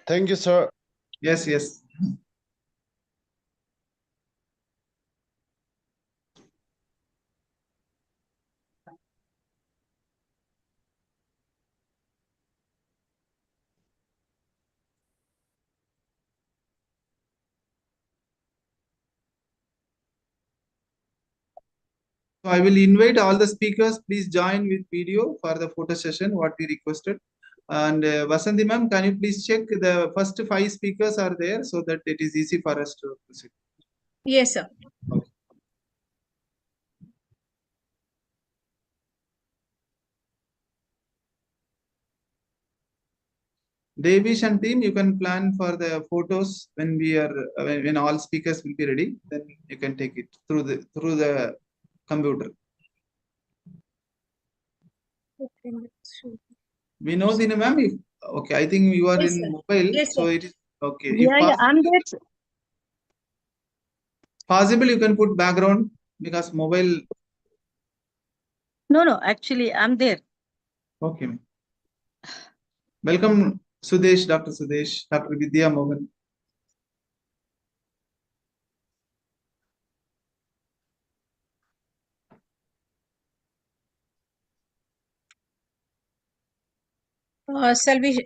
Thank you, sir. Yes, yes. So I will invite all the speakers. Please join with video for the photo session, what we requested. And Vasanthi ma'am, can you please check the first 5 speakers are there so that it is easy for us to proceed. Yes, sir. Okay. Devish and team, you can plan for the photos when we are when all speakers will be ready. Then you can take it through the computer. Okay. Vinodini ma'am, okay, I think you are Yes, in sir. mobile, Yes, so sir. it is okay. If Yeah, I'm there. possible, you can put background because mobile. No, actually, I'm there. Okay. Welcome, Sudesh, Dr. Sudesh, Dr. Vidya Mohan.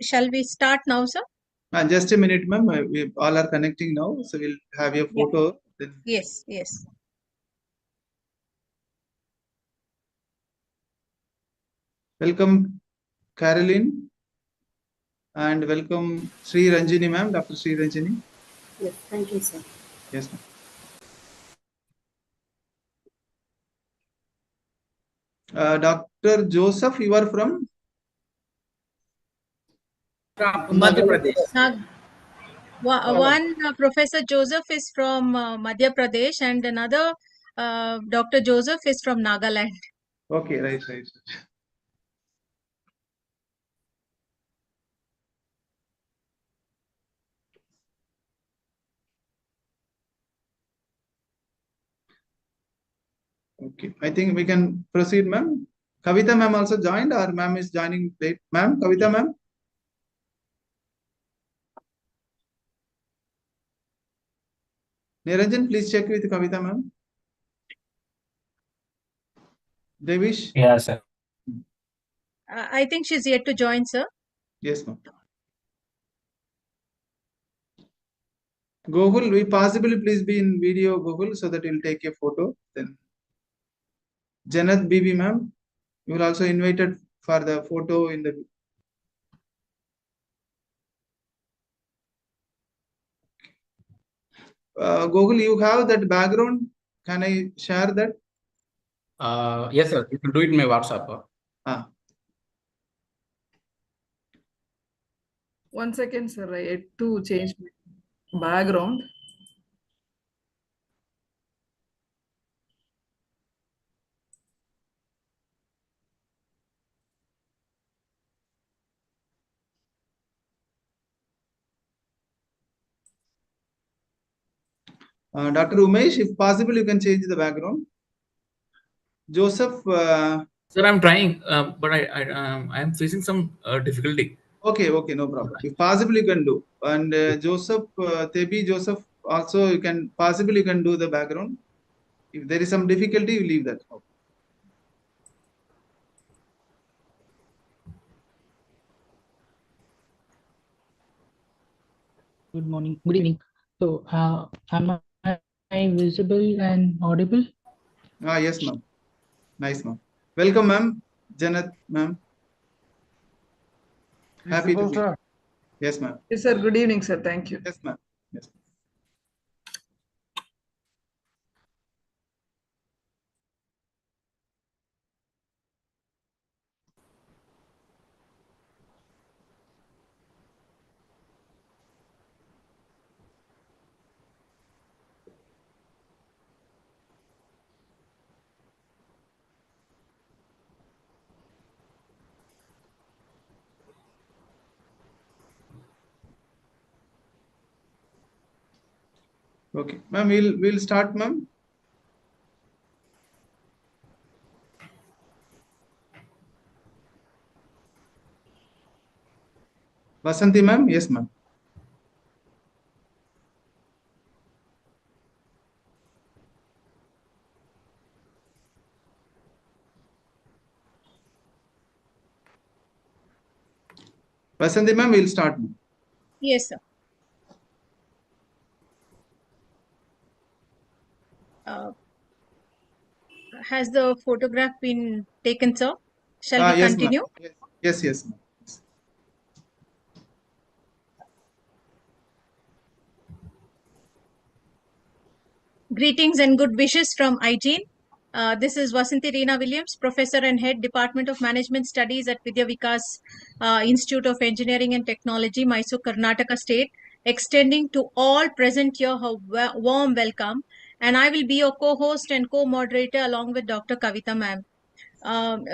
Shall we start now, sir? Just a minute, ma'am. We all are connecting now, so we'll have your photo. Then Yes, yes. welcome, Caroline, and welcome Sri Ranjini, ma'am. Dr. Sri Ranjini. Yes, thank you, sir. Yes, ma'am. Dr. Joseph, you are from? Madhya Pradesh. One Professor Joseph is from Madhya Pradesh and another Dr. Joseph is from Nagaland. Okay, right. Okay, I think we can proceed, ma'am. Kavita ma'am also joined, or ma'am is joining late? Ma'am, Kavita ma'am? Niranjan, please check with Kavita ma'am. Devish? Yes, sir. I think she's yet to join, sir. Yes, ma'am. Google, we possibly please be in video, Google, so that you'll take a photo. Then Janath Bibi ma'am, you will also invited for the photo in the. Google, you have that background. Can I share that? Yes, sir. You can do it in my WhatsApp. One second, sir. I had to change my background. Dr. Umesh, if possible, you can change the background. Joseph. Sir, I'm trying, but I am facing some difficulty. Okay, no problem. If possible, you can do. And Joseph, Tebi, Joseph, also you can possibly you can do the background. If there is some difficulty, you leave that. Okay. Good morning. Good evening. So, am I visible and audible? Yes, ma'am. Nice, ma'am. Welcome, ma'am. Janath, ma'am. Happy to meet you. Yes, ma'am. Yes, sir. Good evening, sir. Thank you. Yes, ma'am. Yes. Okay, ma'am. We'll start, ma'am. Vasanthi, ma'am. Yes, ma'am. Vasanthi ma'am, we'll start now. Yes, sir. Has the photograph been taken, sir? Shall we Yes, continue? ma'am. Yes, ma'am. Greetings and good wishes from Igen. This is Vasanthi Reena Williams, Professor and Head, Department of Management Studies at Vidya Vikas Institute of Engineering and Technology, Mysore, Karnataka State, extending to all present here a warm welcome. And I will be your co-host and co-moderator along with Dr. Kavita ma'am.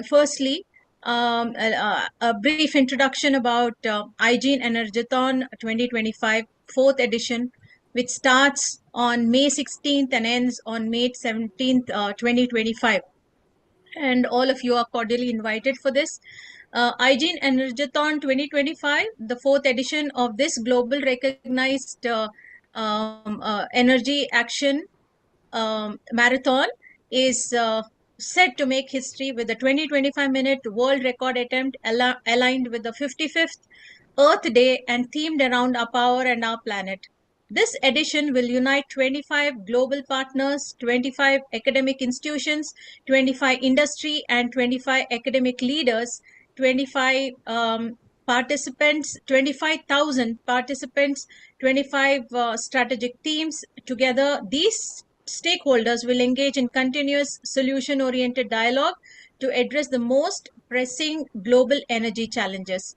Firstly, a brief introduction about Igen Energathon 2025 4th edition, which starts on May 16th and ends on May 17th, 2025. And all of you are cordially invited for this. Igen Energathon 2025, the 4th edition of this global recognized energy action marathon is set to make history with a 20-25-minute world record attempt aligned with the 55th Earth Day and themed around our power and our planet. This edition will unite 25 global partners, 25 academic institutions, 25 industry and 25 academic leaders, 25 participants, 25,000 participants, 25 strategic teams. Together, these stakeholders will engage in continuous solution-oriented dialogue to address the most pressing global energy challenges.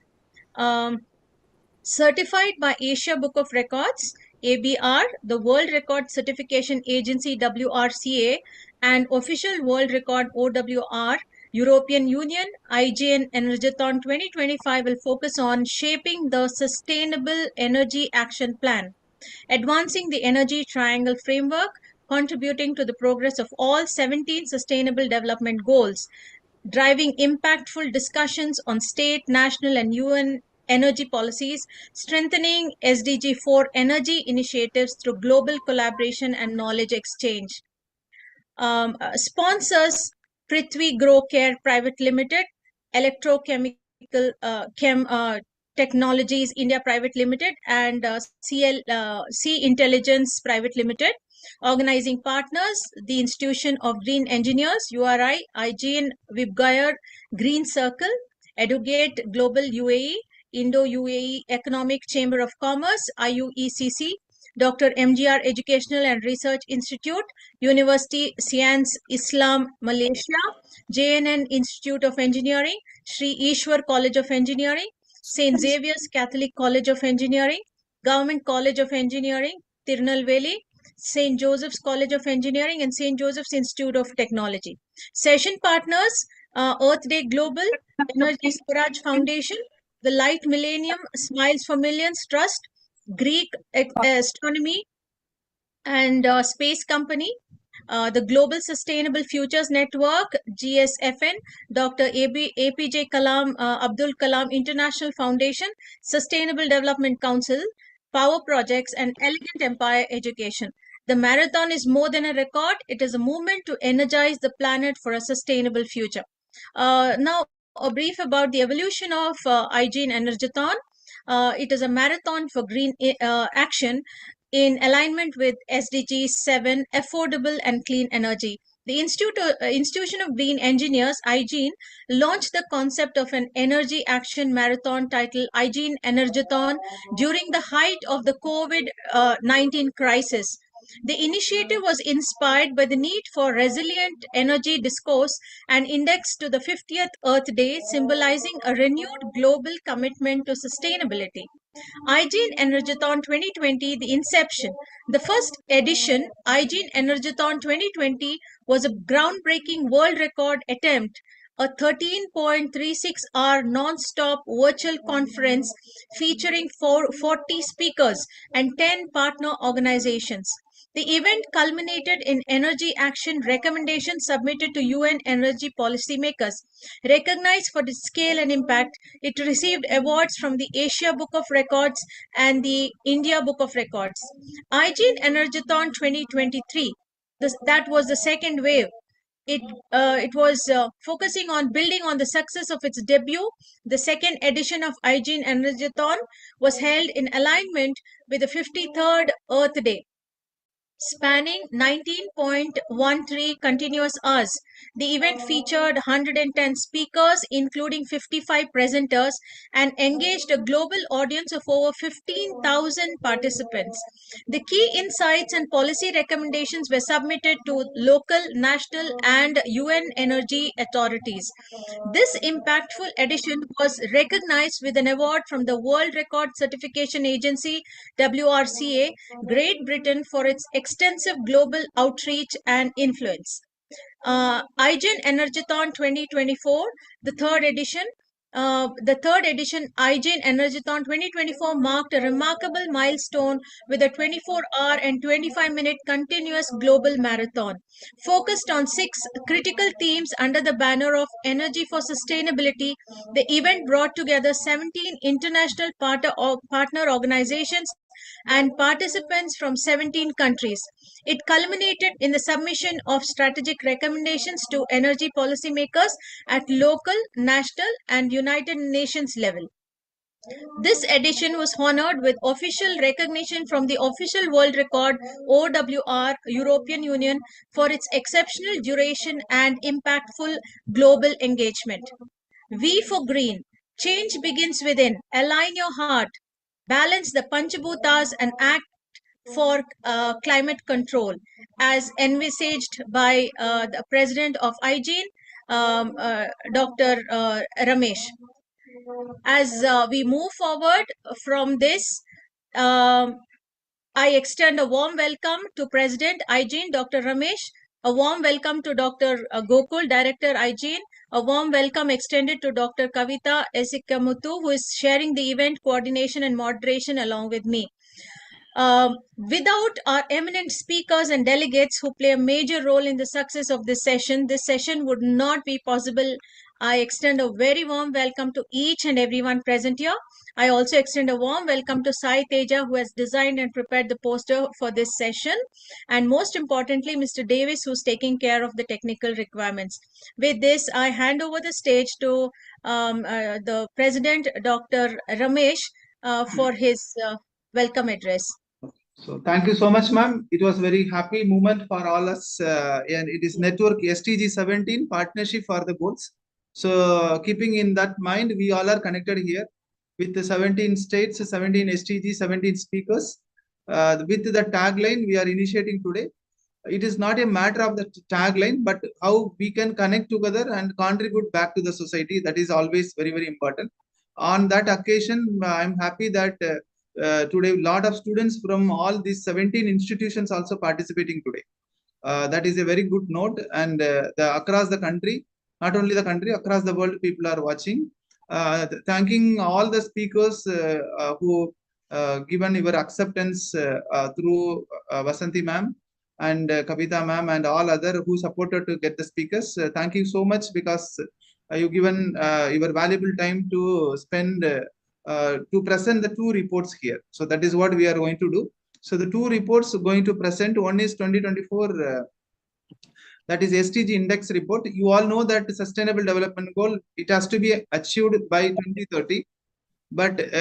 Certified by Asia Book of Records, ABR, the World Record Certification Agency WRCA, and Official World Record OWR, European Union, IGN Energathon 2025 will focus on shaping the Sustainable Energy Action Plan, advancing the Energy Triangle Framework, contributing to the progress of all 17 Sustainable Development Goals, driving impactful discussions on state, national, and UN energy policies, strengthening SDG 4 energy initiatives through global collaboration and knowledge exchange. Sponsors Prithvi Grow Care Private Limited, Electrochemical Technologies India Private Limited, and C Intelligence Private Limited. Organizing partners, the Institution of Green Engineers, URI, IGN Vibgayar Green Circle, Edugate Global UAE, Indo-UAE Economic Chamber of Commerce, IUECC, Dr. MGR Educational and Research Institute, University Science Islam Malaysia, JNN Institute of Engineering, Sri Ishwar College of Engineering, St. Xavier's Catholic College of Engineering, Government College of Engineering, Tirunelveli, St. Joseph's College of Engineering, and St. Joseph's Institute of Technology. Session partners, Earth Day Global, Energy Swaraj Foundation, the Light Millennium Smiles for Millions Trust, Greek Astronomy and Space Company, the Global Sustainable Futures Network, GSFN, Dr. APJ Kalam, Abdul Kalam International Foundation, Sustainable Development Council, Power Projects, and Elegant Empire Education. The marathon is more than a record. It is a movement to energize the planet for a sustainable future. Now, a brief about the evolution of IG Energathon. It is a marathon for green action in alignment with SDG 7, affordable and clean energy. The Institution of Green Engineers, IGEN, launched the concept of an energy action marathon titled IGEN Energathon during the height of the COVID-19 crisis. The initiative was inspired by the need for resilient energy discourse and indexed to the 50th Earth Day, symbolizing a renewed global commitment to sustainability. Igen Energathon 2020, the inception. The first edition, Igen Energathon 2020, was a groundbreaking world record attempt, a 13.36-hour non-stop virtual conference featuring 40 speakers and 10 partner organizations. The event culminated in energy action recommendations submitted to UN energy policymakers. Recognized for its scale and impact, it received awards from the Asia Book of Records and the India Book of Records. IG Energathon 2023, that was the second wave. it was focusing on building on the success of its debut. The second edition of Igen Energathon was held in alignment with the 53rd Earth Day, spanning 19.13 continuous hours. The event featured 110 speakers, including 55 presenters, and engaged a global audience of over 15,000 participants. The key insights and policy recommendations were submitted to local, national, and UN energy authorities. This impactful edition was recognized with an award from the World Record Certification Agency, WRCA, Great Britain, for its extensive global outreach and influence. Igen Energathon 2024, the third edition. Igen Energathon 2024 marked a remarkable milestone with a 24-hour and 25-minute continuous global marathon. Focused on 6 critical themes under the banner of Energy for Sustainability, the event brought together 17 international partner organizations and participants from 17 countries. It culminated in the submission of strategic recommendations to energy policymakers at local, national, and United Nations level. This edition was honored with official recognition from the official world record OWR European Union for its exceptional duration and impactful global engagement. V for green. Change begins within. Align your heart. Balance the Panchabhutas and act for climate control, as envisaged by the president of Igen, Dr. Ramesh. As we move forward from this, I extend a warm welcome to President Igen, Dr. Ramesh, a warm welcome to Dr. Gokul, Director Igen, a warm welcome extended to Dr. Kavita Esikamuthu, who is sharing the event coordination and moderation along with me. Without our eminent speakers and delegates who play a major role in the success of this session would not be possible. I extend a very warm welcome to each and everyone present here. I also extend a warm welcome to Sai Teja, who has designed and prepared the poster for this session. And most importantly, Mr. Davis, who's taking care of the technical requirements. With this, I hand over the stage to the President, Dr. Ramesh, for his welcome address. So thank you so much, ma'am. It was very happy moment for all us, and it is network STG 17 partnership for the goals. So keeping in that mind, we all are connected here with the 17 states, 17 STG, 17 speakers. With the tagline we are initiating today, it is not a matter of the tagline, but how we can connect together and contribute back to the society. That is always very, very important. On that occasion, I'm happy that today a lot of students from all these 17 institutions also participating today. That is a very good note, and across the country, not only the country, across the world, people are watching. Thanking all the speakers who given your acceptance through Vasanthi ma'am and Kavita ma'am and all other who supported to get the speakers. Thank you so much, because you given your valuable time to spend to present the 2 reports here. So that is what we are going to do. So the 2 reports going to present, one is 2024, that is SDG index report. You all know that sustainable development goal, it has to be achieved by 2030. But it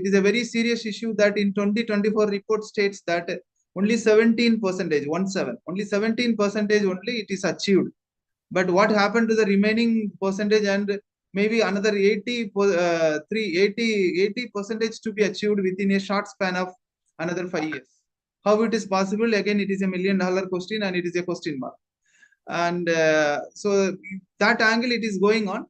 is a very serious issue that in 2024 report states that only 17%, only 17% only it is achieved. But what happened to the remaining percentage, and maybe another 80% to be achieved within a short span of another 5 years? How it is possible? Again, it is a $1 million question, and it is a question mark. And so that angle it is going on.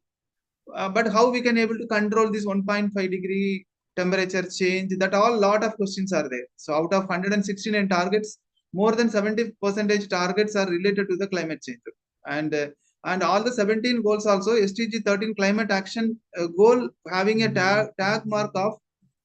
But how we can able to control this 1.5 degree temperature change? That all lot of questions are there. So out of 169 targets, more than 70% targets are related to the climate change. And all the 17 goals also, SDG 13 climate action goal having a tag mark of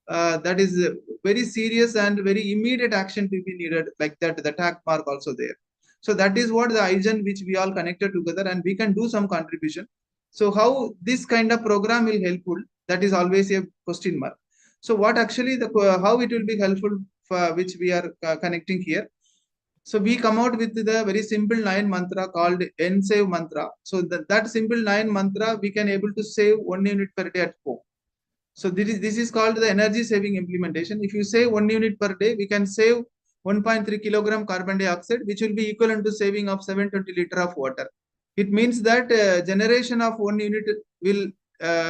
that is very serious and very immediate action to be needed, like that, the tag mark also there. So that is what the Igen which we all connected together, and we can do some contribution. So how this kind of program will helpful, that is always a question mark. So what actually how it will be helpful for which we are connecting here. So we come out with the very simple 9 mantra called N-Save mantra. So that simple 9 mantra, we can able to save 1 unit per day at home. So this is called the energy saving implementation. If you save 1 unit per day, we can save 1.3 kilogram carbon dioxide, which will be equivalent to saving of 720 liter of water. It means that generation of 1 unit will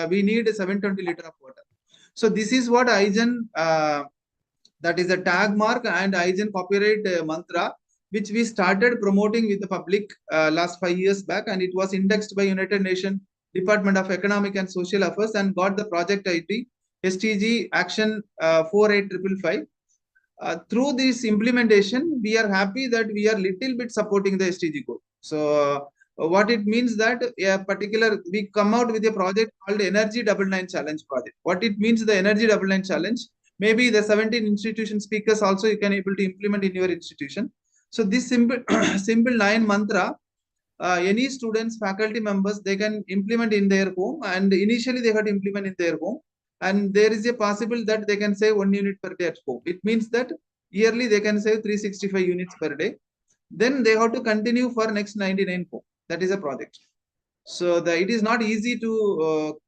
we need 720 liter of water. So this is what Igen, that is a tag mark and Igen copyright mantra, which we started promoting with the public last 5 years back, and it was indexed by United Nations Department of Economic and Social Affairs and got the project ID STG Action 48555. Through this implementation, we are happy that we are little bit supporting the STG goal. So what it means that we come out with a project called Energy Double Nine Challenge project. What it means, the Energy Double Nine Challenge, maybe the 17 institution speakers also you can able to implement in your institution. So this simple simple 9 mantra, any students, faculty members, they can implement in their home, and initially they have to implement in their home, and there is a possible that they can save 1 unit per day at home. It means that yearly they can save 365 units per day. Then they have to continue for next 99 home. That is a project. So it is not easy to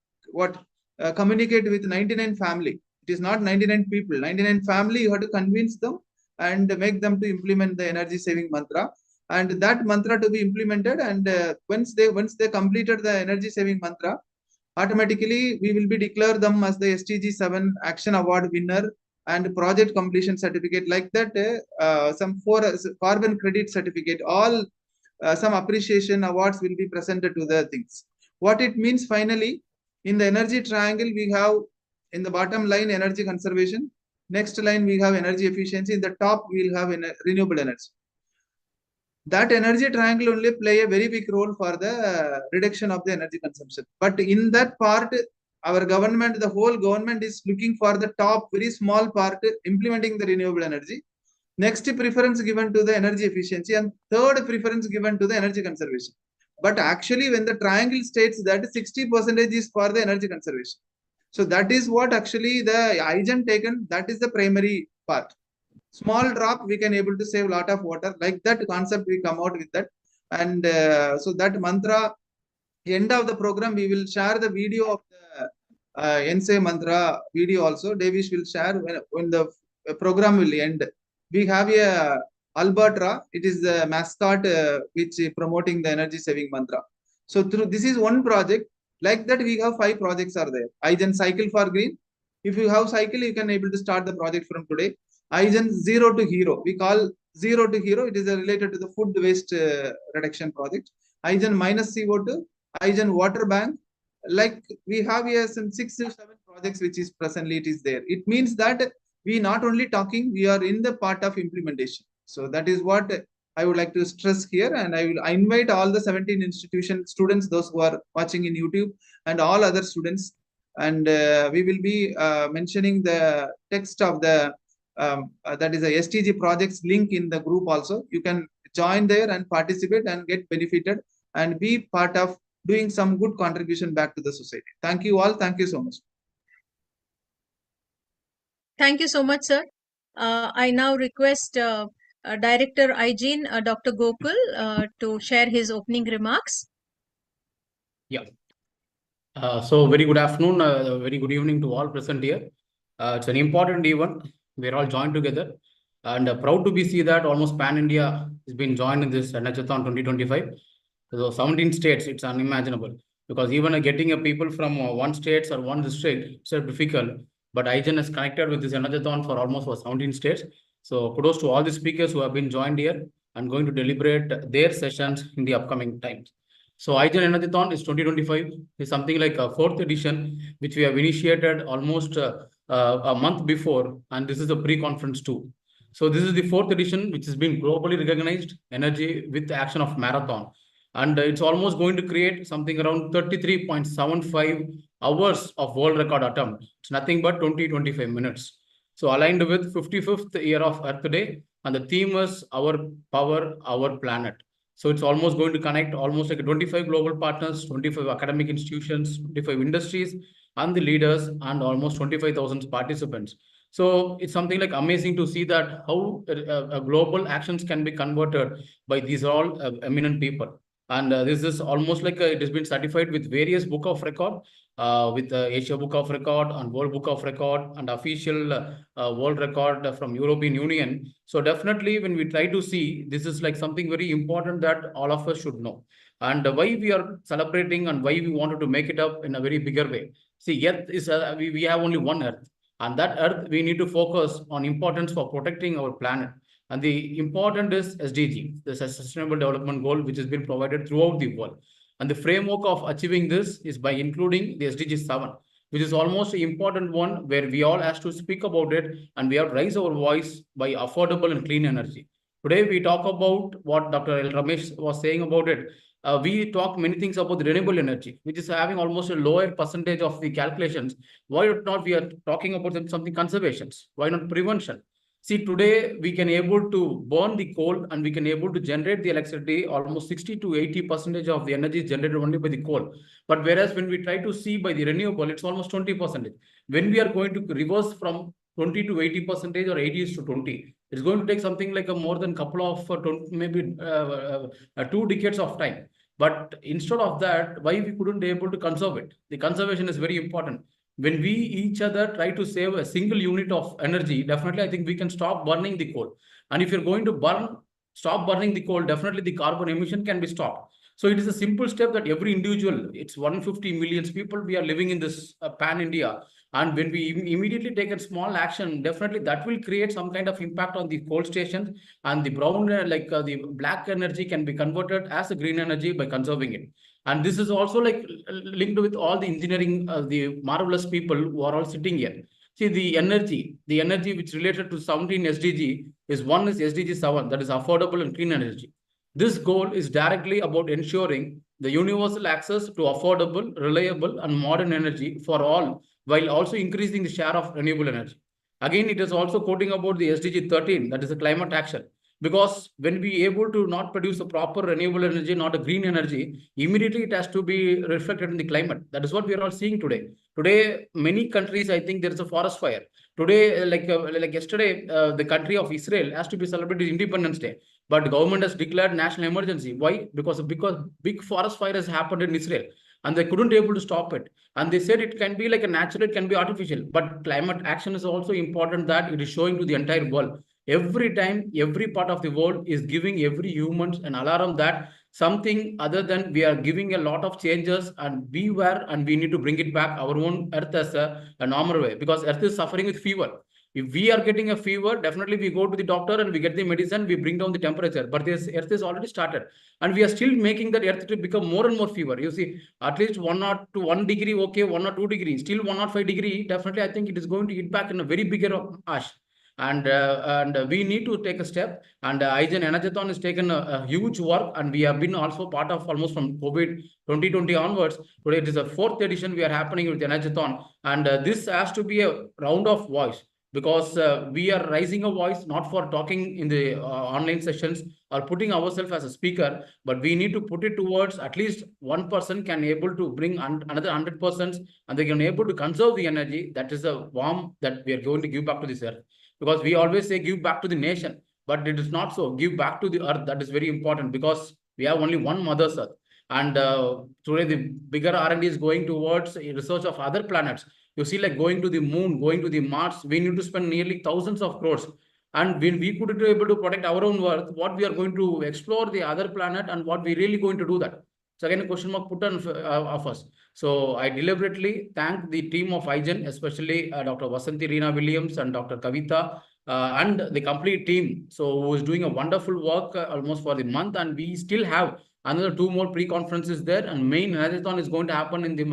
communicate with 99 family. It is not 99 people. 99 family, you have to convince them and make them to implement the energy saving mantra, and that mantra to be implemented. And once they completed the energy saving mantra, automatically we will be declare them as the STG 7 Action Award winner and project completion certificate, like that. Some 4 carbon credit certificate, all some appreciation awards will be presented to the things. What it means finally, in the energy triangle, we have in the bottom line energy conservation, next line we have energy efficiency, in the top we will have renewable energy. That energy triangle only play a very big role for the reduction of the energy consumption. But in that part, our government, the whole government is looking for the top, very small part, implementing the renewable energy. Next preference given to the energy efficiency, and third preference given to the energy conservation. But actually, when the triangle states that 60% is for the energy conservation. So that is what actually the Igen taken, that is the primary part. Small drop, we can able to save a lot of water. Like that concept, we come out with that. And so that mantra, end of the program, we will share the video of the Ense mantra video also. Davish will share when the program will end. We have a Alberta, it is the mascot which is promoting the energy saving mantra. So through this is one project. Like that, we have 5 projects are there. Igen Cycle for Green. If you have cycle, you can able to start the project from today. Igen Zero to Hero. We call Zero to Hero. It is related to the food waste reduction project. Igen minus CO2. Igen Water Bank. Like we have here some 6 to 7 projects which is presently it is there. It means that we not only talking, we are in the part of implementation. So that is what I would like to stress here, and I invite all the 17 institution students, those who are watching in YouTube, and all other students, and we will be mentioning the text of the that is a STG projects link in the group also. You can join there and participate and get benefited and be part of doing some good contribution back to the society. Thank you all. Thank you so much. Thank you so much, sir. I now request Director Igen, Dr. Gokul, to share his opening remarks. Yeah. So very good afternoon, very good evening to all present here. It's an important event. We're all joined together, and proud to be see that almost Pan India has been joined in this Energathon 2025. So 17 states, it's unimaginable, because even getting a people from one state or one district, it's difficult. But Igen has connected with this Energathon for almost 17 states. So kudos to all the speakers who have been joined here and going to deliberate their sessions in the upcoming times. So Igen Energathon is 2025, is something like a 4th edition, which we have initiated almost a month before, and this is a pre-conference too. So this is the 4th edition, which has been globally recognized energy with action of marathon. And it's almost going to create something around 33.75 hours of world record attempt. It's nothing but 20-25 minutes. So aligned with 55th year of Earth Day, and the theme is Our Power, Our Planet. So it's almost going to connect almost like 25 global partners, 25 academic institutions, 25 industries, and the leaders, and almost 25,000 participants. So it's something like amazing to see that how global actions can be converted by these all eminent people. And this is almost like it has been certified with various book of record, with Asia Book of Record and World Book of Record and official world record from European Union. So definitely when we try to see, this is like something very important that all of us should know. And why we are celebrating and why we wanted to make it up in a very bigger way. See, Earth is, we have only one Earth. And that Earth, we need to focus on importance for protecting our planet. And the important is SDG, the Sustainable Development Goal, which has been provided throughout the world. And the framework of achieving this is by including the SDG 7, which is almost an important one where we all have to speak about it and we have to raise our voice by affordable and clean energy. Today, we talk about what Dr. L. Ramesh was saying about it. We talk many things about the renewable energy, which is having almost a lower percentage of the calculations. Why not we are talking about something conservations? Why not prevention? See, today we can able to burn the coal and we can able to generate the electricity. Almost 60 to 80% of the energy is generated only by the coal. But whereas when we try to see by the renewable, it's almost 20%. When we are going to reverse from 20 to 80% or 80 to 20, it's going to take something like a more than couple of 20, maybe 2 decades of time. But instead of that, why we couldn't be able to conserve it? The conservation is very important. When we each other try to save a single unit of energy, definitely I think we can stop burning the coal. And if you're going to stop burning the coal, definitely the carbon emission can be stopped. So it is a simple step that every individual, it's 150 million people, we are living in this pan India. And when we immediately take a small action, definitely that will create some kind of impact on the coal stations, and the brown, the black energy can be converted as a green energy by conserving it. And this is also like linked with all the engineering, the marvelous people who are all sitting here. See, the energy which related to 17 SDG is one is SDG 7, that is affordable and clean energy. This goal is directly about ensuring the universal access to affordable, reliable, and modern energy for all, while also increasing the share of renewable energy. Again, it is also quoting about the SDG 13, that is the climate action. Because when we able to not produce a proper renewable energy, not a green energy, immediately it has to be reflected in the climate. That is what we are all seeing today. Today, many countries, I think there is a forest fire. Today, like yesterday, the country of Israel has to be celebrated Independence Day. But the government has declared national emergency. Why? Because big forest fire has happened in Israel and they couldn't able to stop it. And they said it can be like a natural, it can be artificial. But climate action is also important that it is showing to the entire world. Every time, every part of the world is giving every human an alarm that something other than we are giving a lot of changes and beware and we need to bring it back our own earth as a normal way, because earth is suffering with fever. If we are getting a fever, definitely we go to the doctor and we get the medicine, we bring down the temperature. But this earth is already started. And we are still making that earth to become more and more fever. You see, at least 1 degree, okay, 1 or 2 degrees, still 105 degree, definitely I think it is going to hit back in a very bigger ash. And we need to take a step. And Igen Energathon has taken a huge work, and we have been also part of almost from COVID 2020 onwards. Today it is a 4th edition we are happening with Energathon, and this has to be a round of voice, because we are raising a voice not for talking in the online sessions or putting ourselves as a speaker, but we need to put it towards at least one person can able to bring another 100%, and they can able to conserve the energy. That is a warmth that we are going to give back to this earth. Because we always say give back to the nation, but it is not so. Give back to the earth. That is very important, because we have only one mother's earth. And today the bigger R&D is going towards research of other planets. You see, like going to the moon, going to the Mars, we need to spend nearly thousands of crores. And when we could be able to protect our own earth, what we are going to explore the other planet, and what we really going to do that. So again, a question mark put on of us. So I deliberately thank the team of Igen, especially Dr. Vasanthi Reena Williams and Dr. Kavita, and the complete team. So who is doing a wonderful work almost for the month, and we still have another 2 more pre-conferences there, and main Energathon is going to happen in the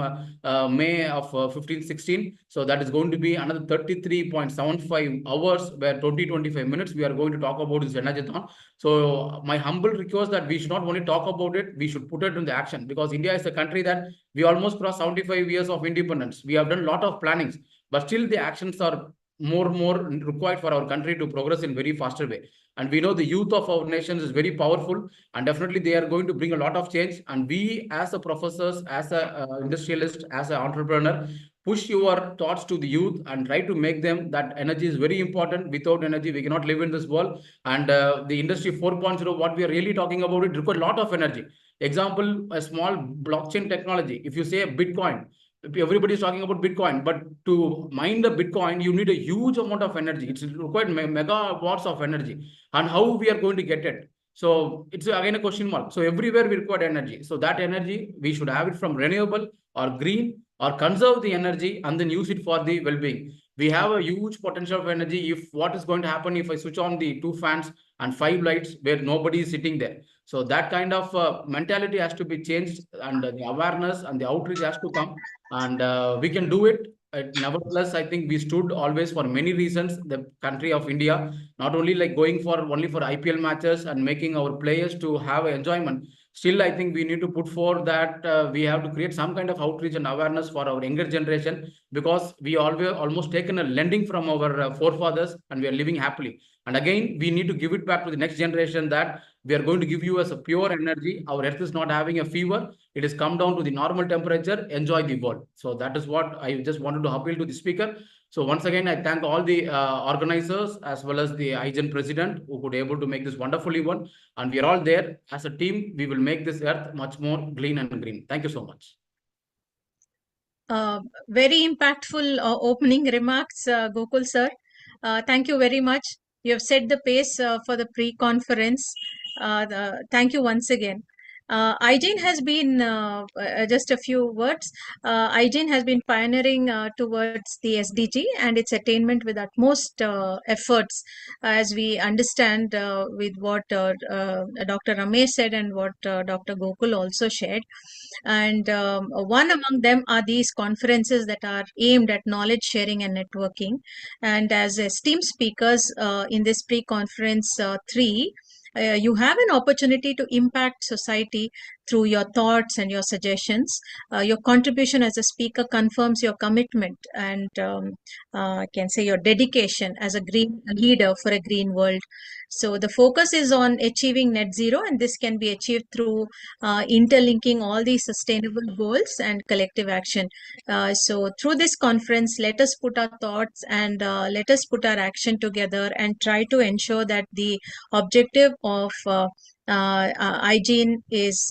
May of 15-16. So that is going to be another 33.75 hours, where 20-25 minutes we are going to talk about this Energathon. So my humble request that we should not only talk about it, we should put it into action, because India is a country that we almost crossed 75 years of independence. We have done a lot of plannings, but still the actions are more required for our country to progress in very faster way. And we know the youth of our nations is very powerful, and definitely they are going to bring a lot of change. And we, as a professors, as a industrialist, as an entrepreneur, push your thoughts to the youth and try to make them that energy is very important. Without energy, we cannot live in this world. And the industry 4.0, what we are really talking about, it requires a lot of energy. Example, a small blockchain technology. If you say a Bitcoin, everybody is talking about Bitcoin, but to mine the Bitcoin, you need a huge amount of energy. It's required megawatts of energy. And how we are going to get it? So it's again a question mark. So everywhere we require energy. So that energy, we should have it from renewable or green, or conserve the energy and then use it for the well-being. We have a huge potential of energy. If what is going to happen if I switch on the 2 fans and 5 lights where nobody is sitting there? So that kind of mentality has to be changed, and the awareness and the outreach has to come, and we can do it. Nevertheless, I think we stood always for many reasons. The country of India, not only like going for only for IPL matches and making our players to have enjoyment. Still, I think we need to put forth that we have to create some kind of outreach and awareness for our younger generation, because we always almost taken a lending from our forefathers and we are living happily. And again, we need to give it back to the next generation, that we are going to give you as a pure energy. Our earth is not having a fever. It has come down to the normal temperature. Enjoy the world. So that is what I just wanted to appeal to the speaker. So once again, I thank all the organizers as well as the Igen president who could able to make this wonderful event. And we are all there as a team. We will make this earth much more clean and green. Thank you so much. Very impactful opening remarks, Gokul sir. Thank you very much. You have set the pace for the pre-conference. Thank you once again. Igen has been, just a few words, Igen has been pioneering towards the SDG and its attainment with utmost efforts, as we understand with what Dr. Ramesh said and what Dr. Gokul also shared. And one among them are these conferences that are aimed at knowledge sharing and networking. And as esteemed speakers in this pre-conference 3, you have an opportunity to impact society through your thoughts and your suggestions. Your contribution as a speaker confirms your commitment and I can say your dedication as a green leader for a green world. So the focus is on achieving net zero, and this can be achieved through interlinking all these sustainable goals and collective action. So through this conference, let us put our thoughts and let us put our action together and try to ensure that the objective of hygiene is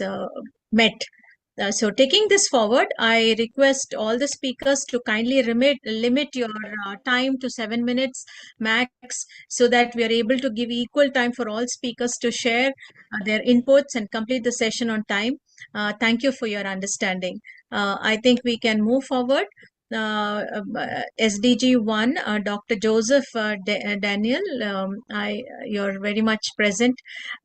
met. So taking this forward, I request all the speakers to kindly limit your time to 7 minutes max, so that we are able to give equal time for all speakers to share their inputs and complete the session on time. Thank you for your understanding. I think we can move forward. SDG 1, Dr. Joseph Daniel, you're very much present.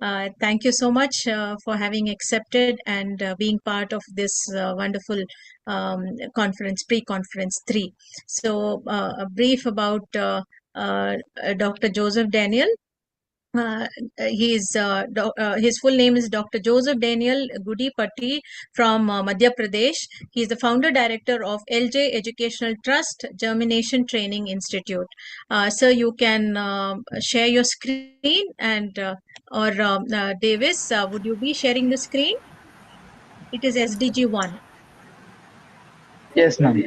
Thank you so much for having accepted and being part of this wonderful conference, pre-conference 3. So a brief about Dr. Joseph Daniel. His full name is Dr. Joseph Daniel Gudipatti from Madhya Pradesh. He is the founder director of LJ Educational Trust Germination Training Institute. Sir, you can share your screen, and or Davis, would you be sharing the screen? It is SDG 1. Yes, ma'am.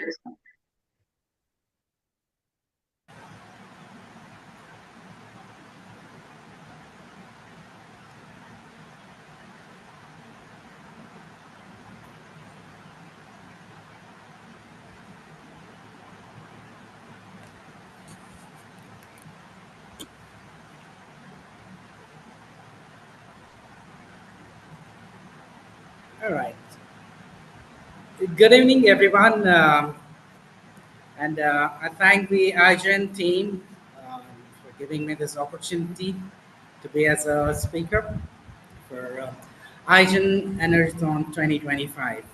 All right. Good evening, everyone. And I thank the Igen team for giving me this opportunity to be as a speaker for Igen Energathon 2025.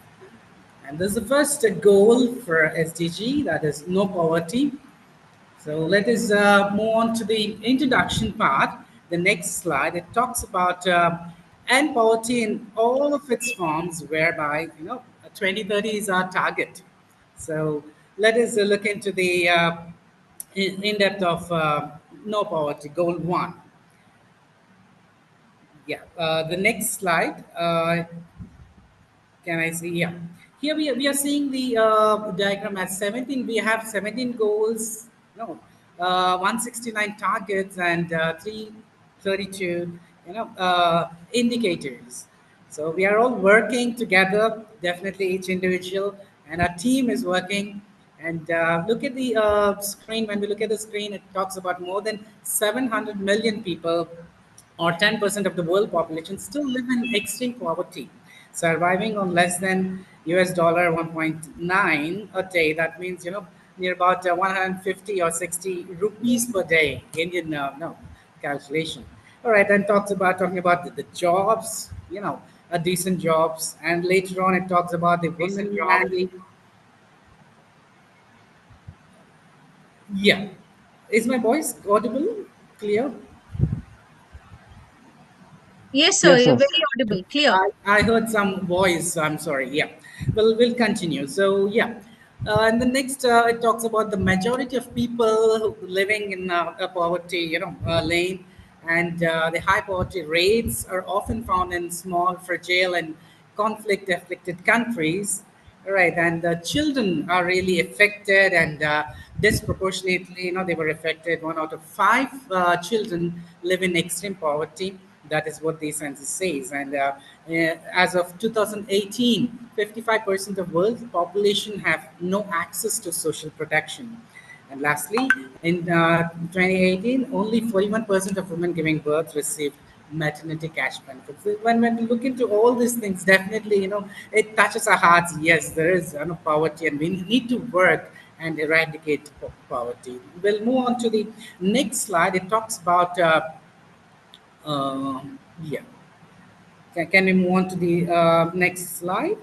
And this is the first goal for SDG, that is no poverty. So let us move on to the introduction part. The next slide, it talks about end poverty in all of its forms, whereby 2030 is our target. So let us look into the in depth of no poverty, goal one. Yeah, the next slide. Can I see? Yeah. Here we are seeing the diagram as 17. We have 17 goals, no, 169 targets and 332, indicators. So we are all working together, definitely each individual, and our team is working. And look at the screen. When we look at the screen, it talks about more than 700 million people, or 10% of the world population, still live in extreme poverty, surviving on less than US dollar 1.9 a day. That means, near about 150 or 60 rupees per day, Indian no calculation. All right, and talking about the jobs, a decent jobs, and later on it talks about the women and the, yeah. Is my voice audible, clear? Yes, sir. Yes, You're sir. very audible, clear. I heard some voice. I'm sorry. Yeah. Well, we'll continue. So, yeah. And the next, it talks about the majority of people living in a poverty, lane, and the high poverty rates are often found in small, fragile, and conflict-afflicted countries. Right, and the children are really affected, and disproportionately, they were affected. One out of five children live in extreme poverty. That is what the census says. And as of 2018, 55% of world population have no access to social protection. And lastly, in 2018, only 41% of women giving birth received maternity cash benefits. So when we look into all these things, definitely, it touches our hearts. Yes, there is poverty, and we need to work and eradicate poverty. We'll move on to the next slide. It talks about, yeah. Can we move on to the next slide?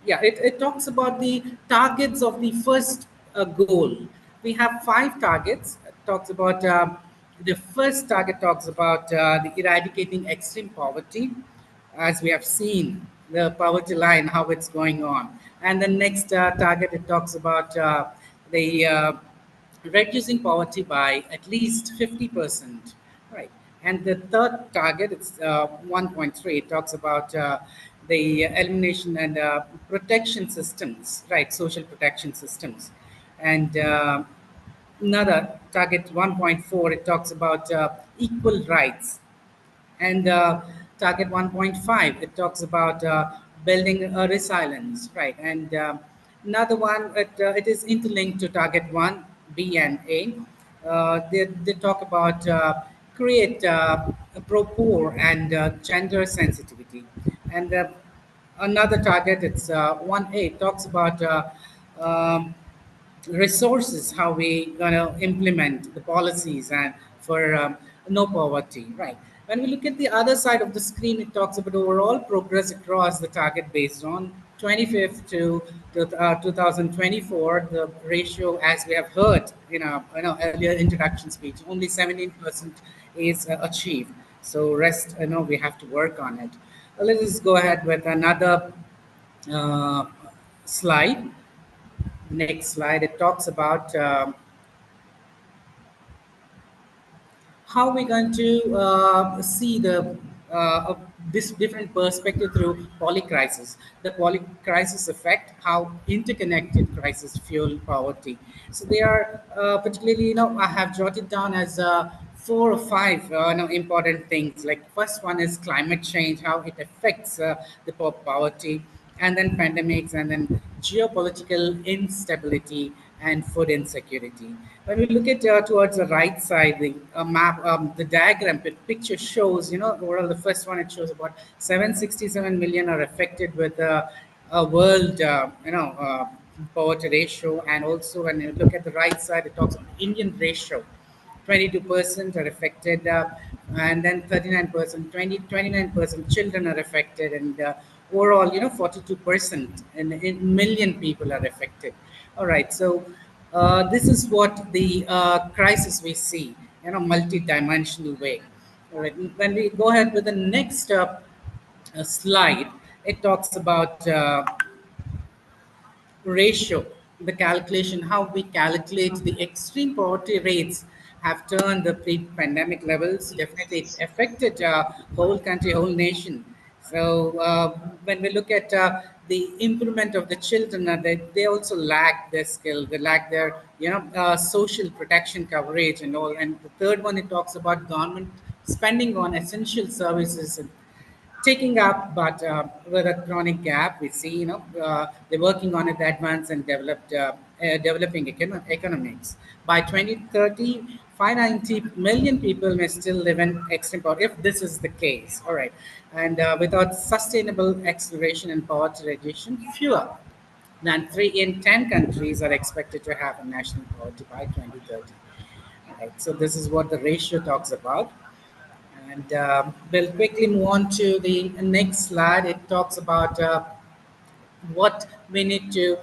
Yeah, it talks about the targets of the first goal. We have five targets. It talks about the first target talks about the eradicating extreme poverty, as we have seen the poverty line, how it's going on. And the next target, it talks about the reducing poverty by at least 50%. Right. And the third target, it's 1.3, it talks about the elimination and protection systems, right, social protection systems. And another target, 1.4, it talks about equal rights. And target 1.5, it talks about building a resilience, right? And another one, it is interlinked to target 1, B, and A. They talk about create a pro-poor and gender sensitivity. And another target, it's 1A, talks about um, resources, how we gonna implement the policies and for no poverty, right? When we look at the other side of the screen, it talks about overall progress across the target based on 25th to 2024. The ratio, as we have heard in our earlier introduction speech, only 17% is achieved. So rest, we have to work on it. Let us go ahead with another uh, slide. Next slide, it talks about how we're going to see the this different perspective through polycrisis. The polycrisis affect how interconnected crisis fuel poverty. So they are particularly, I have jotted down as four or five important things. Like first one is climate change, how it affects the poverty, and then pandemics, and then geopolitical instability and food insecurity. When we look at towards the right side, the map, the diagram, the picture shows, overall the first one, it shows about 767 million are affected with a world, poverty ratio. And also when you look at the right side, it talks about Indian ratio. 22% are affected, and then 39%, 29% children are affected, and overall, 42% in million people are affected. All right, so this is what the crisis we see, multi-dimensional way. All right, when we go ahead with the next slide, it talks about ratio, the calculation, how we calculate the extreme poverty rates have turned the pre-pandemic levels. Definitely, it affected whole country, whole nation. So when we look at the improvement of the children, they also lack their skill, they lack their social protection coverage and all. And the third one, it talks about government spending on essential services taking up, but with a chronic gap, we see, they're working on it, advanced and developing economics. By 2030, 590 million people may still live in extreme poverty, if this is the case. All right. And without sustainable acceleration and poverty reduction, fewer than 3 in 10 countries are expected to have a national poverty by 2030. Right. So this is what the ratio talks about. And we'll quickly move on to the next slide. It talks about what we need to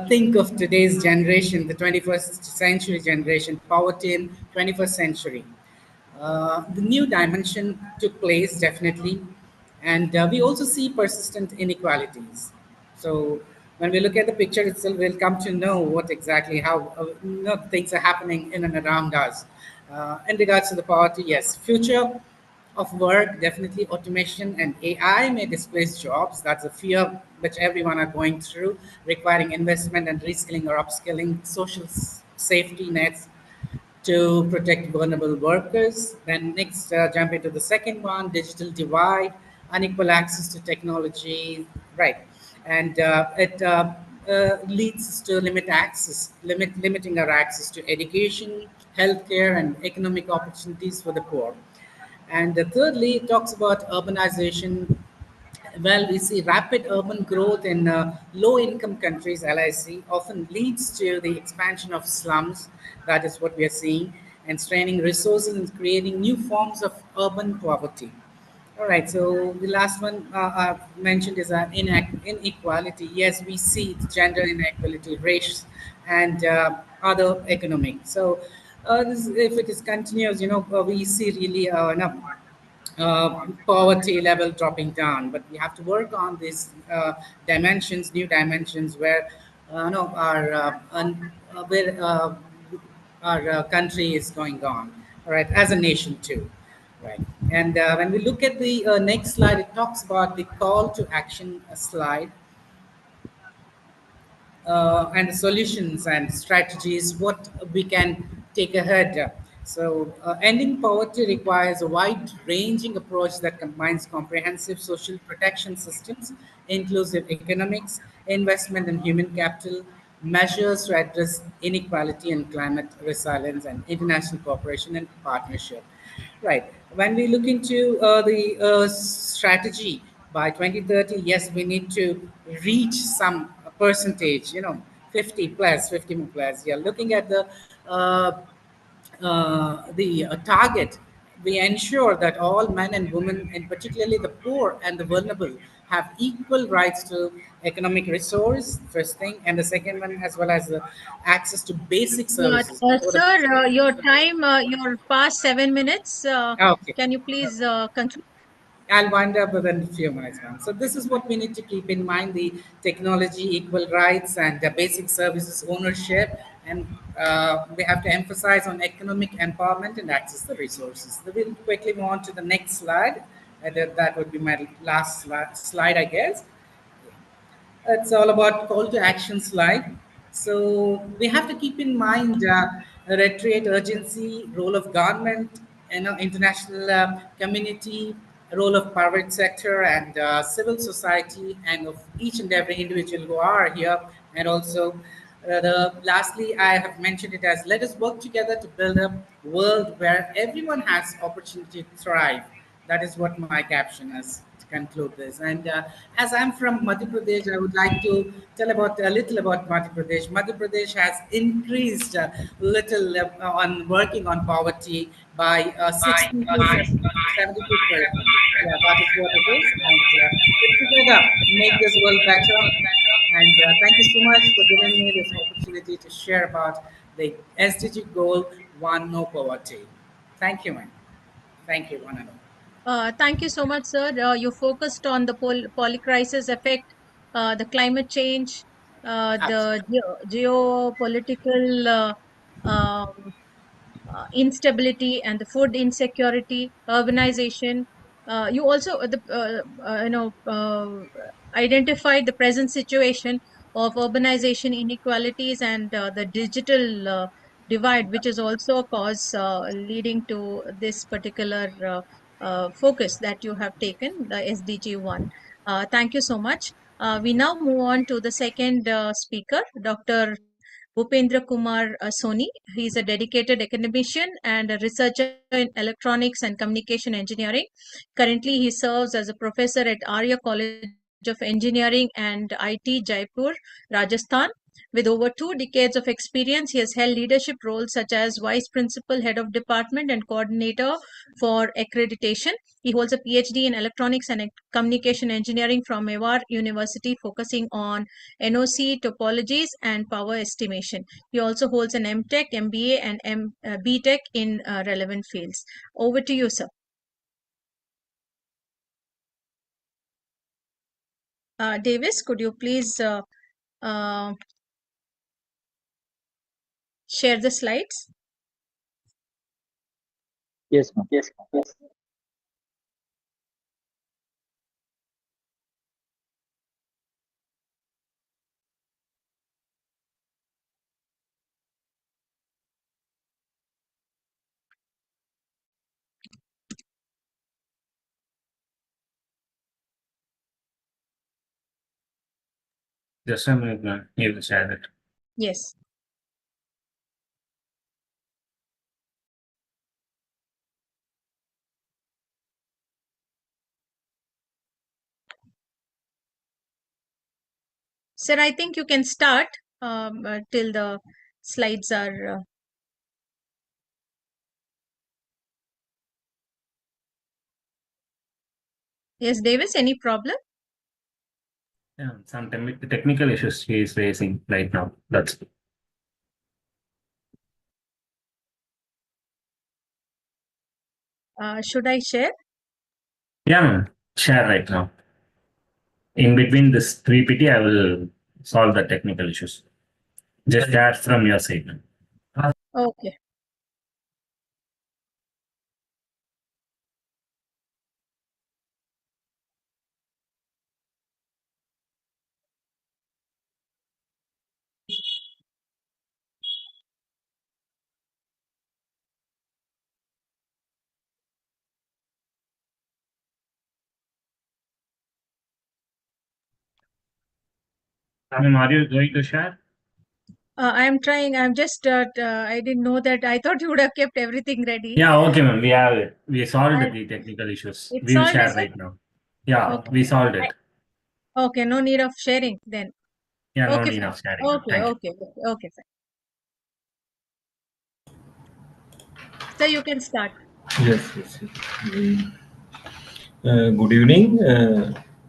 think of today's generation, the 21st century generation, poverty in 21st century. The new dimension took place definitely, and we also see persistent inequalities. So when we look at the picture itself, we'll come to know what exactly how things are happening in and around us. In regards to the poverty, yes, future of work, definitely automation and AI may displace jobs. That's a fear which everyone are going through, requiring investment and reskilling or upskilling, social safety nets to protect vulnerable workers. Then next, jump into the second one, digital divide, unequal access to technology, right? And it leads to limiting our access to education, healthcare, and economic opportunities for the poor. And thirdly, it talks about urbanization. Well, we see rapid urban growth in low-income countries, LIC, often leads to the expansion of slums. That is what we are seeing, and straining resources and creating new forms of urban poverty. All right, so the last one I've mentioned is inequality. Yes, we see gender inequality, race, and other economic. So, if it is continuous, we see really poverty level dropping down. But we have to work on these dimensions, new dimensions, where where our country is going on. All right, as a nation too. Right. And when we look at the next slide, it talks about the call to action slide and solutions and strategies, what we can take ahead. So, ending poverty requires a wide ranging approach that combines comprehensive social protection systems, inclusive economics, investment in human capital, measures to address inequality and climate resilience, and international cooperation and partnership. Right. When we look into the strategy by 2030, yes, we need to reach some percentage, 50 plus, 50 plus. Yeah, looking at the target, we ensure that all men and women, and particularly the poor and the vulnerable, have equal rights to economic resource, first thing, and the second one, as well as the access to basic Yeah, services. sir, your time, your past 7 minutes. Okay. Can you please conclude? I'll wind up within a few minutes, ma'am. So this is what we need to keep in mind: the technology, equal rights, and the basic services ownership. And we have to emphasize on economic empowerment and access the resources. So we'll quickly move on to the next slide. That would be my last slide, I guess. It's all about call to action slide. So we have to keep in mind reiterate urgency, role of government, international community, role of private sector and civil society, and of each and every individual who are here, and also lastly, I have mentioned it as let us work together to build a world where everyone has opportunity to thrive. That is what my caption is to conclude this. And as I'm from Madhya Pradesh, I would like to tell about a little about Madhya Pradesh. Madhya Pradesh has increased little on working on poverty by 60 to 72%. Yeah, that is what it is. And we'll together make this world better. And thank you so much for giving me this opportunity to share about the SDG goal one, no poverty. Thank you, man. Thank you, one and all. Thank you so much, sir. You focused on the polycrisis effect, the climate change, the geopolitical instability and the food insecurity, urbanization. You also identified the present situation of urbanization inequalities and the digital divide, which is also a cause leading to this particular focus that you have taken, the SDG 1. Thank you so much. We now move on to the second speaker, Dr. Bhupendra Kumar Soni. He is a dedicated academician and a researcher in electronics and communication engineering. Currently, he serves as a professor at Arya College of Engineering and IT, Jaipur, Rajasthan. With over 2 decades of experience, he has held leadership roles such as vice principal, head of department, and coordinator for accreditation. He holds a PhD in electronics and communication engineering from Mewar University, focusing on NOC topologies and power estimation. He also holds an MTech, MBA, and BTech in relevant fields. Over to you, sir. Davis, could you please uh, share the slides? Yes, ma'am. Yes. Just a minute, ma'am. You will share it. Yes. Sir, I think you can start till the slides are. Yes, Davis, any problem? Yeah, some technical issues he is facing right now. That's Should I share? yeah, ma'am. Share right now. In between this 3PT, I will solve the technical issues. Just share from your side, ma'am. Okay. Ma'am, are you going to share? I'm trying. I'm just. I didn't know that. I thought you would have kept everything ready. Yeah, okay, ma'am. We have it. We solved I, the technical issues. it's We will solved, share is it? right now. Yeah, Okay. we solved it. Okay. No need of sharing then. Yeah, no Okay, need fine. of sharing. Okay. Thank you. Okay. Okay. Fine. So you can start. Yes, yes, yes. Good evening.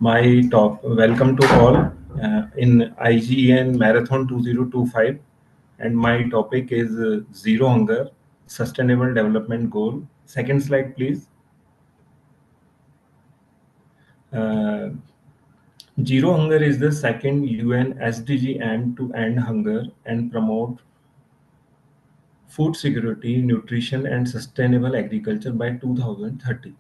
My talk. Welcome to all in IGN Marathon 2025, and my topic is Zero Hunger, Sustainable Development Goal. Second slide, please. Uh, Zero Hunger is the second UN SDG aim to end hunger and promote food security, nutrition, and sustainable agriculture by 2030.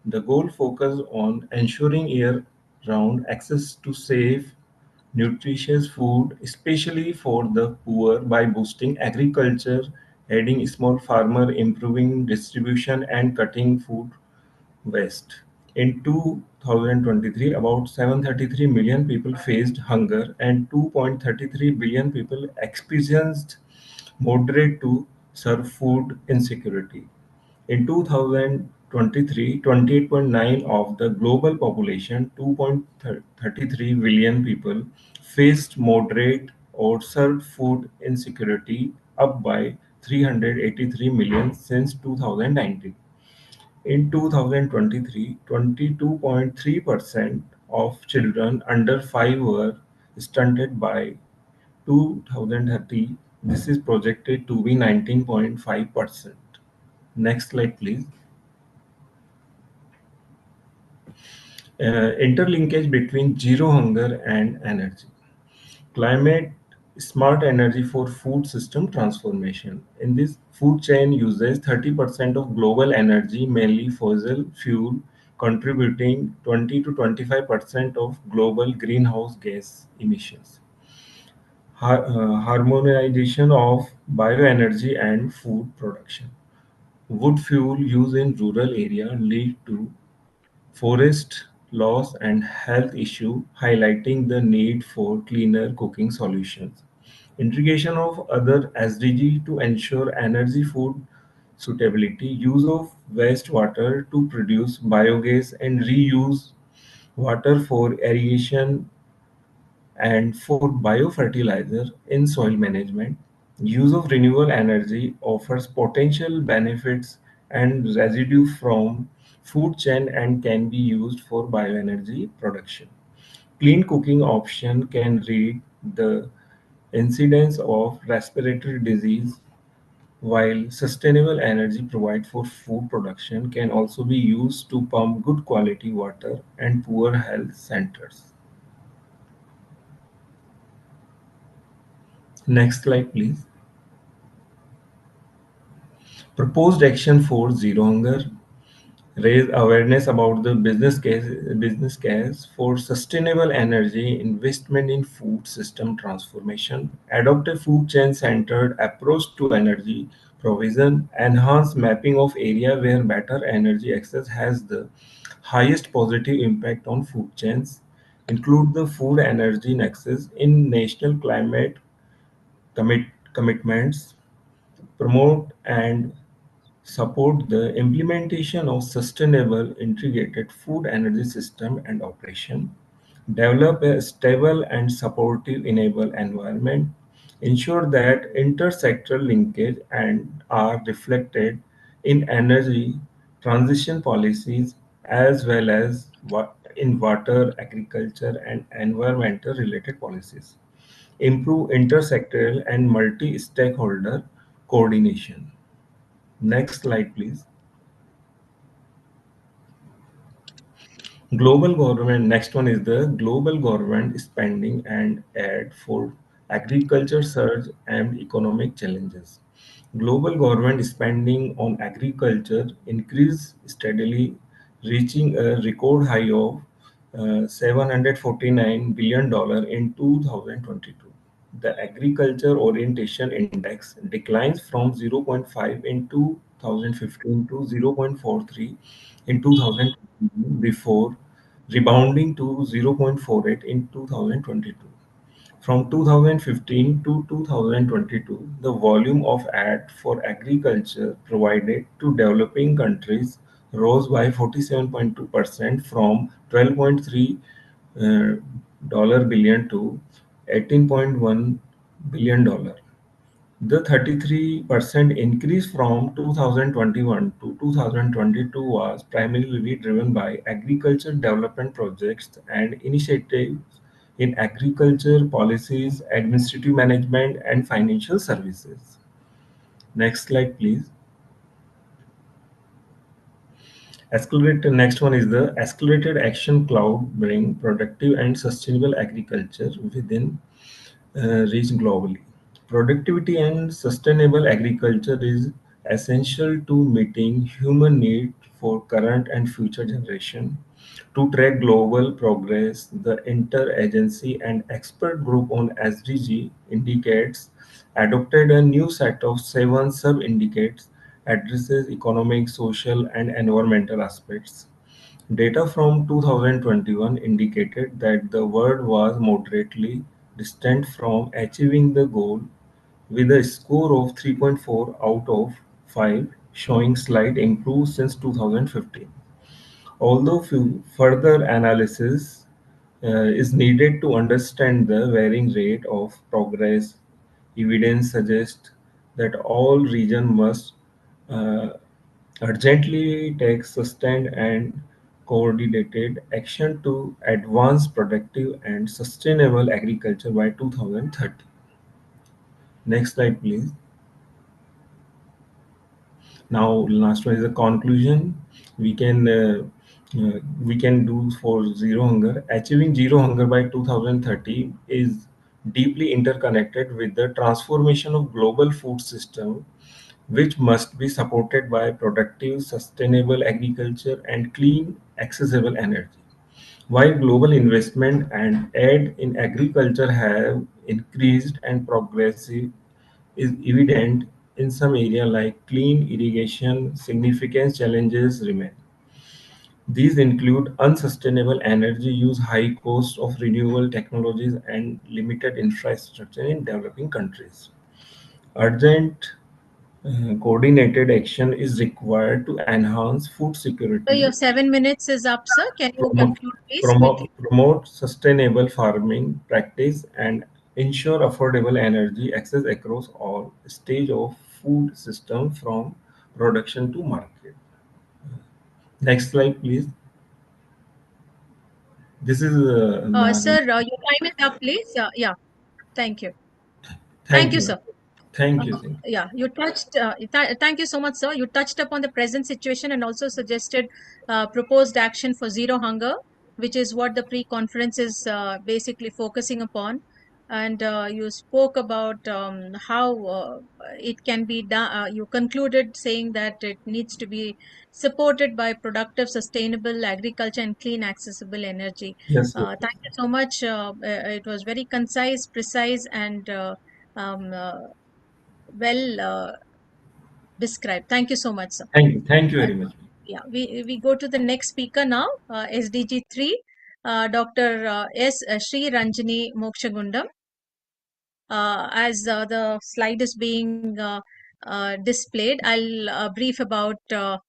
The goal focuses on ensuring year-round access to safe, nutritious food, especially for the poor, by boosting agriculture, aiding small farmer, improving distribution, and cutting food waste. In 2023, about 733 million people faced hunger and 2.33 billion people experienced moderate to severe food insecurity. In 2023, 28.9 of the global population, 2.33 billion people, faced moderate or severe food insecurity, up by 383 million since 2019. In 2023, 22.3% of children under 5 were stunted. By 2030, this is projected to be 19.5%. Next slide, please. interlinkage between zero hunger and energy. Climate smart energy for food system transformation. In this food chain uses 30% of global energy, mainly fossil fuel, contributing 20 to 25% of global greenhouse gas emissions. Harmonization of bioenergy and food production. Wood fuel use in rural area lead to forest loss and health issue, highlighting the need for cleaner cooking solutions. Integration of other SDG to ensure energy food suitability, use of wastewater to produce biogas and reuse water for irrigation and for biofertilizer in soil management. Use of renewable energy offers potential benefits and residue from food chain and can be used for bioenergy production. Clean cooking option can reduce the incidence of respiratory disease, while sustainable energy provided for food production can also be used to pump good quality water and poor health centers. Next slide, please. Proposed action for zero hunger, raise awareness about the business case for sustainable energy investment in food system transformation, adopt a food chain centered approach to energy provision, enhance mapping of area where better energy access has the highest positive impact on food chains, include the food energy nexus in national climate commitments, promote and support the implementation of sustainable integrated food energy system and operation, develop a stable and supportive enable environment, ensure that intersectoral linkage and are reflected in energy transition policies as well as in water, agriculture, and environmental related policies. Improve intersectoral and multi-stakeholder coordination. Next slide, please. Global government, next one is the global government spending and aid for agriculture surge and economic challenges. Global government spending on agriculture increased steadily, reaching a record high of $749 billion in 2022. The agriculture orientation index declines from 0.5 in 2015 to 0.43 in 2020 before rebounding to 0.48 in 2022. From 2015 to 2022, the volume of aid for agriculture provided to developing countries rose by 47.2% from 12.3 dollar billion to 18.1 billion dollar. The 33% increase from 2021 to 2022 was primarily driven by agriculture development projects and initiatives in agriculture policies, administrative management, and financial services. Next slide, please. Accelerated, next one is the accelerated action cloud bring productive and sustainable agriculture within reach globally. Productivity and sustainable agriculture is essential to meeting human need for current and future generation. To track global progress, the interagency and expert group on SDG indicates adopted a new set of seven sub-indicates addresses economic, social, and environmental aspects. Data from 2021 indicated that the world was moderately distant from achieving the goal with a score of 3.4 out of 5, showing slight improvement since 2015. Although further analysis is needed to understand the varying rate of progress, evidence suggests that all regions must uh, urgently take sustained and coordinated action to advance productive and sustainable agriculture by 2030. Next slide, please. Now, last one is a conclusion. We can we can do for zero hunger. Achieving zero hunger by 2030 is deeply interconnected with the transformation of global food system, which must be supported by productive, sustainable agriculture and clean, accessible energy. While global investment and aid in agriculture have increased and progressive is evident in some areas like clean irrigation, significant challenges remain. These include unsustainable energy use, high cost of renewable technologies, and limited infrastructure in developing countries. Urgent coordinated action is required to enhance food So security, your 7 minutes is up, sir. Can you promote, conclude, please, quickly? promote sustainable farming practice, and ensure affordable energy access across all stage of food system from production to market. Next slide, please. This is Sir, your time is up, please. Yeah, thank you. thank Thank you, you. sir. Thank you. Singh. Yeah, you touched, thank you so much, sir. You touched upon the present situation and also suggested proposed action for zero hunger, which is what the pre-conference is basically focusing upon. And you spoke about how it can be done. You concluded saying that it needs to be supported by productive, sustainable agriculture and clean, accessible energy. Yes, yes. Thank you so much. It was very concise, precise, and um, uh, well described. Thank you so much, sir. Thank you very much. Yeah, we go to the next speaker now, SDG 3, Dr. S. Sri Ranjini Mokshagundam. As the slide is being displayed, I'll brief about Dr.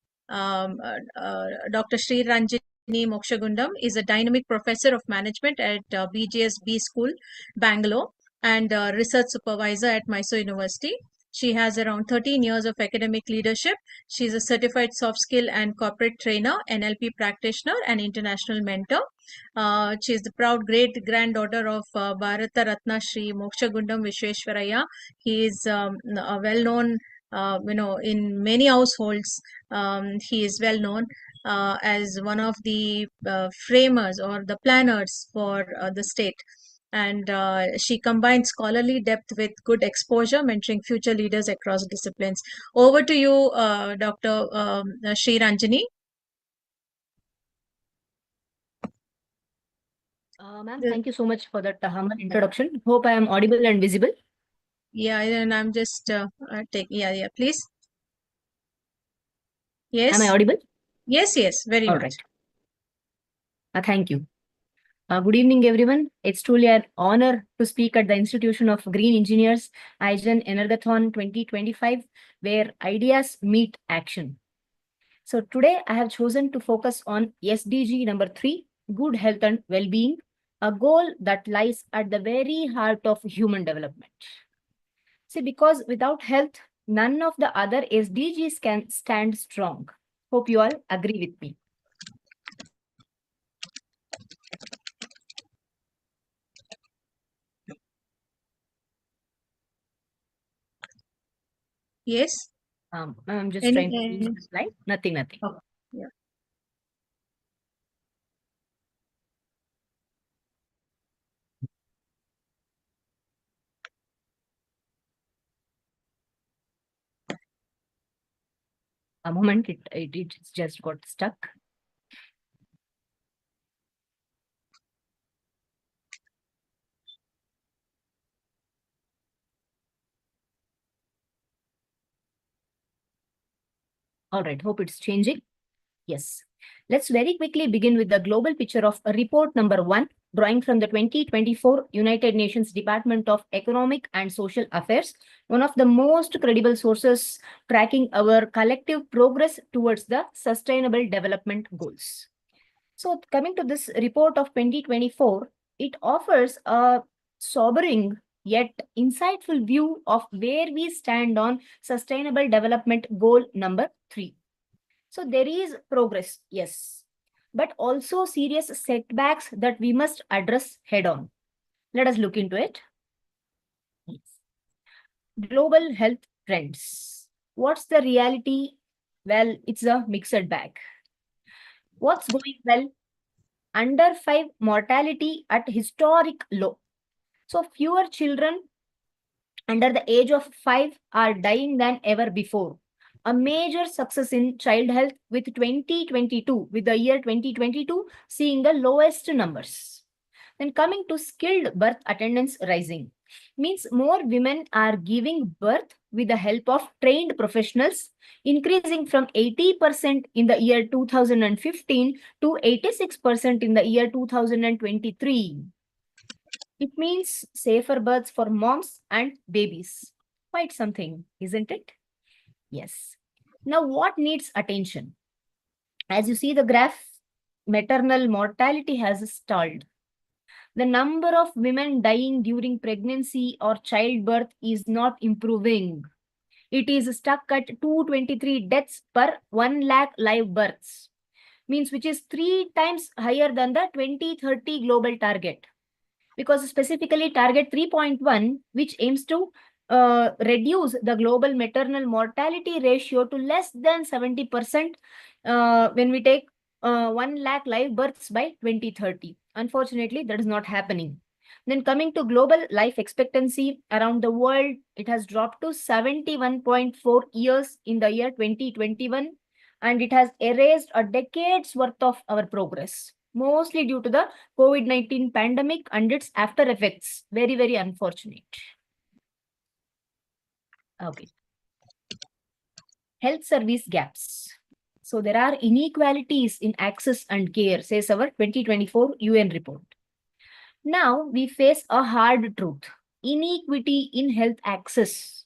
Sri Ranjini Mokshagundam is a dynamic professor of management at BGSB School, Bangalore, and research supervisor at Mysore University. She has around 13 years of academic leadership. She is a certified soft skill and corporate trainer, NLP practitioner, and international mentor. She is the proud great granddaughter of Bharata Ratna Shri Mokshagundam Vishweshwaraya. He is a well known, in many households. He is well known as one of the framers or the planners for the state. And she combines scholarly depth with good exposure, mentoring future leaders across disciplines. Over to you, Dr. Sri Ranjani. Ma'am, thank you so much for that humble introduction. Hope I am audible and visible. Yeah, and I'm just yeah, please. Yes. Am I audible? Yes, very All much. right. Thank you. Good evening, everyone. It's truly an honor to speak at the Institution of Green Engineers, Igen Energathon 2025, where ideas meet action. So today I have chosen to focus on SDG number 3, good health and well-being, a goal that lies at the very heart of human development. See, because without health, none of the other SDGs can stand strong. Hope you all agree with me. Yes. I'm just trying to reach the slide. Nothing. Oh, yeah. A moment, it just got stuck. All right, hope it's changing. Yes. Let's very quickly begin with the global picture of report number 1, drawing from the 2024 United Nations Department of Economic and Social Affairs, one of the most credible sources tracking our collective progress towards the Sustainable Development Goals. So coming to this report of 2024, it offers a sobering yet insightful view of where we stand on Sustainable Development Goal number 3. So there is progress, yes, but also serious setbacks that we must address head on. Let us look into it. Yes. Global health trends. What's the reality? Well, it's a mixed bag. What's going well? Under 5 mortality at historic low. So fewer children under the age of 5 are dying than ever before. A major success in child health with 2022, with the year 2022 seeing the lowest numbers. Then coming to skilled birth attendance rising, means more women are giving birth with the help of trained professionals, increasing from 80% in the year 2015 to 86% in the year 2023. It means safer births for moms and babies. Quite something, isn't it? Yes. Now, what needs attention? As you see the graph, maternal mortality has stalled. The number of women dying during pregnancy or childbirth is not improving. It is stuck at 223 deaths per 1 lakh live births, means which is 3 times higher than the 2030 global target. Because specifically target 3.1, which aims to reduce the global maternal mortality ratio to less than 70% when we take 1 lakh live births by 2030. Unfortunately, that is not happening. Then coming to global life expectancy around the world, it has dropped to 71.4 years in the year 2021, and it has erased a decade's worth of our progress, mostly due to the COVID-19 pandemic and its after effects. Very, very unfortunate. Okay. Health service gaps. So there are inequalities in access and care, says our 2024 UN report. Now we face a hard truth: inequity in health access.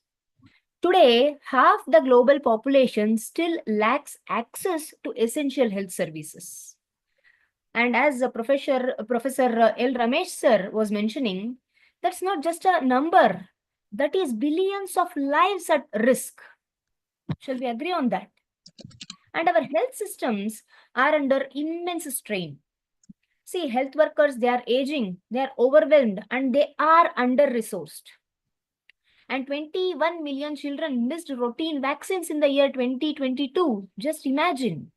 Today, half the global population still lacks access to essential health services. And as Professor L. Ramesh sir was mentioning, that's not just a number. That is billions of lives at risk. Shall we agree on that? And our health systems are under immense strain. See, health workers, they are aging, they are overwhelmed, and they are under-resourced. And 21 million children missed routine vaccines in the year 2022. Just imagine.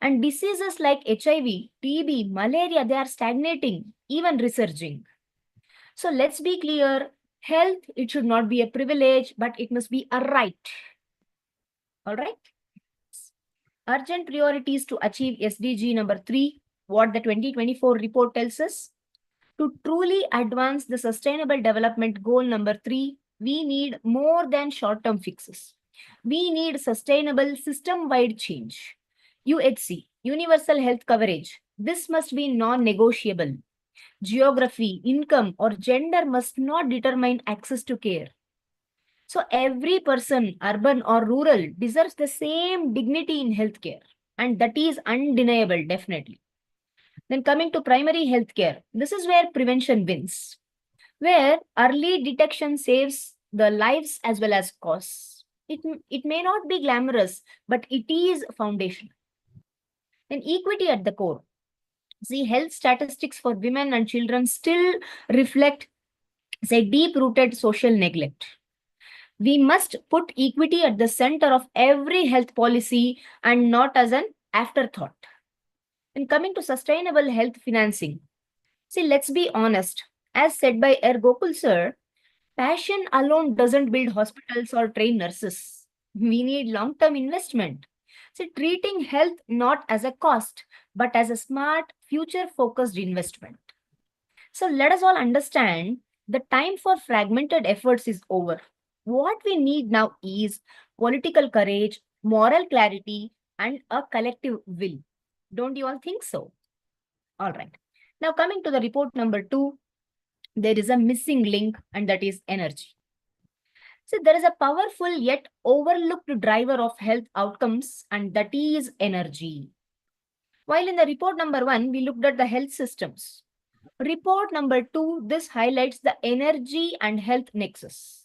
And diseases like HIV, TB, malaria, they are stagnating, even resurging. So let's be clear, health, it should not be a privilege, but it must be a right. All right? Urgent priorities to achieve SDG number 3, what the 2024 report tells us. To truly advance the sustainable development goal number 3, we need more than short-term fixes. We need sustainable system-wide change. UHC, universal health coverage. This must be non-negotiable. Geography, income, or gender must not determine access to care. So every person, urban or rural, deserves the same dignity in healthcare. And that is undeniable, definitely. Then coming to primary healthcare, this is where prevention wins, where early detection saves the lives as well as costs. It may not be glamorous, but it is foundational. Then equity at the core. See, health statistics for women and children still reflect, say, deep-rooted social neglect. We must put equity at the center of every health policy and not as an afterthought. And coming to sustainable health financing, see, let's be honest. As said by R. Gokul sir, passion alone doesn't build hospitals or train nurses. We need long-term investment. See, treating health not as a cost, but as a smart, future-focused investment. So let us all understand the time for fragmented efforts is over. What we need now is political courage, moral clarity, and a collective will. Don't you all think so? All right. Now coming to the report number 2, there is a missing link, and that is energy. So there is a powerful yet overlooked driver of health outcomes, and that is energy. While in the report number 1, we looked at the health systems. Report number 2, this highlights the energy and health nexus.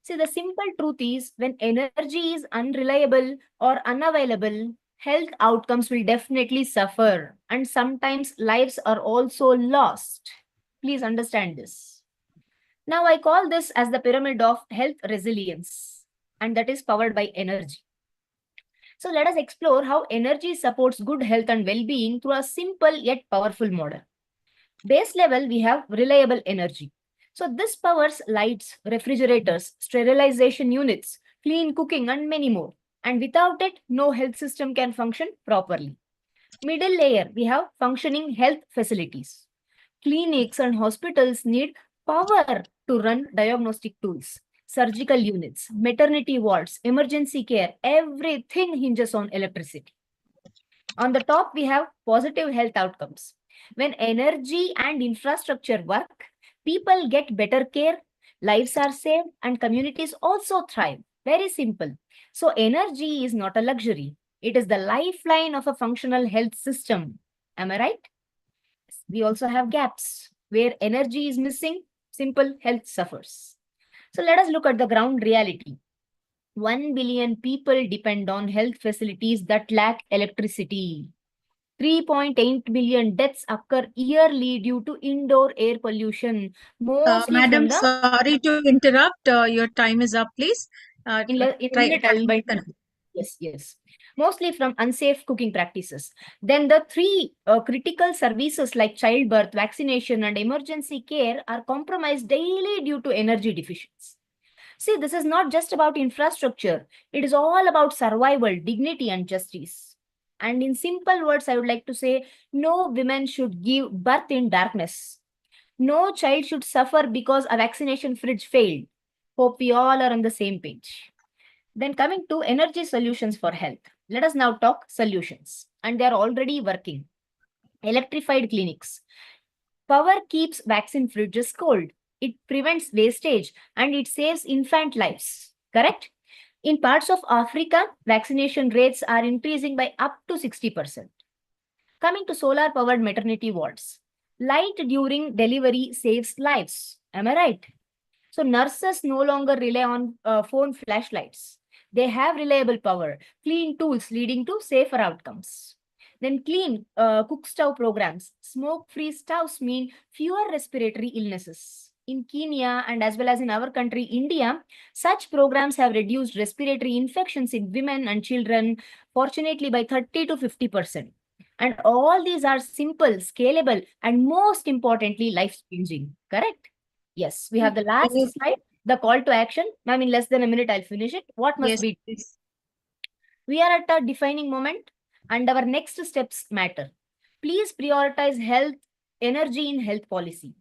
See, the simple truth is when energy is unreliable or unavailable, health outcomes will definitely suffer, and sometimes lives are also lost. Please understand this. Now I call this as the pyramid of health resilience, and that is powered by energy. So let us explore how energy supports good health and well-being through a simple yet powerful model. Base level, we have reliable energy. So this powers lights, refrigerators, sterilization units, clean cooking, and many more. And without it, no health system can function properly. Middle layer, we have functioning health facilities. Clinics and hospitals need power to run diagnostic tools, surgical units, maternity wards, emergency care, everything hinges on electricity. On the top, we have positive health outcomes. When energy and infrastructure work, people get better care, lives are saved, and communities also thrive. Very simple. So, energy is not a luxury, it is the lifeline of a functional health system. Am I right? We also have gaps where energy is missing, simple health suffers. So, let us look at the ground reality. 1 billion people depend on health facilities that lack electricity. 3.8 billion deaths occur yearly due to indoor air pollution, mostly from Madam, the sorry to interrupt. Your time is up, please. in a minute I will bind. Yes. Mostly from unsafe cooking practices. Then the three critical services like childbirth, vaccination, and emergency care are compromised daily due to energy deficiency. See, this is not just about infrastructure. It is all about survival, dignity, and justice. And in simple words, I would like to say, no woman should give birth in darkness. No child should suffer because a vaccination fridge failed. Hope we all are on the same page. Then coming to energy solutions for health. Let us now talk solutions. And they are already working. Electrified clinics. Power keeps vaccine fridges cold. It prevents wastage and it saves infant lives. Correct? In parts of Africa, vaccination rates are increasing by up to 60%. Coming to solar powered maternity wards. Light during delivery saves lives. Am I right? So nurses no longer rely on phone flashlights. They have reliable power, clean tools leading to safer outcomes. Then clean cook stove programs. Smoke-free stoves mean fewer respiratory illnesses. In Kenya and as well as in our country, India, such programs have reduced respiratory infections in women and children, fortunately by 30 to 50%. And all these are simple, scalable, and most importantly, life-changing. Correct? Yes, we have the last slide, the call to action. Ma'am, in less than a minute, I'll finish it. What must we do? We are at a defining moment and our next steps matter. Please prioritize health, energy in health policy.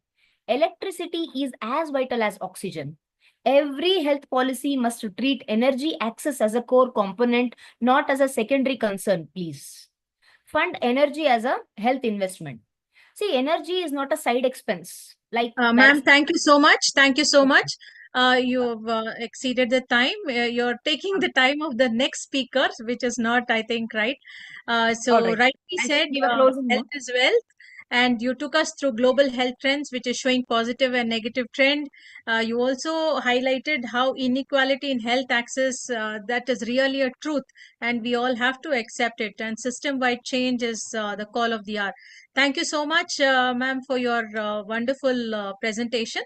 Electricity is as vital as oxygen. Every health policy must treat energy access as a core component, not as a secondary concern, please. Fund energy as a health investment. See, energy is not a side expense. Like ma'am, thank you so much. Thank you so much. You've exceeded the time. You're taking the time of the next speakers, which is not, I think, right. So right. rightly said, health is wealth. And you took us through global health trends, which is showing positive and negative trend. You also highlighted how inequality in health access, that is really a truth, and we all have to accept it. And system-wide change is the call of the hour. Thank you so much, ma'am, for your wonderful presentation.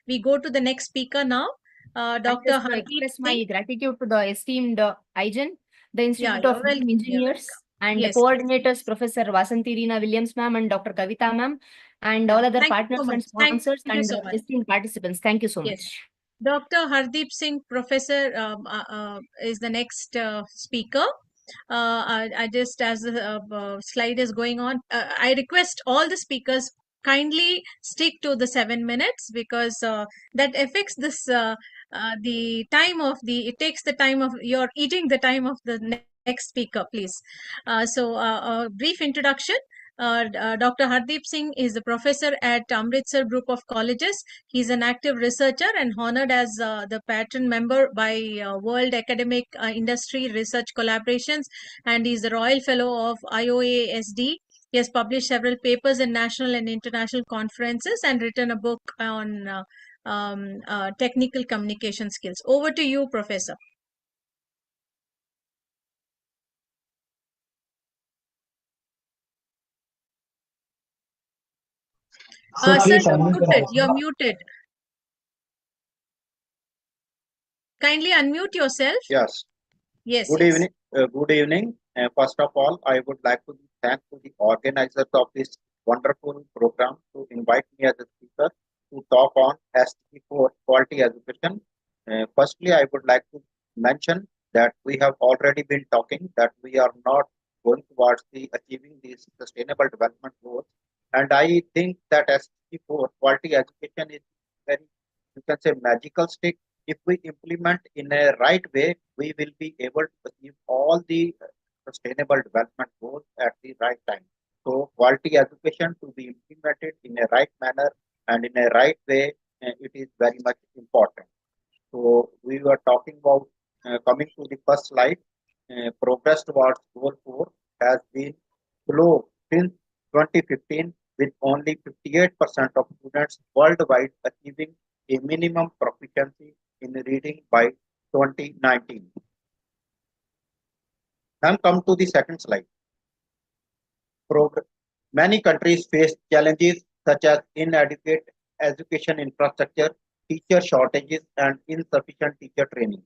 We go to the next speaker now, Dr. I express my gratitude to the esteemed Igen, the Institute of Engineers, and the coordinators, Professor Vasanthi Reena Williams ma'am and Dr. Kavita ma'am, and all other partners and sponsors and esteemed participants. Thank you so much. Dr. Hardeep Singh, Professor, is the next speaker. I just, as the slide is going on, I request all the speakers kindly stick to the 7 minutes, because that affects this the time of the, it takes the time of, you're eating the time of the next speaker, please. So a brief introduction. Dr. Hardeep Singh is a professor at Amritsar Group of Colleges. He's an active researcher and honored as the patron member by World Academic Industry Research Collaborations, and he's the Royal Fellow of IOASD. He has published several papers in national and international conferences and written a book on technical communication skills. Over to you, Professor. Sir, you're muted. Kindly unmute yourself. Yes. Yes, Good yes. evening. Good evening. First of all, I would like to thank to the organizers of this wonderful program to invite me as a speaker to talk on ST4 quality education. Firstly, I would like to mention that we have already been talking that we are not going towards the achieving these sustainable development goals, and I think that ST4 quality education is very, you can say, magical stick. If we implement in a right way, we will be able to achieve all the sustainable development goals at the right time. So quality education to be implemented in a right manner and in a right way, it is very much important. So we were talking about coming to the first slide. Progress towards goal 4 has been slow since 2015, with only 58% of students worldwide achieving a minimum proficiency in reading by 2019. Now come to the second slide. Prog- Many countries face challenges such as inadequate education infrastructure, teacher shortages, and insufficient teacher training.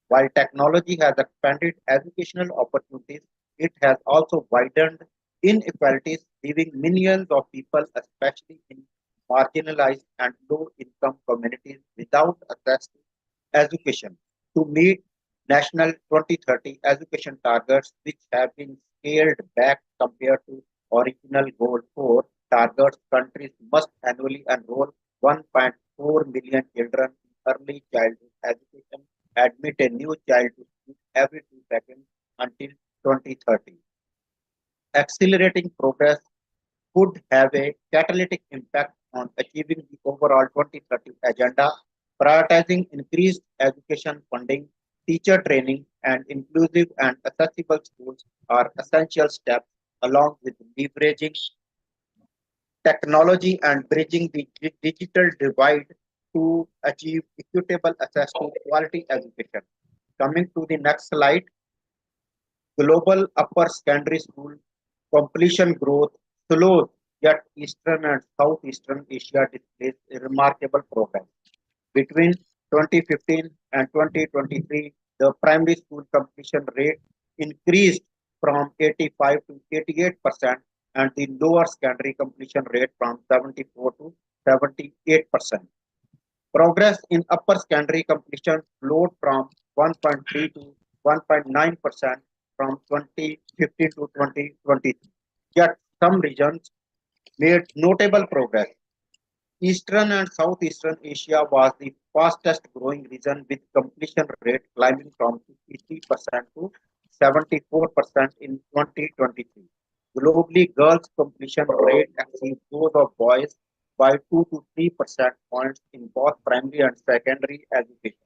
While technology has expanded educational opportunities, it has also widened inequalities, leaving millions of people, especially in marginalized and low income communities, without access to education. To meet national 2030 education targets, which have been scaled back compared to original goal 4 targets, countries must annually enroll 1.4 million children in early childhood education, admit a new child to school every 2 seconds until 2030. Accelerating progress could have a catalytic impact on achieving the overall 2030 agenda, prioritizing increased education funding, teacher training, and inclusive and accessible schools are essential steps along with leveraging technology and bridging the digital divide to achieve equitable access to quality education. Coming to the next slide, global upper secondary school completion growth slows, yet Eastern and Southeastern Asia displays a remarkable progress. Between 2015 and 2023, the primary school completion rate increased from 85 to 88%, and the lower secondary completion rate from 74 to 78%. Progress in upper secondary completion slowed from 1.3 to 1.9% from 2015 to 2023. Yet some regions made notable progress. Eastern and Southeastern Asia was the fastest growing region with completion rate climbing from 53% to 74% in 2023. Globally, girls' completion rate exceeds those of boys by 2 to 3% points in both primary and secondary education.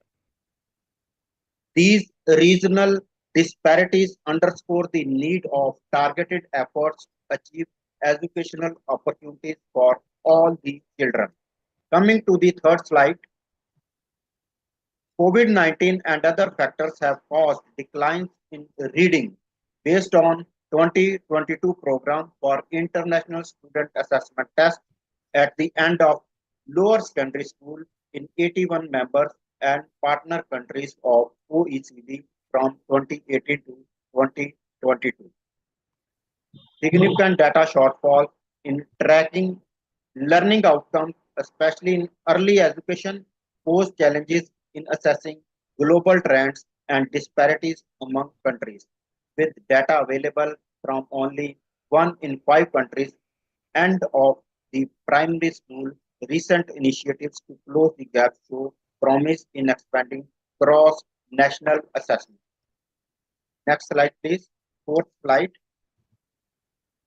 These regional disparities underscore the need of targeted efforts to achieve educational opportunities for all the children. Coming to the third slide, COVID-19 and other factors have caused declines in reading based on 2022 program for international student assessment test at the end of lower secondary school in 81 members and partner countries of OECD from 2018 to 2022. Significant data shortfall in tracking learning outcomes, especially in early education, pose challenges in assessing global trends and disparities among countries. With data available from only 1 in 5 countries, and of the primary school, recent initiatives to close the gap show promise in expanding cross national assessment. Next slide, please. Fourth slide.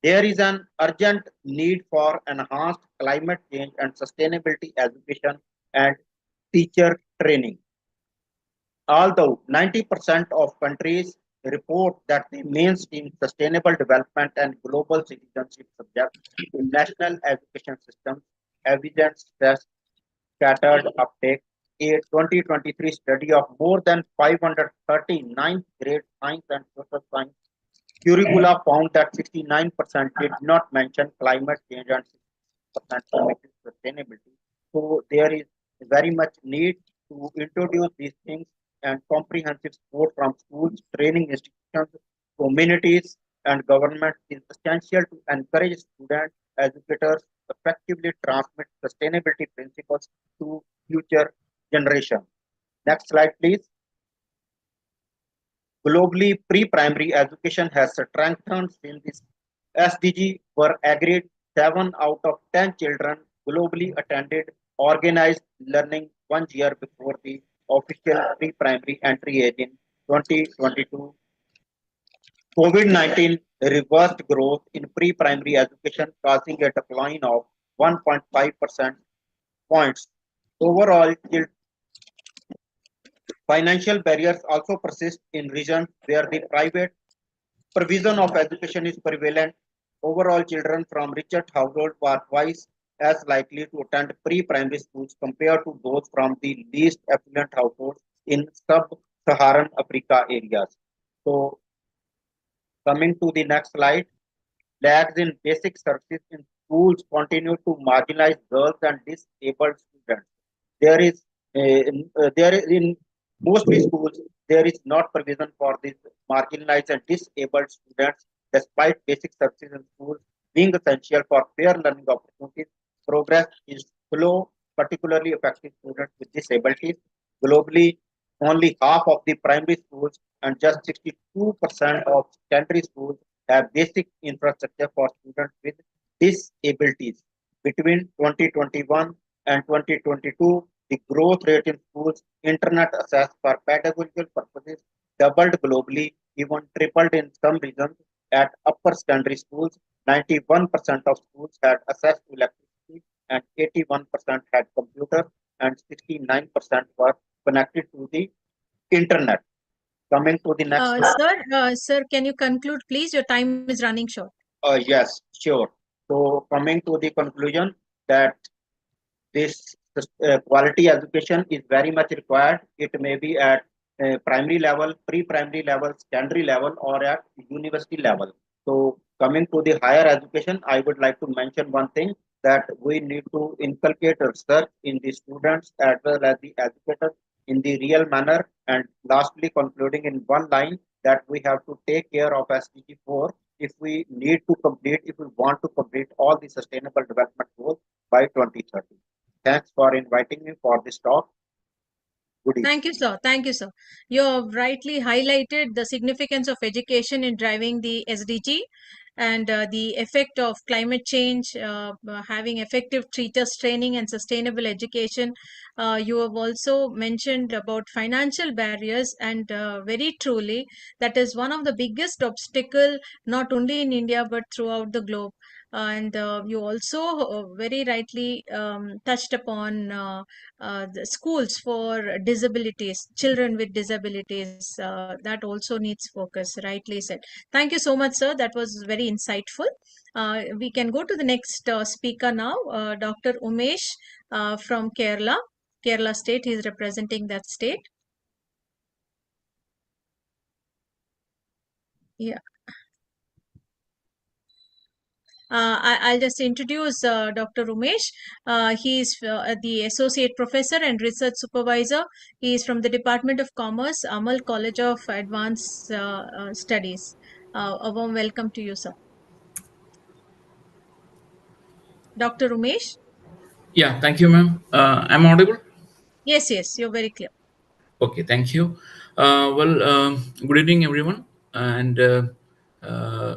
There is an urgent need for enhanced climate change and sustainability education and teacher training. Although 90% of countries report that they mainstream sustainable development and global citizenship subjects in national education systems, evidence stress scattered uptake. A 2023 study of more than 530 ninth grade science and social science curricula found that 69% did not mention climate change and 6% committed sustainability. So there is very much need to introduce these things and comprehensive support from schools, training institutions, communities, and government is essential to encourage students, educators, effectively transmit sustainability principles to future generations. Next slide, please. Globally, pre-primary education has strengthened since this SDG were agreed. 7 out of 10 children globally attended organized learning 1 year before the official pre-primary entry age in 2022. COVID-19 reversed growth in pre-primary education, causing a decline of 1.5% points. Overall, financial barriers also persist in regions where the private provision of education is prevalent. Overall, children from richer households are twice as likely to attend pre-primary schools compared to those from the least affluent households in sub-Saharan Africa areas. So, coming to the next slide, lags in basic services in schools continue to marginalize girls and disabled students. There is in mostly schools there is not provision for these marginalized and disabled students, despite basic services in schools being essential for fair learning opportunities. Progress is slow, particularly affecting students with disabilities. Globally, only half of the primary schools and just 62% of secondary schools have basic infrastructure for students with disabilities. Between 2021 and 2022, the growth rate in schools, internet access for pedagogical purposes doubled globally, even tripled in some regions. At upper secondary schools, 91% of schools had access to electricity and 81% had computers and 69% were connected to the internet. Coming to the next slide. Sir, can you conclude, please? Your time is running short. Yes, sure. So coming to the conclusion that this quality education is very much required. It may be at primary level, pre-primary level, secondary level, or at university level. So coming to the higher education, I would like to mention one thing, that we need to inculcate research in the students as well as the educators in the real manner. And lastly, concluding in one line, that we have to take care of SDG 4 if we want to complete all the sustainable development goals by 2030. Thanks for inviting me for this talk. Good evening. Thank you, sir. Thank you, sir. You have rightly highlighted the significance of education in driving the SDG and the effect of climate change, having effective teachers training and sustainable education. You have also mentioned about financial barriers, and very truly, that is one of the biggest obstacle, not only in India but throughout the globe. And you also very rightly touched upon the schools for disabilities, children with disabilities. That also needs focus, rightly said. Thank you so much, sir. That was very insightful. We can go to the next speaker now, Dr. Umesh from Kerala state. He is representing that state. Yeah. I'll just introduce Dr. Umesh. He is the Associate Professor and Research Supervisor. He is from the Department of Commerce, Amal College of Advanced Studies. A warm welcome to you, sir. Dr. Umesh? Yeah, thank you, ma'am. I'm audible? Yes, yes, you're very clear. Okay, thank you. Good evening, everyone. And uh,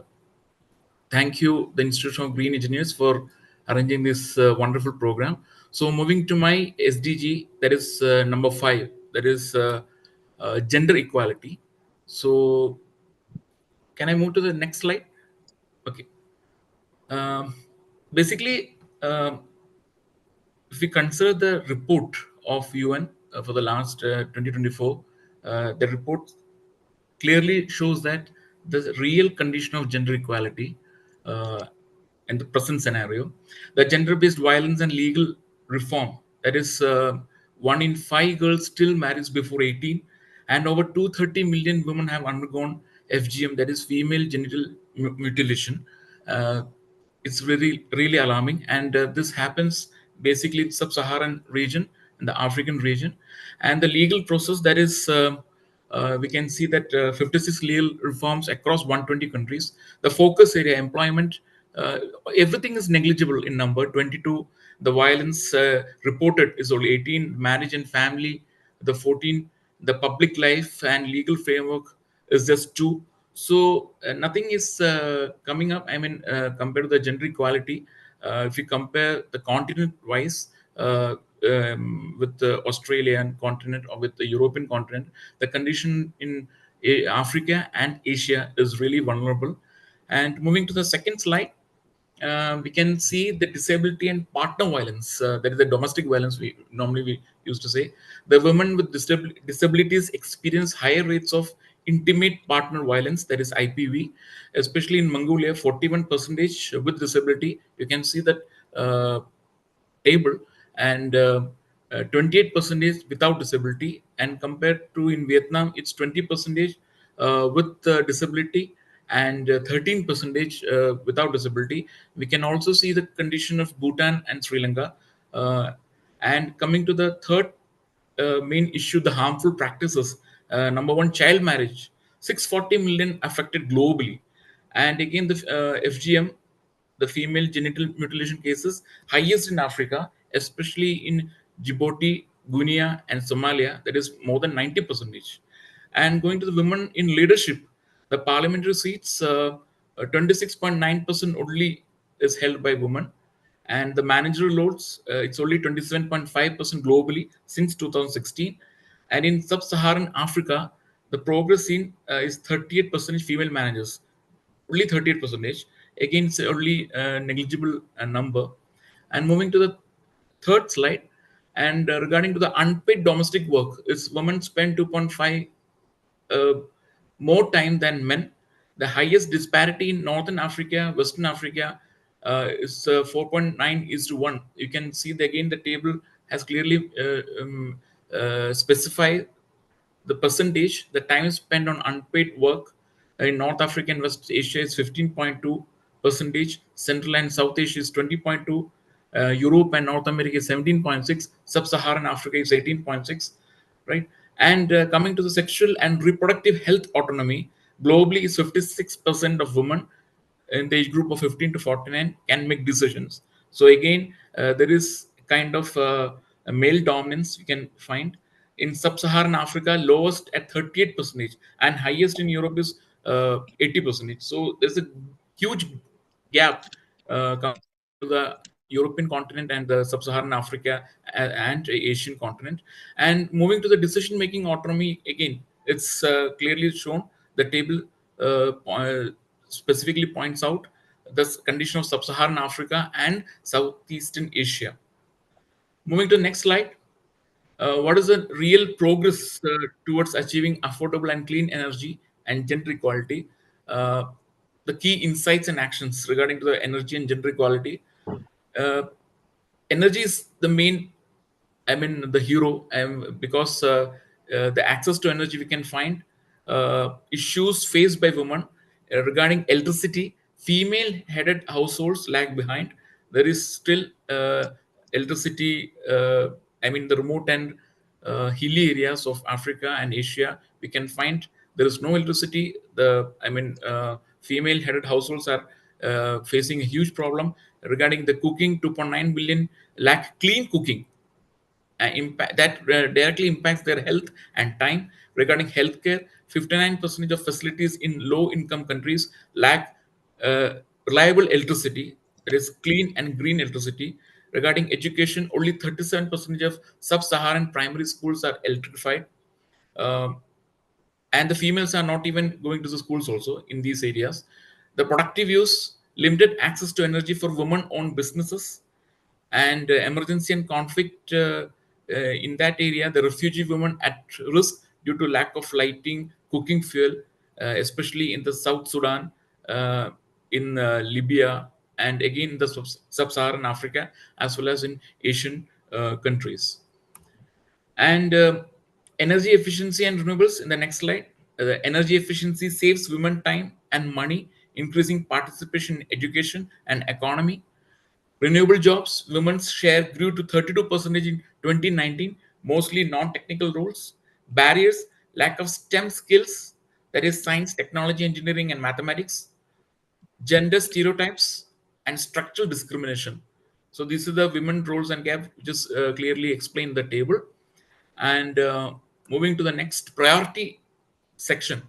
thank you, the Institute of Green Engineers, for arranging this wonderful program. So, moving to my SDG, that is number 5, that is gender equality. So, can I move to the next slide? Okay. Um, Basically, if we consider the report of UN for the last 2024, the report clearly shows that the real condition of gender equality uh, in the present scenario, the gender-based violence and legal reform, that is 1 in 5 girls still marries before 18, and over 230 million women have undergone FGM, that is female genital mutilation. Uh, it's really alarming, and this happens basically in sub-Saharan region, in the African region. And the legal process, that is, we can see that 56 legal reforms across 120 countries. The focus area, employment, uh, everything is negligible in number. 22, the violence reported is only 18, marriage and family, the 14, the public life and legal framework is just 2. So nothing is coming up. I mean, compared to the gender equality, if you compare the continent wise, with the Australian continent or with the European continent, the condition in Africa and Asia is really vulnerable. And moving to the second slide, we can see the disability and partner violence. That is the domestic violence we used to say. The women with disabilities experience higher rates of intimate partner violence, that is IPV, especially in Mongolia, 41% with disability. You can see that table, and 28% without disability, and compared to in Vietnam it's 20% with disability and 13% without disability. We can also see the condition of Bhutan and Sri Lanka. And coming to the third main issue, the harmful practices. Number one, child marriage, 640 million affected globally. And again, the FGM, the female genital mutilation cases, highest in Africa, especially in Djibouti, Guinea, and Somalia, that is more than 90%. And going to the women in leadership, the parliamentary seats, 26.9% only is held by women, and the managerial loads, it's only 27.5% globally since 2016. And in sub-Saharan Africa, the progress seen is 38% female managers, only 38%. Again, it's only a negligible number. And moving to the third slide, and regarding to the unpaid domestic work, it's women spend 2.5 uh, more time than men. The highest disparity in Northern Africa, Western Africa, is 4.9 is to 1. You can see that again the table has clearly specified the percentage, the time spent on unpaid work in North Africa and West Asia is 15.2 percentage, Central and South Asia is 20.2, Europe and North America is 17.6, Sub-Saharan Africa is 18.6, right? And coming to the sexual and reproductive health autonomy, globally is 56% of women in the age group of 15 to 49 can make decisions. So again, there is kind of a male dominance we can find. In sub-Saharan Africa, lowest at 38%, and highest in Europe is 80%. So there's a huge gap compared to the European continent and the sub-Saharan Africa and Asian continent. And moving to the decision-making autonomy, again, it's clearly shown. The table specifically points out the condition of sub-Saharan Africa and Southeastern Asia. Moving to the next slide. What is the real progress towards achieving affordable and clean energy and gender equality? The key insights and actions regarding to the energy and gender equality. Uh, Energy is the main, I mean, the hero, because the access to energy we can find, issues faced by women regarding electricity. Female-headed households lag behind. There is still electricity. I mean, the remote and hilly areas of Africa and Asia, we can find there is no electricity. Female-headed households are facing a huge problem regarding the cooking. 2.9 billion lack clean cooking, impact that directly impacts their health and time. Regarding healthcare, 59% of facilities in low-income countries lack reliable electricity, that is clean and green electricity. Regarding education, only 37% of sub-Saharan primary schools are electrified. Um, and the females are not even going to the schools also in these areas. The productive use, limited access to energy for women-owned businesses, and emergency and conflict in that area, the refugee women at risk due to lack of lighting, cooking fuel, especially in the South Sudan, in Libya, and again in the sub-Saharan Africa, as well as in Asian countries. And energy efficiency and renewables in the next slide. Energy efficiency saves women time and money, increasing participation in education and economy. Renewable jobs, women's share grew to 32% in 2019, mostly non-technical roles, barriers, lack of STEM skills, that is science, technology, engineering, and mathematics, gender stereotypes, and structural discrimination. So this is the women roles and gap, which is clearly explained in the table. And moving to the next priority section,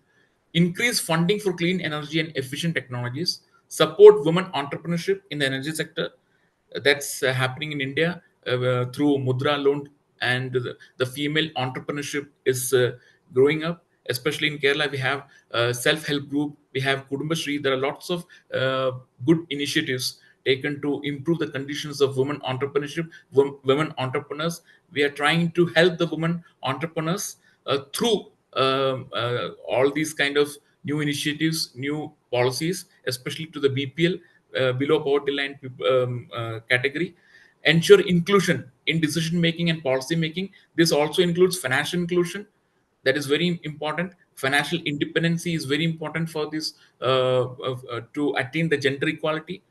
increase funding for clean energy and efficient technologies, support women entrepreneurship in the energy sector. That's happening in India through Mudra loan, and the female entrepreneurship is growing up. Especially in Kerala, we have self-help group, we have Kudumbashree. There are lots of good initiatives taken to improve the conditions of women entrepreneurship, women entrepreneurs. We are trying to help the women entrepreneurs through all these kind of new initiatives, new policies, especially to the BPL, below poverty line category. Ensure inclusion in decision making and policy making. This also includes financial inclusion. That is very important. Financial independency is very important for this to attain the gender equality.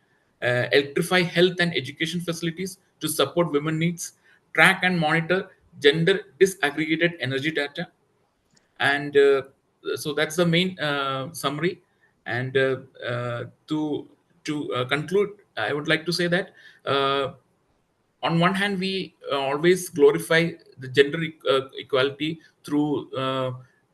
Electrify health and education facilities to support women needs. Track and monitor gender disaggregated energy data. And so that's the main summary. And to conclude, I would like to say that on one hand, we always glorify the gender equality through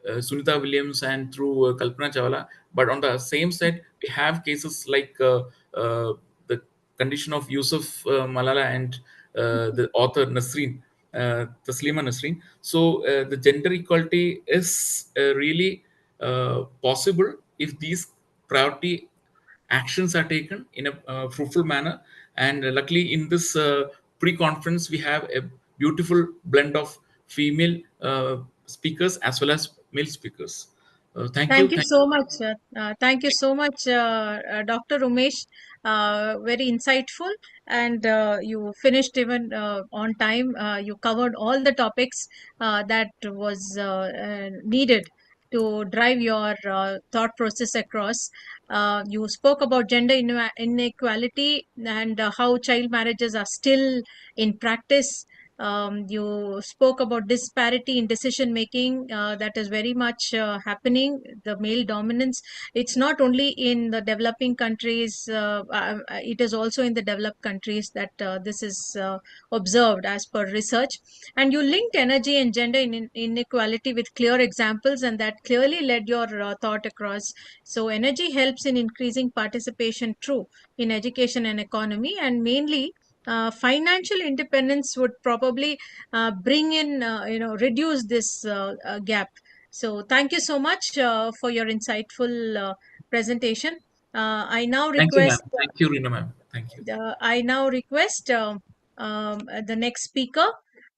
Sunita Williams and through Kalpana Chawla, but on the same side, we have cases like the condition of Yusuf Malala and the author Nasreen, Taslima Nasreen. So the gender equality is really possible if these priority actions are taken in a fruitful manner. And luckily, in this pre-conference, we have a beautiful blend of female speakers as well as male speakers. Thank you. Thank you so much. Thank you so much, Dr. Umesh. Very insightful, and you finished even on time. You covered all the topics that was needed to drive your thought process across. You spoke about gender inequality and how child marriages are still in practice. You spoke about disparity in decision making that is very much happening, the male dominance. It's not only in the developing countries, it is also in the developed countries that this is observed as per research. And you linked energy and gender inequality with clear examples, and that clearly led your thought across. So energy helps in increasing participation, true, in education and economy, and mainly financial independence would probably bring in, reduce this gap. So thank you so much for your insightful presentation. I now Thank you, ma'am. request, Thank you, Rina, ma'am. Thank you. the next speaker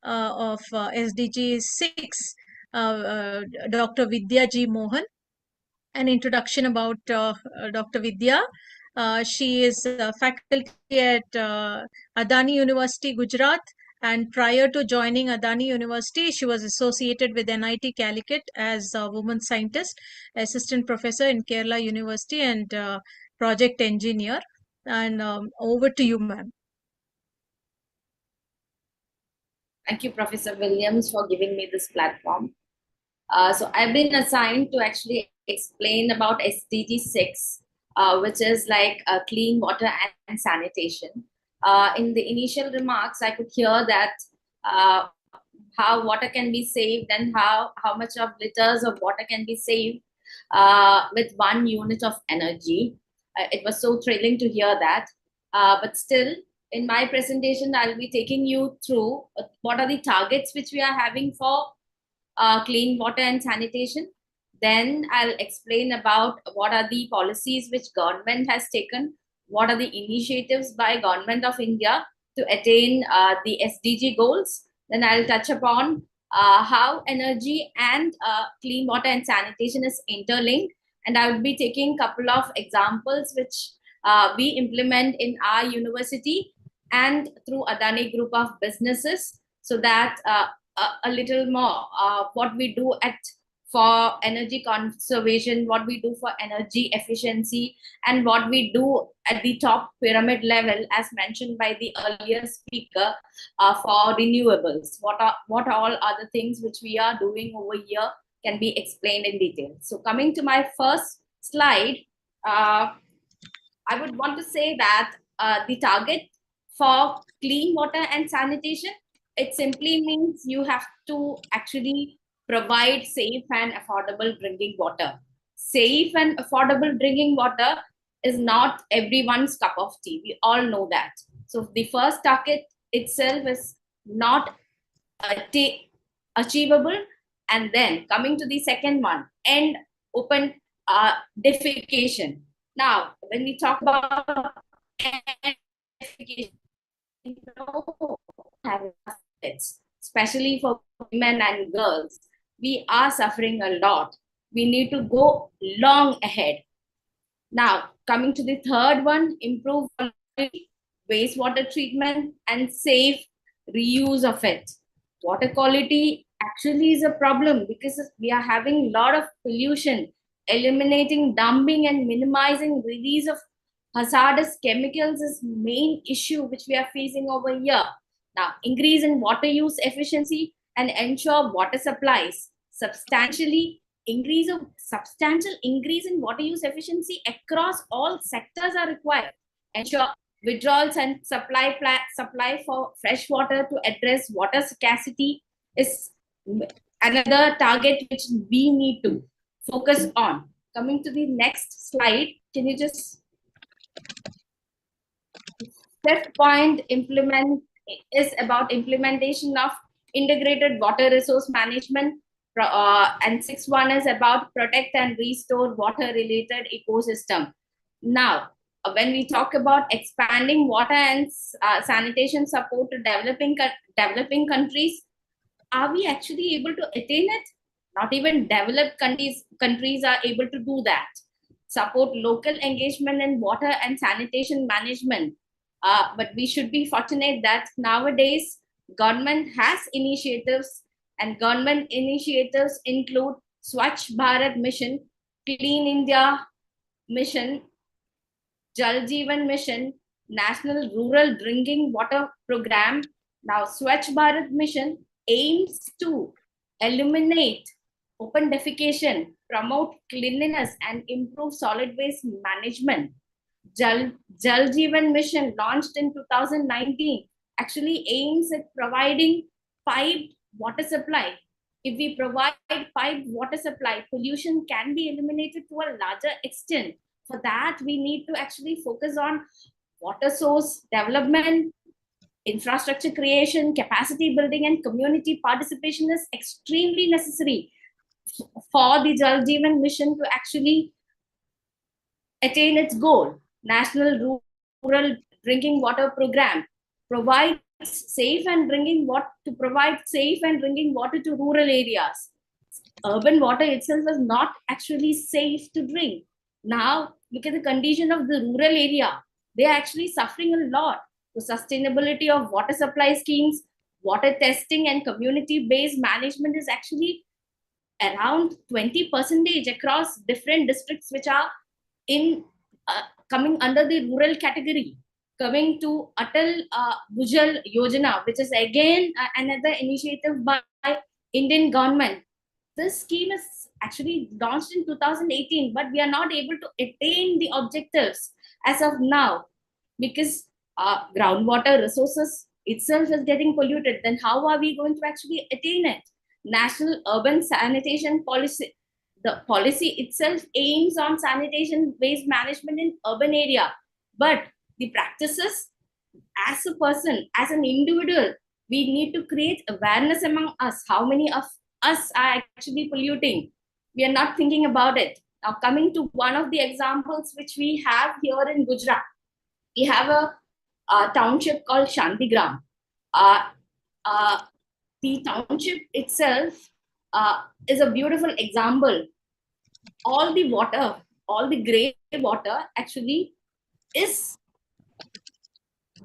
of SDG 6, Dr. Vidya G. Mohan. An introduction about Dr. Vidya. She is faculty at Adani University, Gujarat. And prior to joining Adani University, she was associated with NIT Calicut as a woman scientist, assistant professor in Kerala University, and project engineer. And over to you, ma'am. Thank you, Professor Williams, for giving me this platform. So I've been assigned to actually explain about SDG 6, which is like clean water and sanitation. In the initial remarks, I could hear that how water can be saved and how much of liters of water can be saved with 1 unit of energy. It was so thrilling to hear that. But still, in my presentation, I'll be taking you through what are the targets which we are having for clean water and sanitation. Then I'll explain about what are the policies which government has taken, what are the initiatives by Government of India to attain the SDG goals. Then I'll touch upon how energy and clean water and sanitation is interlinked. And I will be taking a couple of examples which we implement in our university and through Adani Group of businesses, so that a little more what we do at for energy conservation, what we do for energy efficiency, and what we do at the top pyramid level, as mentioned by the earlier speaker, for renewables. What all other things which we are doing over here can be explained in detail. So coming to my first slide, I would want to say that the target for clean water and sanitation, it simply means you have to actually provide safe and affordable drinking water. Safe and affordable drinking water is not everyone's cup of tea. We all know that. So the first target itself is not achievable. And then coming to the second one, end open defecation. Now, when we talk about defecation, especially for women and girls, we are suffering a lot. We need to go long ahead. Now, coming to the third one, improve wastewater treatment and safe reuse of it. Water quality actually is a problem because we are having a lot of pollution. Eliminating dumping and minimizing release of hazardous chemicals is main issue which we are facing over here. Now, increase in water use efficiency and ensure water supplies. Substantial increase in water use efficiency across all sectors are required. Ensure withdrawals and supply for fresh water to address water scarcity is another target which we need to focus on. Coming to the next slide, can you just fifth point is about implementation of integrated water resource management, and sixth one is about protect and restore water related ecosystem. Now, when we talk about expanding water and sanitation support to developing countries, are we actually able to attain it? Not even developed countries are able to do that. Support local engagement in water and sanitation management. But we should be fortunate that nowadays government has initiatives, and government initiatives include Swachh Bharat Mission, Clean India Mission, Jal Jeevan Mission, National Rural Drinking Water Program. Now, Swachh Bharat Mission aims to eliminate open defecation, promote cleanliness, and improve solid waste management. Jal Jeevan Mission, launched in 2019, actually aims at providing piped water supply. If we provide piped water supply, pollution can be eliminated to a larger extent. For that, we need to actually focus on water source development, infrastructure creation, capacity building, and community participation is extremely necessary for the Jal Jeevan Mission to actually attain its goal. National Rural Drinking Water Program provides safe and drinking water to rural areas. Urban water itself is not actually safe to drink. Now, look at the condition of the rural area. They are actually suffering a lot. The sustainability of water supply schemes, water testing, and community-based management is actually around 20% across different districts which are in coming under the rural category. Coming to Atal Bhujal Yojana, which is again another initiative by Indian government. This scheme is actually launched in 2018, but we are not able to attain the objectives as of now because groundwater resources itself is getting polluted. Then how are we going to actually attain it? National Urban Sanitation Policy. The policy itself aims on sanitation-based management in urban area, but the practices, as a person, as an individual, we need to create awareness among us. How many of us are actually polluting? We are not thinking about it. Now, coming to one of the examples which we have here in Gujarat, we have a township called Shantigram. The township itself is a beautiful example. All the water, all the grey water actually is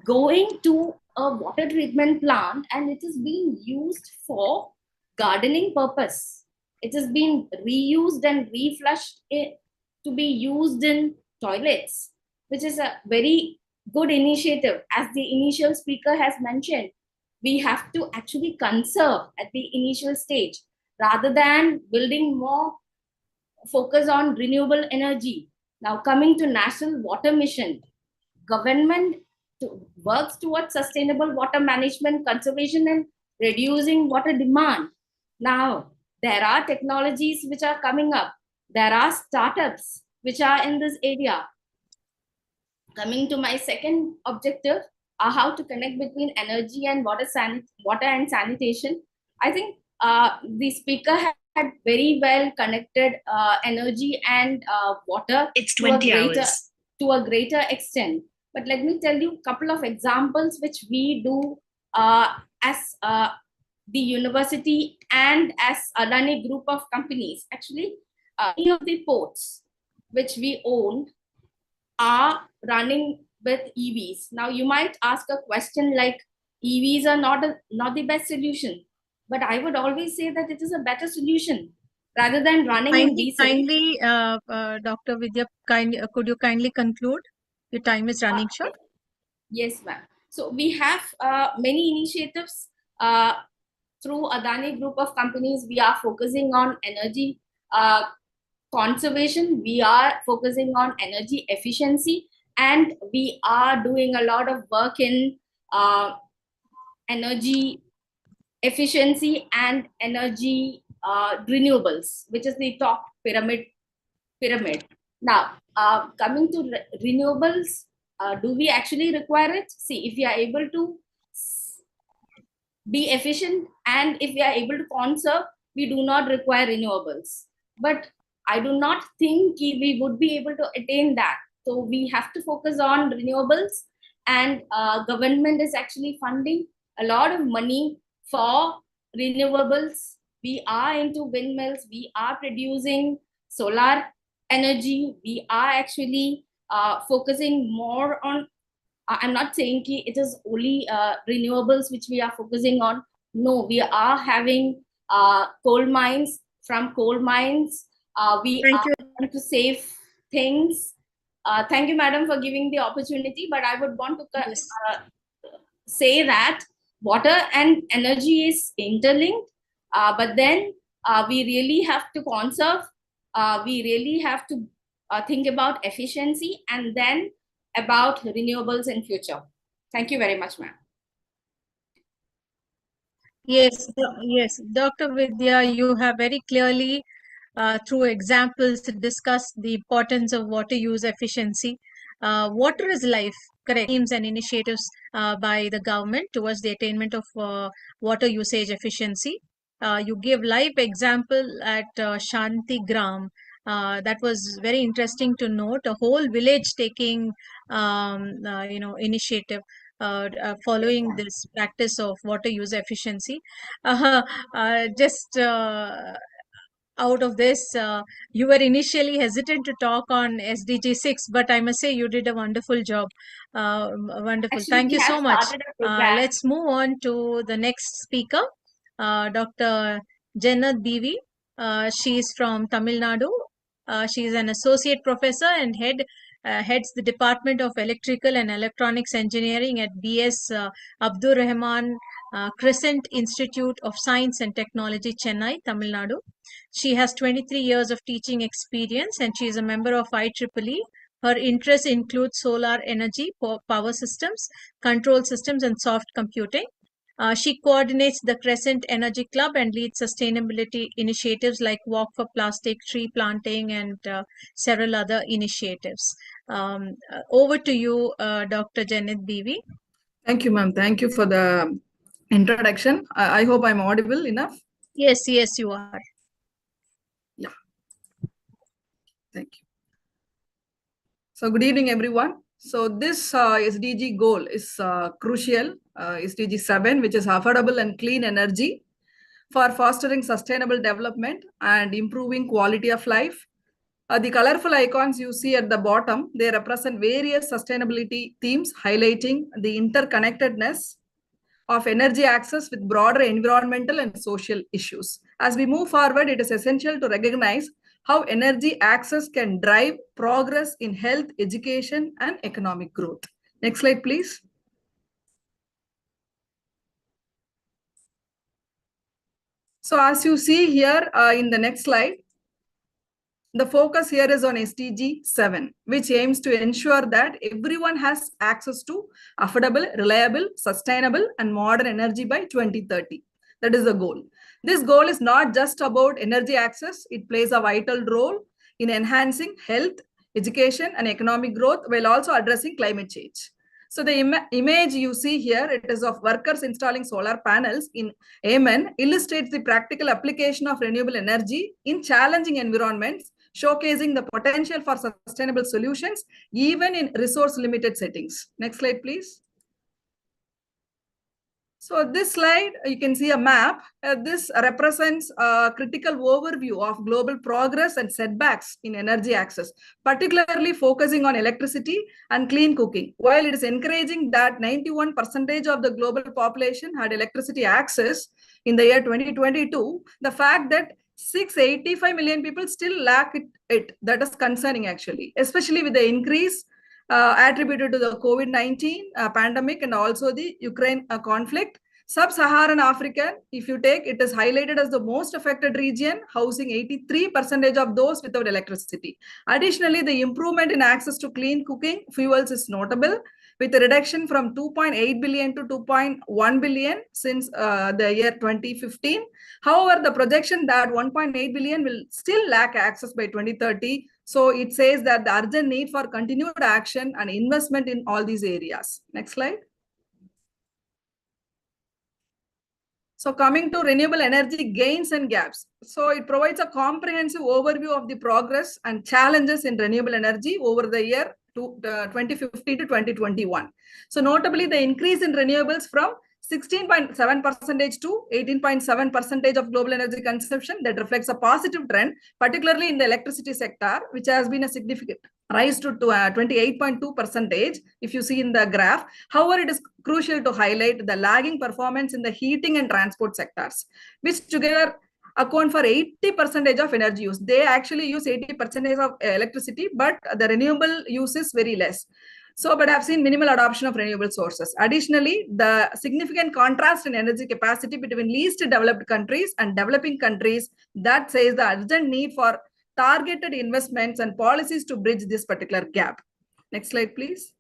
going to a water treatment plant, and it is being used for gardening purpose. It has been reused and reflushed to be used in toilets, which is a very good initiative. As the initial speaker has mentioned, we have to actually conserve at the initial stage rather than building more focus on renewable energy. Now, coming to National Water Mission, government works towards sustainable water management, conservation, and reducing water demand. Now, there are technologies which are coming up. There are startups which are in this area. Coming to my second objective, how to connect between energy and water and sanitation. I think the speaker had very well connected energy and water It's 20 hours. To a greater extent. But let me tell you a couple of examples which we do as the university and as Adani group of companies. Actually, many of the ports which we own are running with EVs. Now, you might ask a question like, EVs are not the best solution, but I would always say that it is a better solution rather than running in diesel. Kindly, Dr. Vidya, could you kindly conclude? Your time is running short. Yes, ma'am. So we have many initiatives through Adani group of companies. We are focusing on energy conservation, we are focusing on energy efficiency, and we are doing a lot of work in energy efficiency and energy renewables, which is the top pyramid. Now, coming to renewables, do we actually require it? See, if we are able to be efficient and if we are able to conserve, we do not require renewables. But I do not think we would be able to attain that. So we have to focus on renewables, and government is actually funding a lot of money for renewables. We are into windmills, we are producing solar energy, we are actually focusing more on, I'm not saying it is only renewables which we are focusing on. No, we are having coal mines. From coal mines, we are trying to save things. Thank you, madam, for giving the opportunity. But I would want to say that water and energy is interlinked. But then we really have to conserve. We really have to think about efficiency and then about renewables in future. Thank you very much, ma'am. Yes, yes, Dr. Vidya, you have very clearly, through examples, discussed the importance of water use efficiency. Water is life, correct? Schemes and initiatives by the government towards the attainment of water usage efficiency. You give live example at Shanti Gram. That was very interesting to note. A whole village taking, initiative. Following this practice of water use efficiency. Just out of this, you were initially hesitant to talk on SDG 6, but I must say you did a wonderful job. Wonderful. Actually, Thank we you so have much. started a program. Let's move on to the next speaker, Dr. Jannat Bivi. She is from Tamil Nadu. She is an associate professor and heads the Department of Electrical and Electronics Engineering at BS Abdur Rahman Crescent Institute of Science and Technology, Chennai, Tamil Nadu. She has 23 years of teaching experience and she is a member of IEEE. Her interests include solar energy, power systems, control systems, and soft computing. She coordinates the Crescent Energy Club and leads sustainability initiatives like Walk for Plastic, tree planting, and several other initiatives. Over to you, Dr. Jannat Bivi. Thank you, ma'am. Thank you for the introduction. I hope I'm audible enough. Yes, yes, you are. Yeah. Thank you. So good evening, everyone. So this SDG goal is crucial, SDG 7, which is affordable and clean energy for fostering sustainable development and improving quality of life. The colorful icons you see at the bottom, they represent various sustainability themes highlighting the interconnectedness of energy access with broader environmental and social issues. As we move forward, it is essential to recognize how energy access can drive progress in health, education, and economic growth. Next slide, please. So as you see here in the next slide, the focus here is on SDG 7, which aims to ensure that everyone has access to affordable, reliable, sustainable, and modern energy by 2030. That is the goal. This goal is not just about energy access. It plays a vital role in enhancing health, education, and economic growth while also addressing climate change. So the image you see here, it is of workers installing solar panels in Yemen, illustrates the practical application of renewable energy in challenging environments, showcasing the potential for sustainable solutions, even in resource-limited settings. Next slide, please. So this slide, you can see a map. This represents a critical overview of global progress and setbacks in energy access, particularly focusing on electricity and clean cooking. While it is encouraging that 91% of the global population had electricity access in the year 2022, the fact that 685 million people still lack it, that is concerning actually, especially with the increase attributed to the COVID-19 pandemic and also the Ukraine conflict. Sub-Saharan Africa, if you take, it is highlighted as the most affected region, housing 83% of those without electricity. Additionally, the improvement in access to clean cooking fuels is notable, with a reduction from 2.8 billion to 2.1 billion since the year 2015. However, the projection that 1.8 billion will still lack access by 2030. So it says that the urgent need for continued action and investment in all these areas. Next slide. So coming to renewable energy gains and gaps. So it provides a comprehensive overview of the progress and challenges in renewable energy over the year 2050 to 2021. So notably, the increase in renewables from 16.7% to 18.7% of global energy consumption, that reflects a positive trend, particularly in the electricity sector, which has been a significant rise to 28.2% if you see in the graph. However, it is crucial to highlight the lagging performance in the heating and transport sectors, which together account for 80% of energy use. They actually use 80% of electricity, but the renewable use is very less. So, but I've seen minimal adoption of renewable sources. Additionally, the significant contrast in energy capacity between least developed countries and developing countries, that says the urgent need for targeted investments and policies to bridge this particular gap. Next slide, please.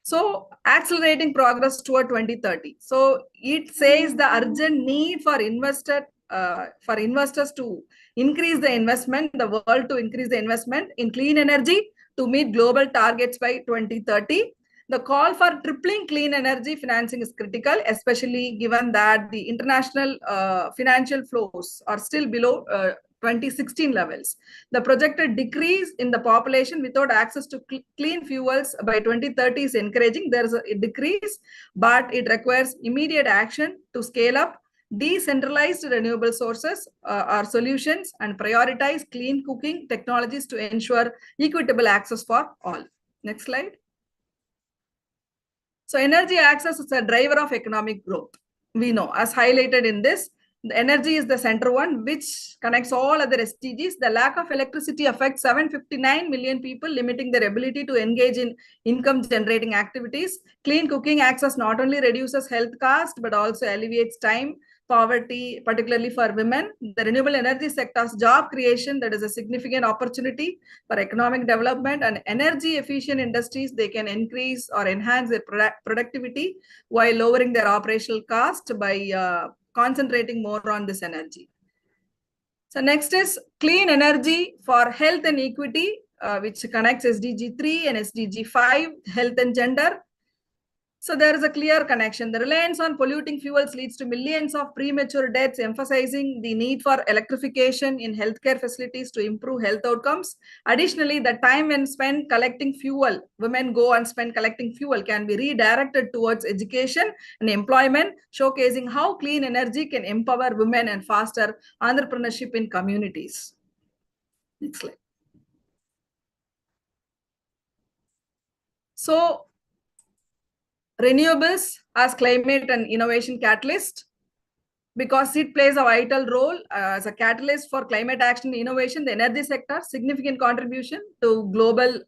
So accelerating progress toward 2030. So it says the urgent need for investors to increase the investment, the world to increase the investment in clean energy to meet global targets by 2030. The call for tripling clean energy financing is critical, especially given that the international financial flows are still below 2016 levels. The projected decrease in the population without access to clean fuels by 2030 is encouraging. There is a decrease, but it requires immediate action to scale up decentralized renewable sources or solutions and prioritize clean cooking technologies to ensure equitable access for all. Next slide. So energy access is a driver of economic growth. We know, as highlighted in this, the energy is the center one, which connects all other SDGs. The lack of electricity affects 759 million people, limiting their ability to engage in income-generating activities. Clean cooking access not only reduces health cost, but also alleviates time, poverty, particularly for women. The renewable energy sector's job creation, that is a significant opportunity for economic development, and energy efficient industries, they can increase or enhance their productivity while lowering their operational cost by concentrating more on this energy. So next is clean energy for health and equity, which connects SDG 3 and SDG 5, health and gender. So there is a clear connection. The reliance on polluting fuels leads to millions of premature deaths, emphasizing the need for electrification in healthcare facilities to improve health outcomes. Additionally, the time when spent collecting fuel, women go and spend collecting fuel, can be redirected towards education and employment, showcasing how clean energy can empower women and foster entrepreneurship in communities. Next slide. So renewables as climate and innovation catalyst, because it plays a vital role as a catalyst for climate action and innovation. The energy sector significant contribution to global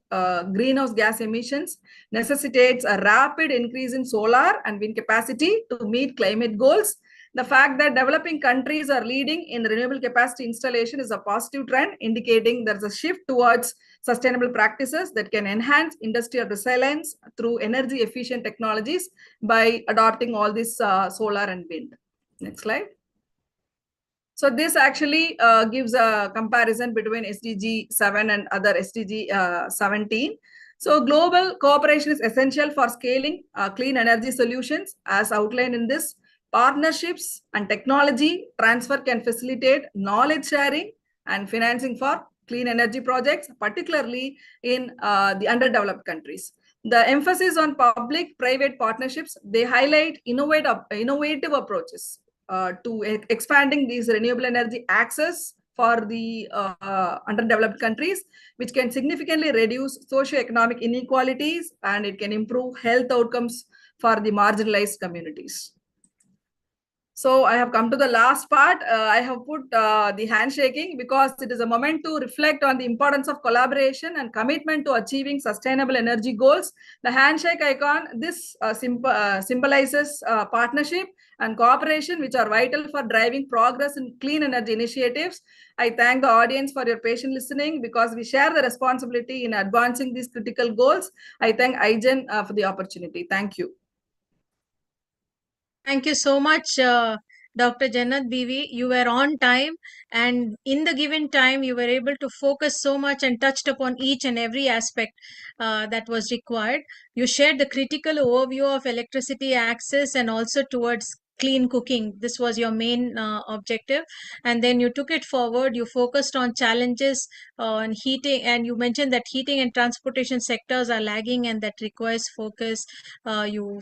greenhouse gas emissions necessitates a rapid increase in solar and wind capacity to meet climate goals. The fact that developing countries are leading in renewable capacity installation is a positive trend, indicating there's a shift towards sustainable practices that can enhance industrial resilience through energy efficient technologies by adopting all this solar and wind. Next slide. So this actually gives a comparison between SDG 7 and other SDG 17. So global cooperation is essential for scaling clean energy solutions as outlined in this. Partnerships and technology transfer can facilitate knowledge sharing and financing for clean energy projects, particularly in the underdeveloped countries. The emphasis on public-private partnerships, they highlight innovative approaches to expanding these renewable energy access for the underdeveloped countries, which can significantly reduce socioeconomic inequalities, and it can improve health outcomes for the marginalized communities. So I have come to the last part. I have put the handshaking because it is a moment to reflect on the importance of collaboration and commitment to achieving sustainable energy goals. The handshake icon, this symbolizes partnership and cooperation, which are vital for driving progress in clean energy initiatives. I thank the audience for your patient listening because we share the responsibility in advancing these critical goals. I thank Igen for the opportunity. Thank you. Thank you so much, Dr. Jannat Bivi. You were on time, and in the given time, you were able to focus so much and touched upon each and every aspect that was required. You shared the critical overview of electricity access and also towards clean cooking. This was your main objective, and then you took it forward. You focused on challenges on heating, and you mentioned that heating and transportation sectors are lagging and that requires focus. You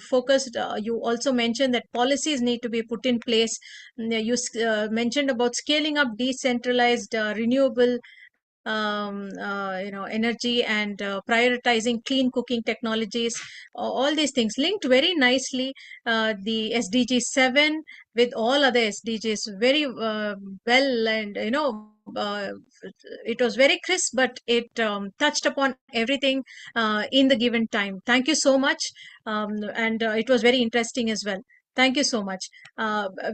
also mentioned that policies need to be put in place. You mentioned about scaling up decentralized renewable energy and prioritizing clean cooking technologies. All these things linked very nicely. The SDG 7 with all other SDGs very well, and it was very crisp, but it touched upon everything in the given time. Thank you so much, and it was very interesting as well. Thank you so much.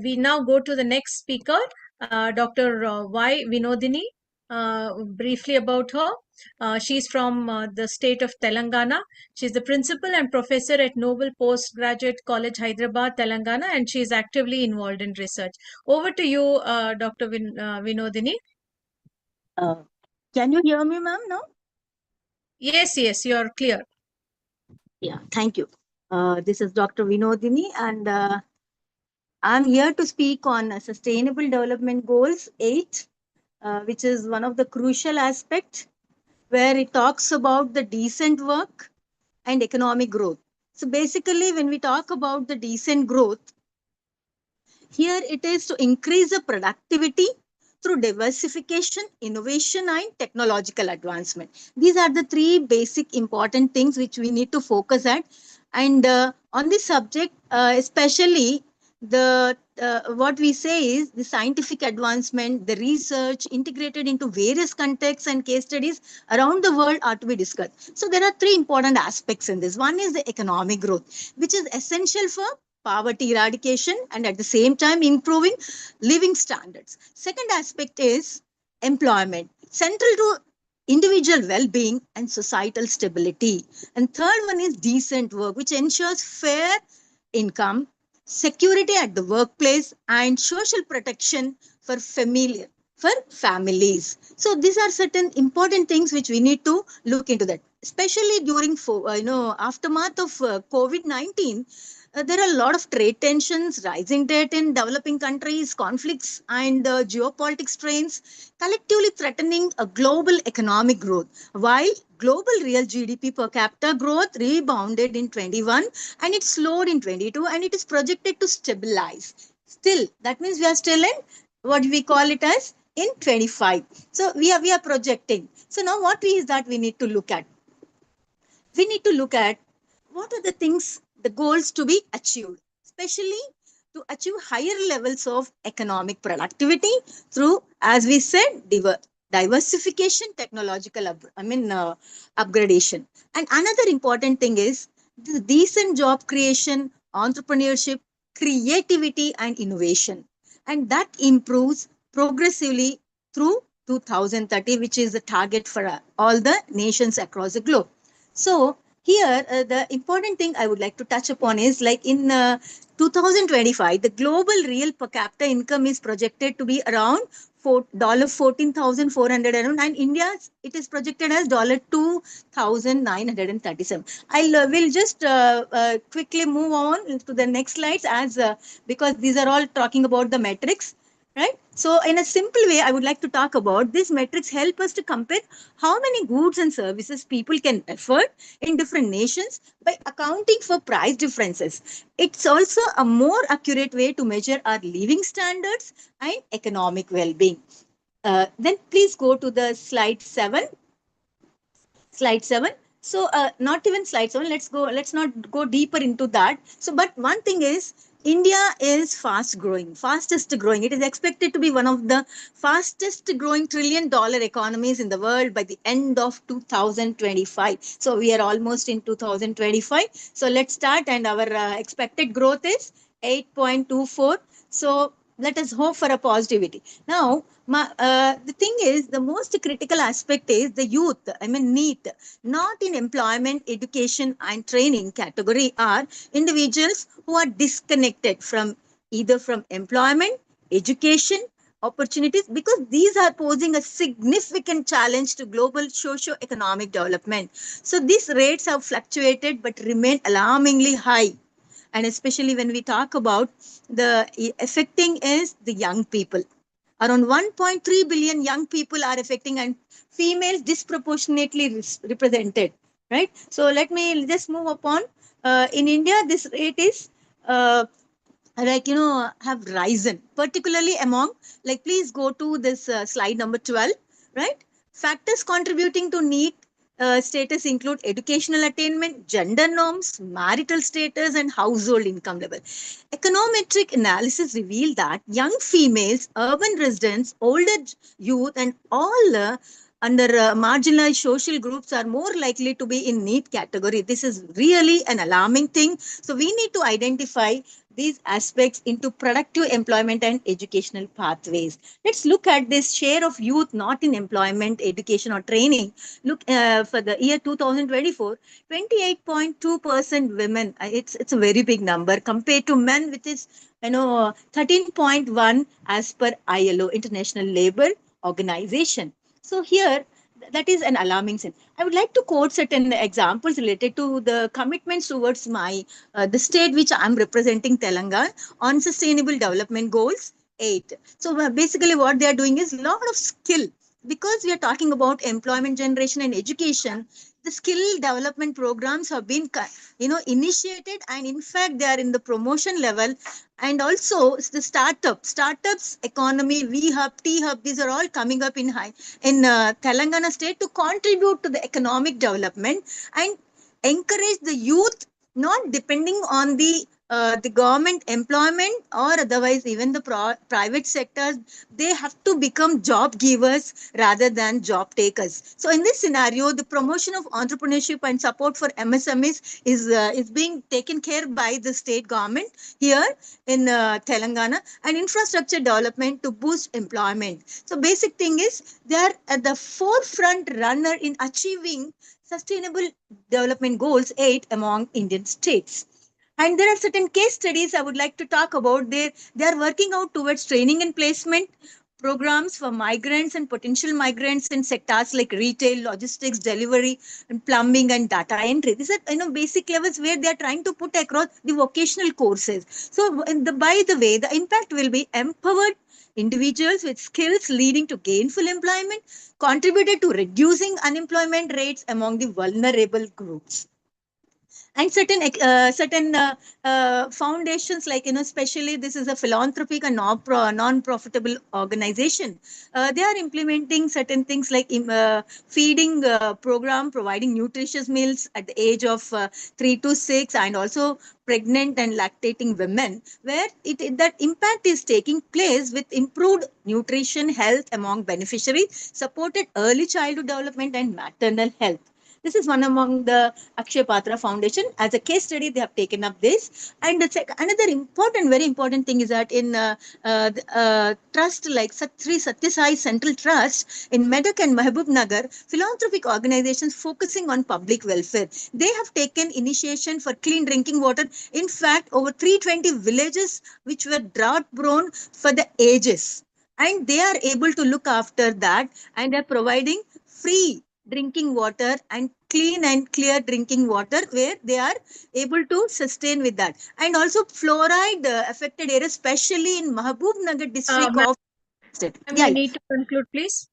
We now go to the next speaker, Dr. Y. Vinodini. Briefly about her. She's from the state of Telangana. She's the principal and professor at Noble Postgraduate College, Hyderabad, Telangana, and she's actively involved in research. Over to you, Dr. Vinodini. Can you hear me, ma'am, now? Yes, you're clear. Yeah, thank you. This is Dr. Vinodini, and I'm here to speak on Sustainable Development Goals 8. Which is one of the crucial aspects where it talks about the decent work and economic growth. So basically, when we talk about the decent growth, here it is to increase the productivity through diversification, innovation, and technological advancement. These are the three basic important things which we need to focus at. And on this subject, especially the what we say is the scientific advancement, the research integrated into various contexts and case studies around the world are to be discussed. So there are three important aspects in this. One is the economic growth, which is essential for poverty eradication and at the same time improving living standards. Second aspect is employment, central to individual well-being and societal stability. And third one is decent work, which ensures fair income, security at the workplace, and social protection for families. So these are certain important things which we need to look into that, especially during aftermath of COVID-19. There are a lot of trade tensions, rising debt in developing countries, conflicts, and geopolitics strains, collectively threatening a global economic growth. While global real GDP per capita growth rebounded in 21 and it slowed in 22, and it is projected to stabilize. Still, that means we are still in what we call it as in 25. So we are projecting. So now what is that we need to look at? We need to look at what are the things the goals to be achieved, especially to achieve higher levels of economic productivity through, as we said, diversification, technological upgradation. And another important thing is the decent job creation, entrepreneurship, creativity, and innovation. And that improves progressively through 2030, which is the target for all the nations across the globe. So here, the important thing I would like to touch upon is like in 2025, the global real per capita income is projected to be around $14,400, and India, it is projected as $2,937. I will just quickly move on to the next slides as because these are all talking about the metrics. Right. So in a simple way, I would like to talk about these metrics help us to compare how many goods and services people can afford in different nations by accounting for price differences. It's also a more accurate way to measure our living standards and economic well-being. Then please go to the slide 7. Slide 7. So not even slide 7, let's not go deeper into that. So but one thing is, India is fastest growing. It is expected to be one of the fastest growing $1 trillion economies in the world by the end of 2025. So we are almost in 2025. So let's start, and our expected growth is 8.24. So let us hope for a positivity. Now, the thing is, the most critical aspect is the youth, NEET, not in employment, education, and training category, are individuals who are disconnected from either from employment, education, opportunities, because these are posing a significant challenge to global socio-economic development. So these rates have fluctuated but remain alarmingly high. And especially when we talk about the affecting is the young people. Around 1.3 billion young people are affecting, and females disproportionately represented, right? So let me just move upon. In India, this rate is have risen, particularly among, like, please go to this slide number 12, right? Factors contributing to NEET status include educational attainment, gender norms, marital status, and household income level. Econometric analysis revealed that young females, urban residents, older youth, and all under marginalized social groups are more likely to be in NEET category. This is really an alarming thing. So we need to identify these aspects into productive employment and educational pathways. Let's look at this share of youth not in employment, education, or training. Look for the year 2024, 28.2% women. It's a very big number compared to men, which is 13.1 as per ILO, International Labour Organization. So here, that is an alarming sign. I would like to quote certain examples related to the commitments towards my the state which I'm representing, Telangana, on Sustainable Development Goals 8. So basically what they are doing is a lot of skill. Because we are talking about employment generation and education, the skill development programs have been initiated, and in fact they are in the promotion level. And also the startups economy, V Hub, T Hub, these are all coming up in Telangana state to contribute to the economic development and encourage the youth, not depending on the government employment or otherwise even the private sectors. They have to become job givers rather than job takers. So in this scenario, the promotion of entrepreneurship and support for MSMEs is being taken care by the state government here in Telangana, and infrastructure development to boost employment. So basic thing is they are at the forefront runner in achieving Sustainable Development Goals 8 among Indian states. And there are certain case studies I would like to talk about. They are working out towards training and placement programs for migrants and potential migrants in sectors like retail, logistics, delivery, and plumbing and data entry. These are basic levels where they are trying to put across the vocational courses. So by the way, the impact will be empowered individuals with skills leading to gainful employment, contributed to reducing unemployment rates among the vulnerable groups. and certain foundations, like, especially this is a philanthropic and non-profitable organization. They are implementing certain things like feeding program, providing nutritious meals at the age of 3 to 6, and also pregnant and lactating women, where that impact is taking place with improved nutrition health among beneficiaries, supported early childhood development and maternal health. This is one among the Akshay Patra Foundation. As a case study, they have taken up this. And another important, very important thing is that in trust like Sri Satya Sai Central Trust in Medak and Mahbub Nagar, philanthropic organizations focusing on public welfare, they have taken initiation for clean drinking water. In fact, over 320 villages which were drought prone for the ages. And they are able to look after that, and are providing free drinking water and clean and clear drinking water, where they are able to sustain with that. And also fluoride affected areas, especially in Mahbub Nagar district of state. You need to conclude, please.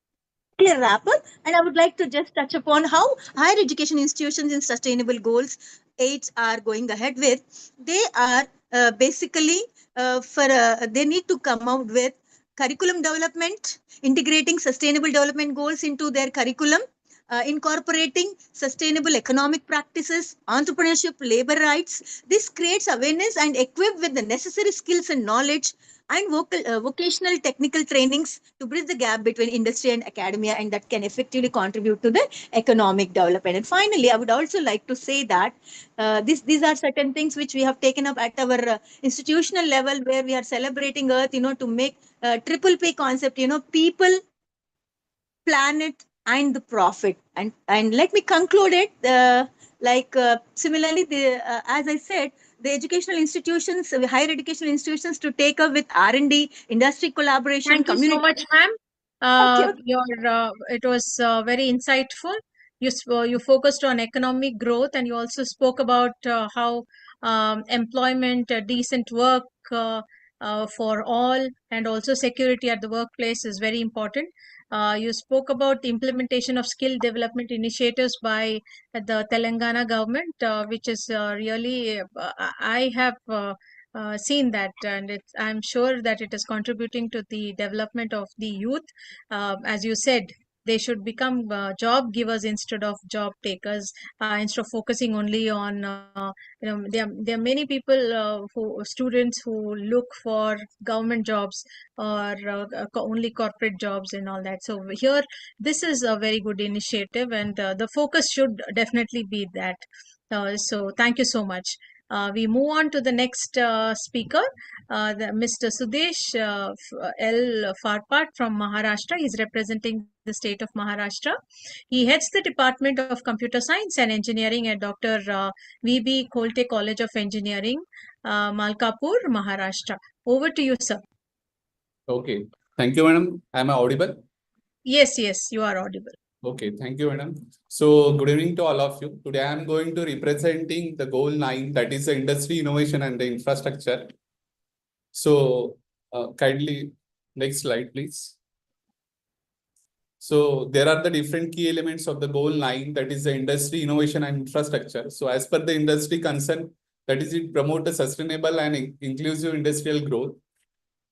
Clear wrapper, and I would like to just touch upon how higher education institutions in sustainable goals 8 are going ahead with. They are basically they need to come out with curriculum development, integrating sustainable development goals into their curriculum, incorporating sustainable economic practices, entrepreneurship, labor rights. This creates awareness and equip with the necessary skills and knowledge and vocational technical trainings to bridge the gap between industry and academia, and that can effectively contribute to the economic development. And finally, I would also like to say that these are certain things which we have taken up at our institutional level, where we are celebrating Earth, to make triple P concept, people, planet, and the profit. And let me conclude it. Similarly, as I said, the educational institutions, higher educational institutions, to take up with R&D, industry collaboration. Thank you so much, ma'am. It was very insightful. You focused on economic growth, and you also spoke about how employment, decent work for all, and also security at the workplace is very important. You spoke about the implementation of skill development initiatives by the Telangana government, which is really, I have seen that, and I'm sure that it is contributing to the development of the youth. As you said, they should become job givers instead of job takers, instead of focusing only on there are many people students who look for government jobs or only corporate jobs and all that. So here, this is a very good initiative, and the focus should definitely be that. So thank you so much. We move on to the next speaker, Mr. Sudesh L. Farpat from Maharashtra. He's representing the state of Maharashtra. He heads the Department of Computer Science and Engineering at Dr. V.B. Kolte College of Engineering, Malkapur, Maharashtra. Over to you, sir. Okay. Thank you, madam. Am I audible? Yes, you are audible. Okay, thank you, madam. So, good evening to all of you. Today, I am going to representing the goal 9, that is the industry, innovation, and the infrastructure. So, kindly, next slide, please. So, there are the different key elements of the goal 9, that is the industry, innovation, and infrastructure. So, as per the industry concern, that is, it promotes a sustainable and inclusive industrial growth.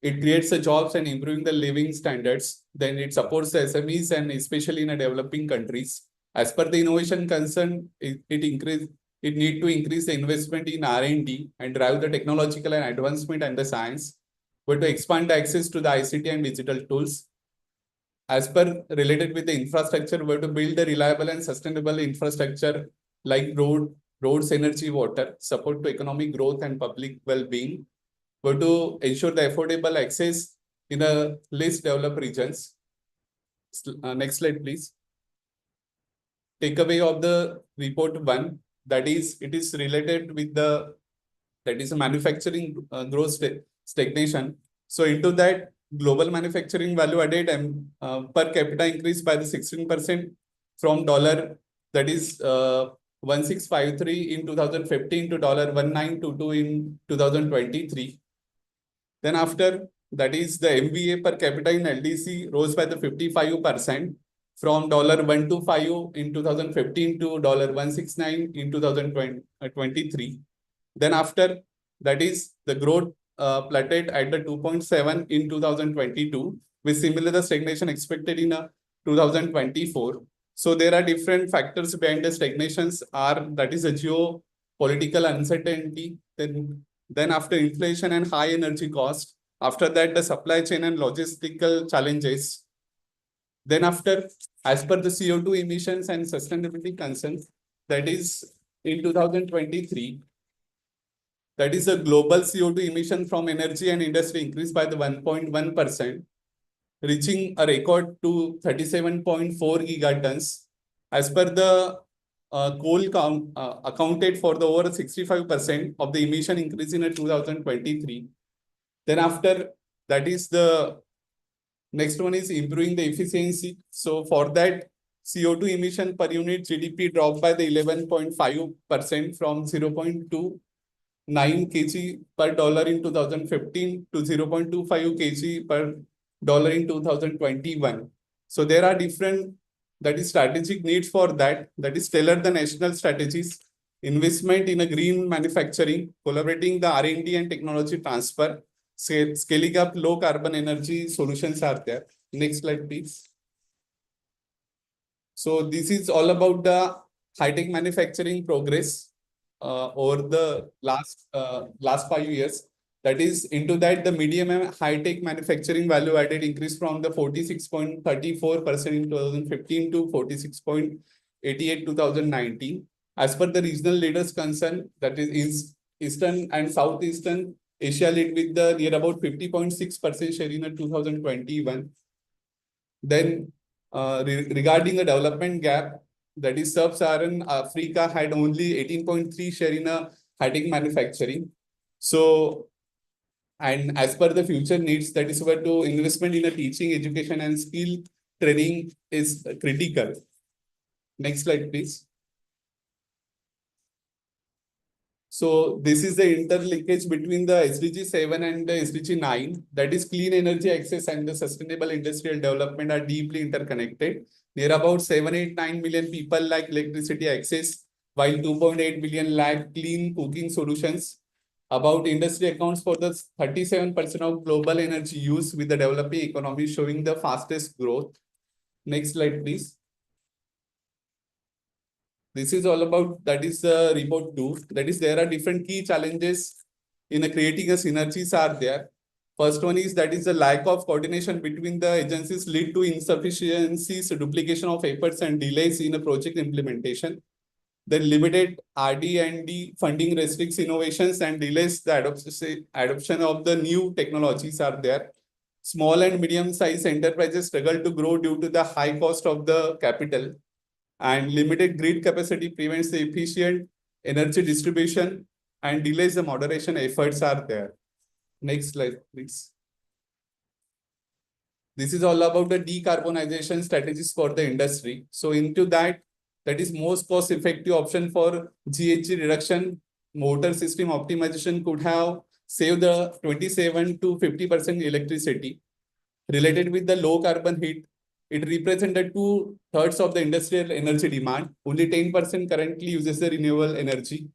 It creates the jobs and improving the living standards. Then it supports the SMEs, and especially in the developing countries. As per the innovation concern, it need to increase the investment in R&D and drive the technological and advancement and the science, but to expand the access to the ICT and digital tools. As per related with the infrastructure, we have to build a reliable and sustainable infrastructure like roads, energy, water, support to economic growth and public well-being. But to ensure the affordable access in the least developed regions. Next slide, please. Takeaway of the report 1, that is, it is related with the, that is manufacturing growth stagnation. So into that, global manufacturing value added and per capita increased by the 16% from dollar, that is 1653 in 2015 to $1922 in 2023. Then after, that is the MBA per capita in LDC rose by the 55%. from $125 in 2015 to $169 in 2023. Then after that is the growth plateaued at the 2.7 in 2022, with similar stagnation expected in 2024. So there are different factors behind the stagnations that is a geopolitical uncertainty, then after inflation and high energy cost, after that the supply chain and logistical challenges. Then after, as per the CO2 emissions and sustainability concerns, that is in 2023, that is the global CO2 emission from energy and industry increased by the 1.1%, reaching a record to 37.4 gigatons. As per the coal count, accounted for the over 65% of the emission increase in 2023. Then after, that is the next one is improving the efficiency. So for that, CO2 emission per unit GDP dropped by the 11.5% from 0.29 kg per dollar in 2015 to 0.25 kg per dollar in 2021. So there are different, that is strategic needs for that is tailor the national strategies, investment in a green manufacturing, collaborating the R&D and technology transfer, scaling up low carbon energy solutions are there. Next slide, please. So this is all about the high-tech manufacturing progress over the last 5 years. That is, into that the medium and high-tech manufacturing value added increased from the 46.34% in 2015 to 46.88 2019. As per the regional leaders concerned, that is Eastern and Southeastern Asia led with the near about 50.6% share in 2021. Then regarding the development gap, that is Sub-Saharan Africa had only 18.3 share in high-tech manufacturing. So, and as per the future needs, that is where to investment in a teaching, education and skill training is critical. Next slide, please. So this is the interlinkage between the SDG 7 and the SDG 9. That is clean energy access and the sustainable industrial development are deeply interconnected. Near about 789 million people lack electricity access, while 2.8 billion lack clean cooking solutions. About industry accounts for the 37% of global energy use, with the developing economy showing the fastest growth. Next slide, please. This is all about, that is report 2. That is, there are different key challenges in creating a synergies are there. First one is, that is the lack of coordination between the agencies lead to insufficiencies, duplication of efforts and delays in a project implementation. Then limited RD&D funding restricts innovations and delays the adoption of the new technologies are there. Small and medium-sized enterprises struggle to grow due to the high cost of the capital. And limited grid capacity prevents the efficient energy distribution and delays the moderation efforts are there. Next slide, please. This is all about the decarbonization strategies for the industry. So into that is most cost-effective option for GHG reduction. Motor system optimization could have saved the 27 to 50% electricity. Related with the low carbon heat, it represented 2/3 of the industrial energy demand. Only 10% currently uses the renewable energy.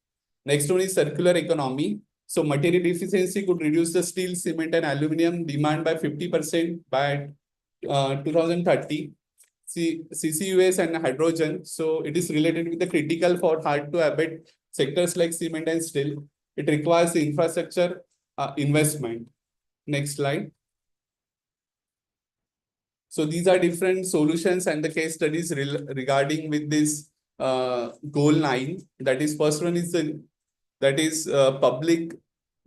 Next one is circular economy. So material efficiency could reduce the steel, cement and aluminum demand by 50% by 2030. CCUS and hydrogen. So it is related with the critical for hard to abate sectors like cement and steel. It requires the infrastructure investment. Next slide. So these are different solutions and the case studies regarding with this goal 9. That is, first one is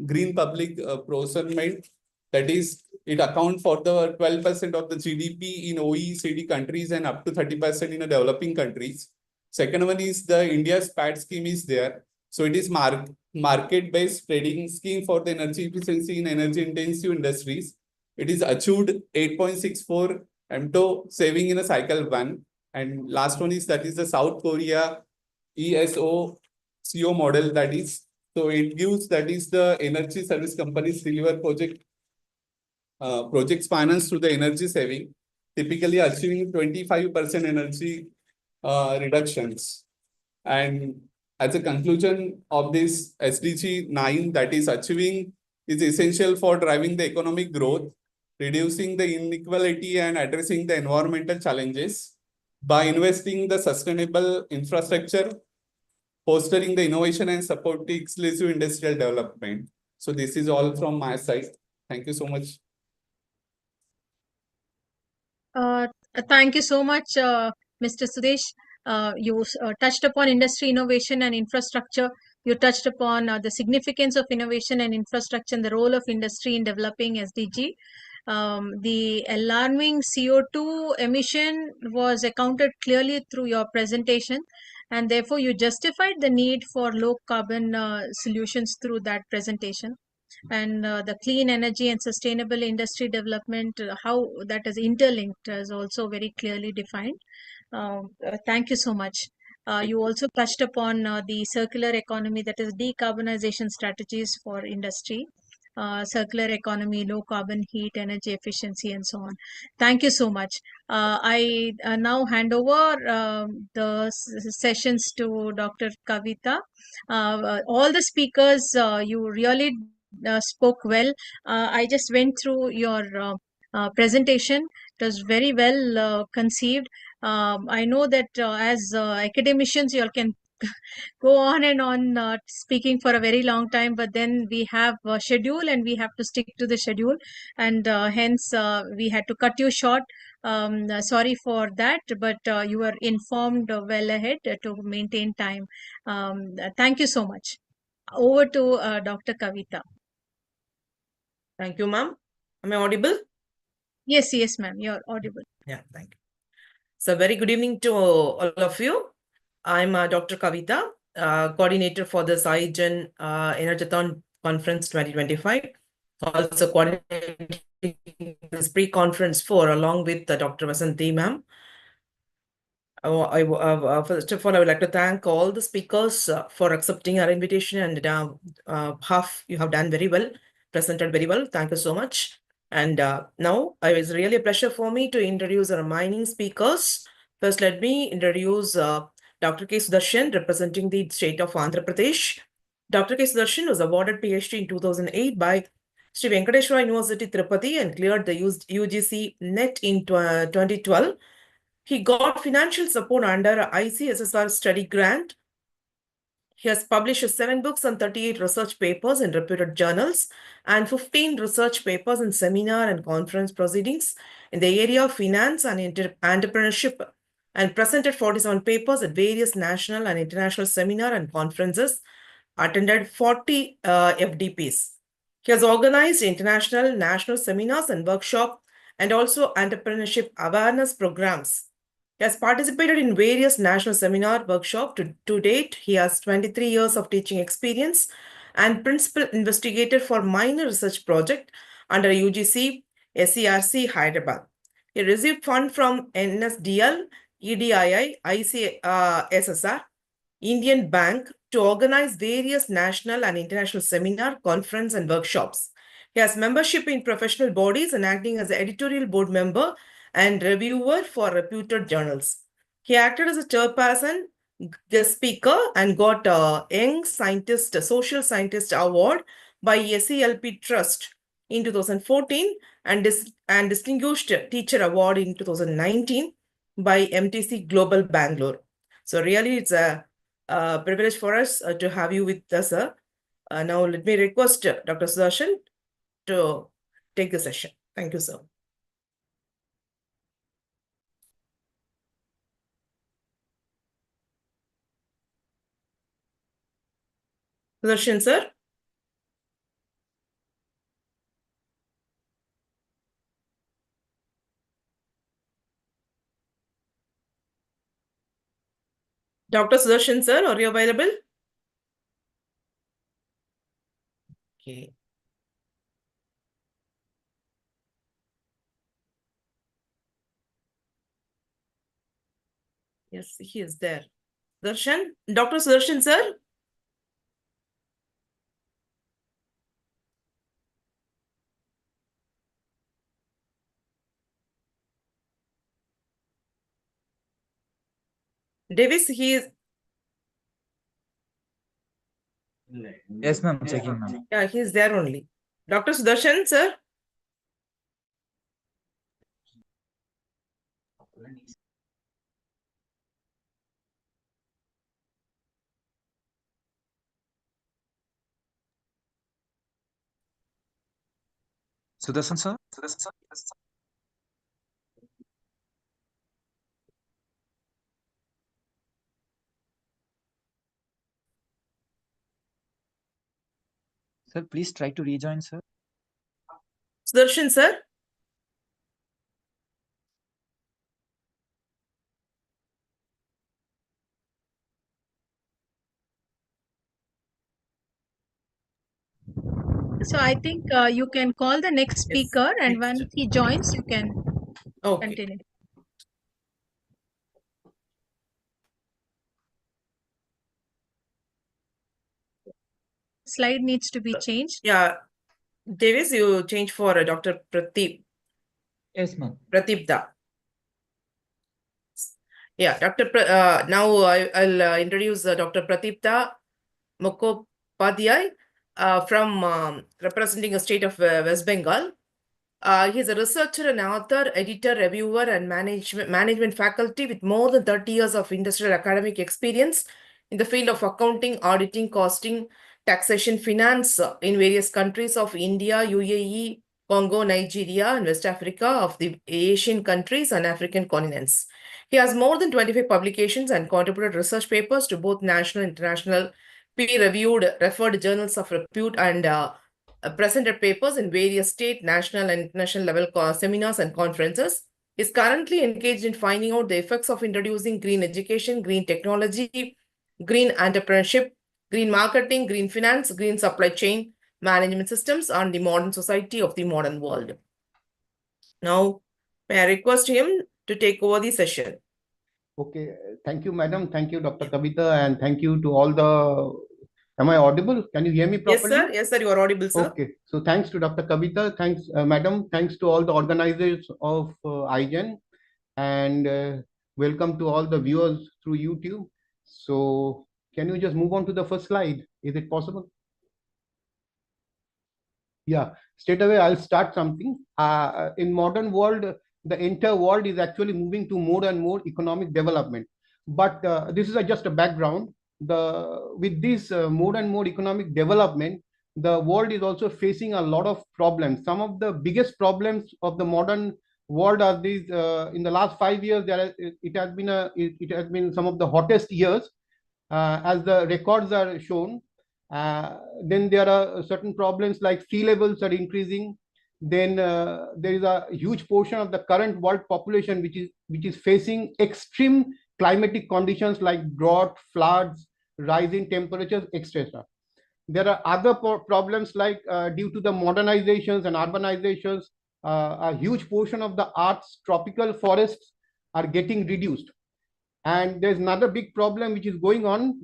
green public procurement. That is, it accounts for the 12% of the GDP in OECD countries and up to 30% in the developing countries. Second one is the India's PAT scheme is there. So it is market-based trading scheme for the energy efficiency in energy intensive industries. It is achieved 8.64 MTO saving in a cycle 1. And last one is, that is the South Korea ESO CO model. That is, so it gives, that is the energy service companies deliver projects finance to the energy saving. typically achieving 25% energy reductions. And as a conclusion of this SDG 9, that is achieving is essential for driving the economic growth, reducing the inequality and addressing the environmental challenges by investing the sustainable infrastructure, fostering the innovation and supporting exclusive industrial development. So this is all from my side. Thank you so much. Thank you so much, Mr. Sudesh. You touched upon industry innovation and infrastructure. You touched upon the significance of innovation and infrastructure and the role of industry in developing SDG. The alarming CO2 emission was accounted clearly through your presentation, and therefore you justified the need for low carbon solutions through that presentation. And the clean energy and sustainable industry development, how that is interlinked, is also very clearly defined. Thank you so much. You also touched upon the circular economy, that is decarbonization strategies for industry, circular economy, low carbon, heat, energy efficiency, and so on. Thank you so much. I now hand over the sessions to Dr. Kavita. All the speakers, you really spoke well. I just went through your presentation. It was very well conceived. I know that as academicians, you all can go on and on speaking for a very long time, but then we have a schedule and we have to stick to the schedule, and hence we had to cut you short. Sorry for that, but you were informed well ahead to maintain time. Thank you so much. Over to Dr. Kavita. Thank you, ma'am. Am I audible? Yes, yes, ma'am. You're audible. Yeah, thank you. So, very good evening to all of you. I'm Dr. Kavita, coordinator for this Igen Energathon Conference 2025. Also coordinating this pre-conference for along with Dr. Vasanthi, ma'am. First of all, I would like to thank all the speakers for accepting our invitation, and half you have done very well, presented very well. Thank you so much. And now it is really a pleasure for me to introduce our remaining speakers. First, let me introduce Dr. K. Sudarshan, representing the state of Andhra Pradesh. Dr. K. Sudarshan was awarded PhD in 2008 by Sri Venkateshwara University, Tirupati, and cleared the UGC NET in 2012. He got financial support under ICSSR study grant. He has published 7 books and 38 research papers in reputed journals and 15 research papers in seminar and conference proceedings in the area of finance and entrepreneurship, and presented 47 papers at various national and international seminar and conferences, attended 40 FDPs. He has organized international, national seminars and workshops, and also entrepreneurship awareness programs. He has participated in various national seminar workshops. To date, he has 23 years of teaching experience and principal investigator for minor research project under UGC SERC Hyderabad. He received fund from NSDL, EDII, ICSSR, Indian Bank to organize various national and international seminar, conference, and workshops. He has membership in professional bodies and acting as an editorial board member and reviewer for reputed journals. He acted as a chairperson, guest speaker, and got a Young Scientist, Social Scientist Award by SELP Trust in 2014 and Distinguished Teacher Award in 2019 by MTC Global Bangalore. So really, it's a privilege for us to have you with us, sir. Now, let me request Dr. Sudarshan to take the session. Thank you, sir. Sudarshan, sir. Dr. Sudarshan, sir, are you available? Okay. Yes, he is there. Sudarshan, Dr. Sudarshan, sir. Davis, he is. Yes, ma'am. Checking, ma'am. Yeah, he is there only. Dr. Sudarshan, sir. Sudarshan, sir. Sir, please try to rejoin, sir. Sudarshan, sir. So I think you can call the next speaker, and when he joins, you can continue. Slide needs to be changed. Yeah, Davis, you change for Dr. Pradeep. Yes, ma'am. Pratipda. Yeah, now I'll introduce Dr. Pratipda Mukhopadhyay from representing a state of West Bengal. He's a researcher and author, editor, reviewer, and management faculty with more than 30 years of industrial academic experience in the field of accounting, auditing, costing, taxation, finance in various countries of India, UAE, Congo, Nigeria, and West Africa, of the Asian countries and African continents. He has more than 25 publications and contributed research papers to both national and international peer-reviewed referred journals of repute, and presented papers in various state, national, and international level seminars and conferences. He is currently engaged in finding out the effects of introducing green education, green technology, green entrepreneurship, green marketing, green finance, green supply chain management systems on the modern society of the modern world. Now, may I request him to take over the session? Okay, thank you, madam. Thank you, Dr. Kavita, and thank you to all the. Am I audible? Can you hear me properly? Yes, sir. Yes, sir. You are audible, sir. Okay. So thanks to Dr. Kavita. Thanks, madam. Thanks to all the organizers of Igen, and welcome to all the viewers through YouTube. So can you just move on to the first slide? Is it possible? Yeah, straight away I'll start something. In modern world, the entire world is actually moving to more and more economic development. But this is just a background. With this more and more economic development, the world is also facing a lot of problems. Some of the biggest problems of the modern world are these. In the last 5 years, it has been some of the hottest years, as the records are shown. Then there are certain problems like sea levels are increasing. Then there is a huge portion of the current world population which is facing extreme climatic conditions like drought, floods, rising temperatures, etc. There are other problems like due to the modernizations and urbanizations, a huge portion of the Earth's tropical forests are getting reduced. And there's another big problem which is going on,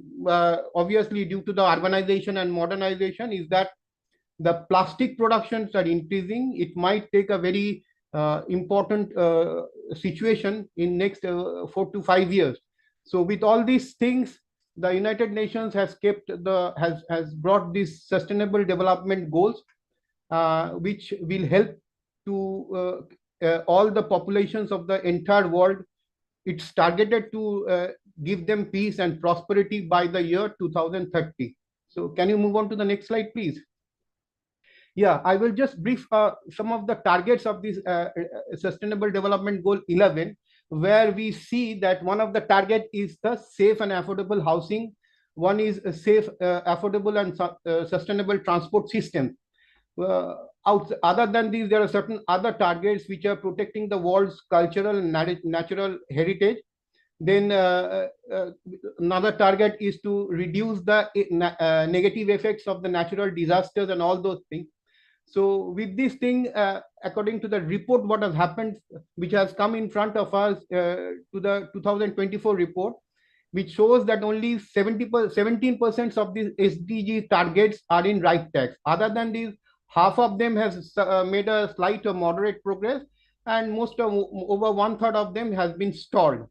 obviously due to the urbanization and modernization, is that the plastic productions are increasing. It might take a very important situation in next 4 to 5 years. So with all these things, the United Nations has brought these sustainable development goals, which will help to all the populations of the entire world. It's targeted to give them peace and prosperity by the year 2030. So can you move on to the next slide, please? Yeah, I will just brief some of the targets of this Sustainable Development Goal 11, where we see that one of the target is the safe and affordable housing. One is a safe, affordable, and sustainable transport system. Other than these, there are certain other targets which are protecting the world's cultural and natural heritage. Then another target is to reduce the negative effects of the natural disasters and all those things. So with this thing, according to the report, what has happened, which has come in front of us to the 2024 report, which shows that only 17% of these SDG targets are in right tracks. Other than these, half of them has made a slight or moderate progress, and over 1/3 of them has been stalled.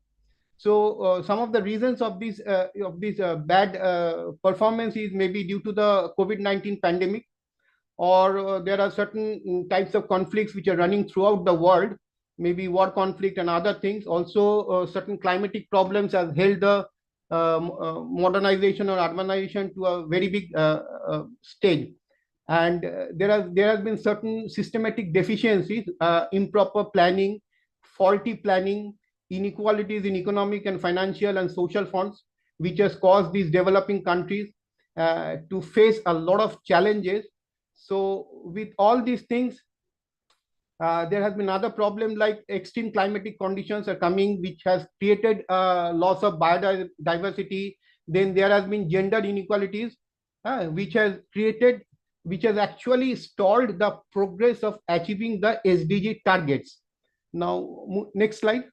So some of the reasons of this bad performance is maybe due to the COVID-19 pandemic, or there are certain types of conflicts which are running throughout the world, maybe war conflict and other things. Also, certain climatic problems have held the modernization or urbanization to a very big stage. And there has been certain systematic deficiencies, improper planning, faulty planning, inequalities in economic and financial and social funds, which has caused these developing countries to face a lot of challenges. So with all these things, there has been other problem like extreme climatic conditions are coming, which has created loss of biodiversity. Then there has been gender inequalities, which has actually stalled the progress of achieving the SDG targets. Now, next slide.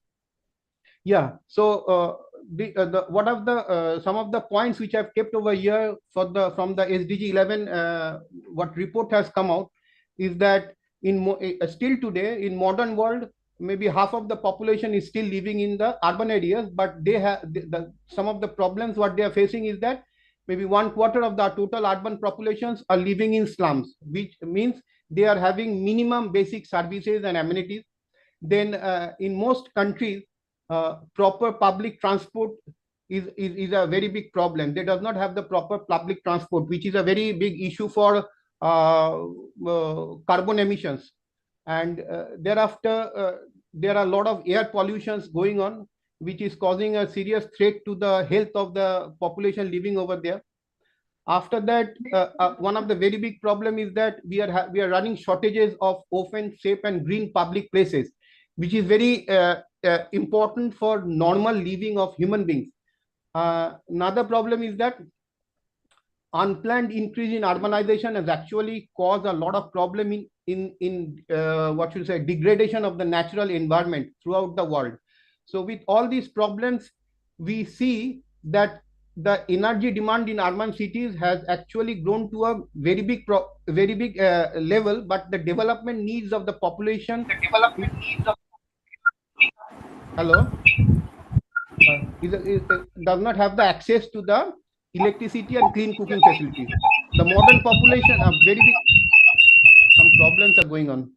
Yeah. So what are the some of the points which I've kept over here from the SDG 11, what report has come out is that still today in modern world, maybe half of the population is still living in the urban areas, but they have some of the problems what they are facing is that maybe 1/4 of the total urban populations are living in slums, which means they are having minimum basic services and amenities. Then in most countries, proper public transport is a very big problem. They does not have the proper public transport, which is a very big issue for carbon emissions. And thereafter, there are a lot of air pollutions going on, which is causing a serious threat to the health of the population living over there. After that, one of the very big problem is that we are running shortages of open, safe, and green public places, which is very important for normal living of human beings. Another problem is that unplanned increase in urbanization has actually caused a lot of problem in what should say degradation of the natural environment throughout the world. So with all these problems, we see that the energy demand in urban cities has actually grown to a very big level, but the development needs of the population, hello, does not have the access to the electricity and clean cooking facilities. The modern population, some problems are going on.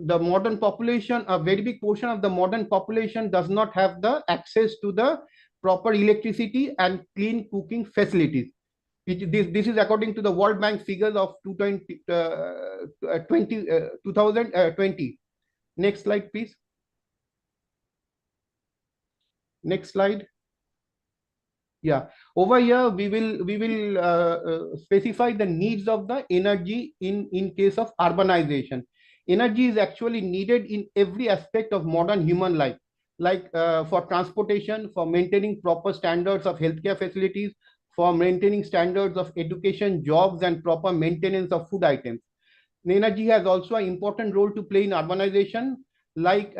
The modern population, a very big portion of the modern population does not have the access to the proper electricity and clean cooking facilities. This is according to the World Bank figures of 2020. Next slide, please. Next slide. Yeah, over here we will specify the needs of the energy in case of urbanization. Energy is actually needed in every aspect of modern human life, like for transportation, for maintaining proper standards of healthcare facilities, for maintaining standards of education, jobs, and proper maintenance of food items. Energy has also an important role to play in urbanization, like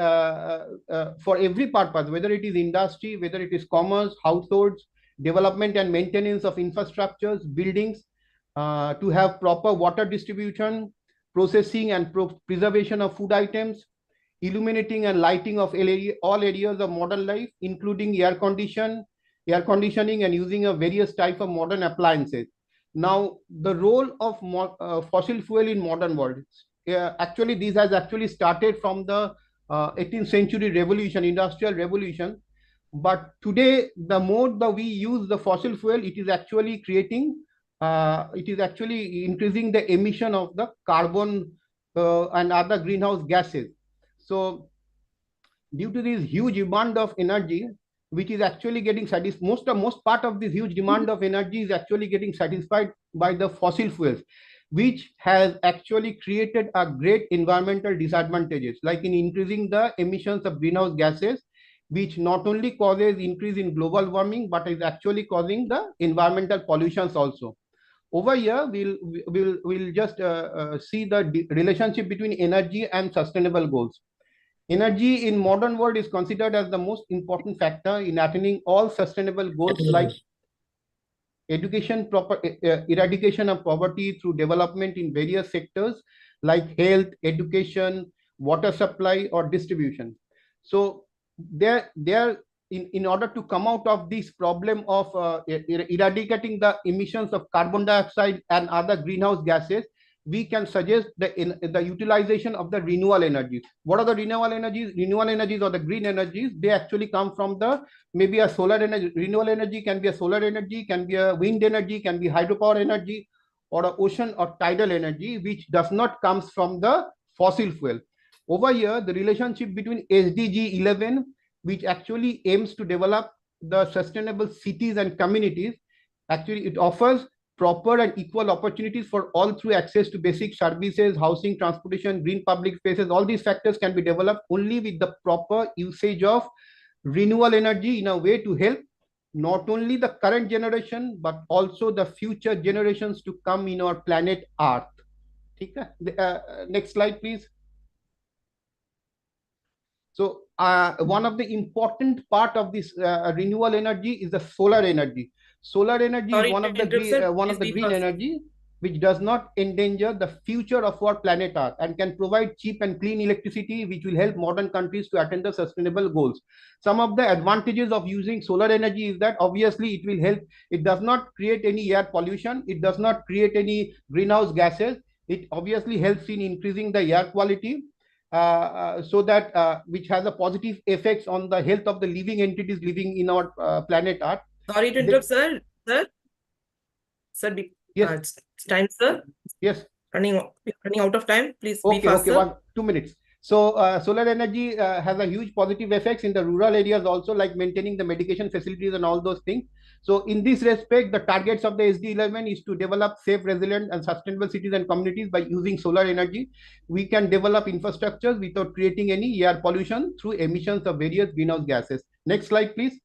for every purpose, whether it is industry, whether it is commerce, households, development and maintenance of infrastructures, buildings, to have proper water distribution, processing and preservation of food items, illuminating and lighting of all areas of modern life, including air conditioning and using of various types of modern appliances. Now, the role of fossil fuel in modern world, actually this has actually started from the 18th century revolution, industrial revolution. But today, the more that we use the fossil fuel, it is actually increasing the emission of the carbon and other greenhouse gases. So due to this huge demand of energy, which is actually getting satisfied, most part of this huge demand of energy is actually getting satisfied by the fossil fuels, which has actually created a great environmental disadvantages, like in increasing the emissions of greenhouse gases, which not only causes increase in global warming, but is actually causing the environmental pollutions also. Over here, we'll just see the relationship between energy and sustainable goals. Energy in modern world is considered as the most important factor in attaining all sustainable goals like education, eradication of poverty through development in various sectors like health, education, water supply, or distribution. So they're in order to come out of this problem of eradicating the emissions of carbon dioxide and other greenhouse gases, we can suggest the utilization of the renewable energies. What are the renewable energies? Renewable energies or the green energies, they actually come from the maybe a solar energy. Renewable energy can be a solar energy, can be a wind energy, can be hydropower energy, or a ocean or tidal energy, which does not comes from the fossil fuel. Over here, the relationship between SDG 11, which actually aims to develop the sustainable cities and communities, actually it offers proper and equal opportunities for all through access to basic services, housing, transportation, green public spaces. All these factors can be developed only with the proper usage of renewable energy in a way to help not only the current generation but also the future generations to come in our planet Earth. Next slide, please. So one of the important part of this renewable energy is the solar energy. Solar energy Sorry is one to of the interrupt, sir. one Please of the be green fast. energy which does not endanger the future of our planet Earth and can provide cheap and clean electricity, which will help modern countries to attain the sustainable goals. Some of the advantages of using solar energy is that obviously it will help. It does not create any air pollution. It does not create any greenhouse gases. It obviously helps in increasing the air quality. So that which has a positive effects on the health of the living entities living in our planet Earth. Sorry to interrupt, sir. Sir, yes, it's time, sir. Yes. Running out of time. Please be Okay, fast, okay, sir. 2 minutes. So solar energy has a huge positive effects in the rural areas also, like maintaining the medication facilities and all those things. So in this respect, the targets of the SD11 is to develop safe, resilient and sustainable cities and communities by using solar energy. We can develop infrastructures without creating any air pollution through emissions of various greenhouse gases. Next slide, please.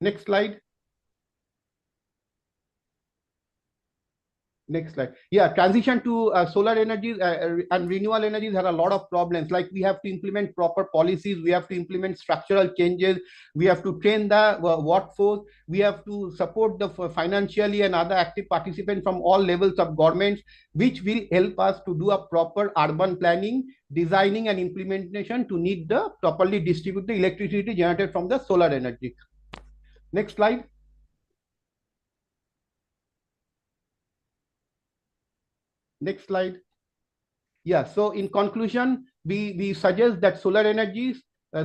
Next slide. Next slide. Yeah, transition to solar energies and renewable energies have a lot of problems. Like we have to implement proper policies, we have to implement structural changes, we have to train the workforce, we have to support the financially and other active participants from all levels of governments, which will help us to do a proper urban planning, designing and implementation to need the properly distribute the electricity generated from the solar energy. Next slide. Next slide. Yeah, so in conclusion, we suggest that solar energy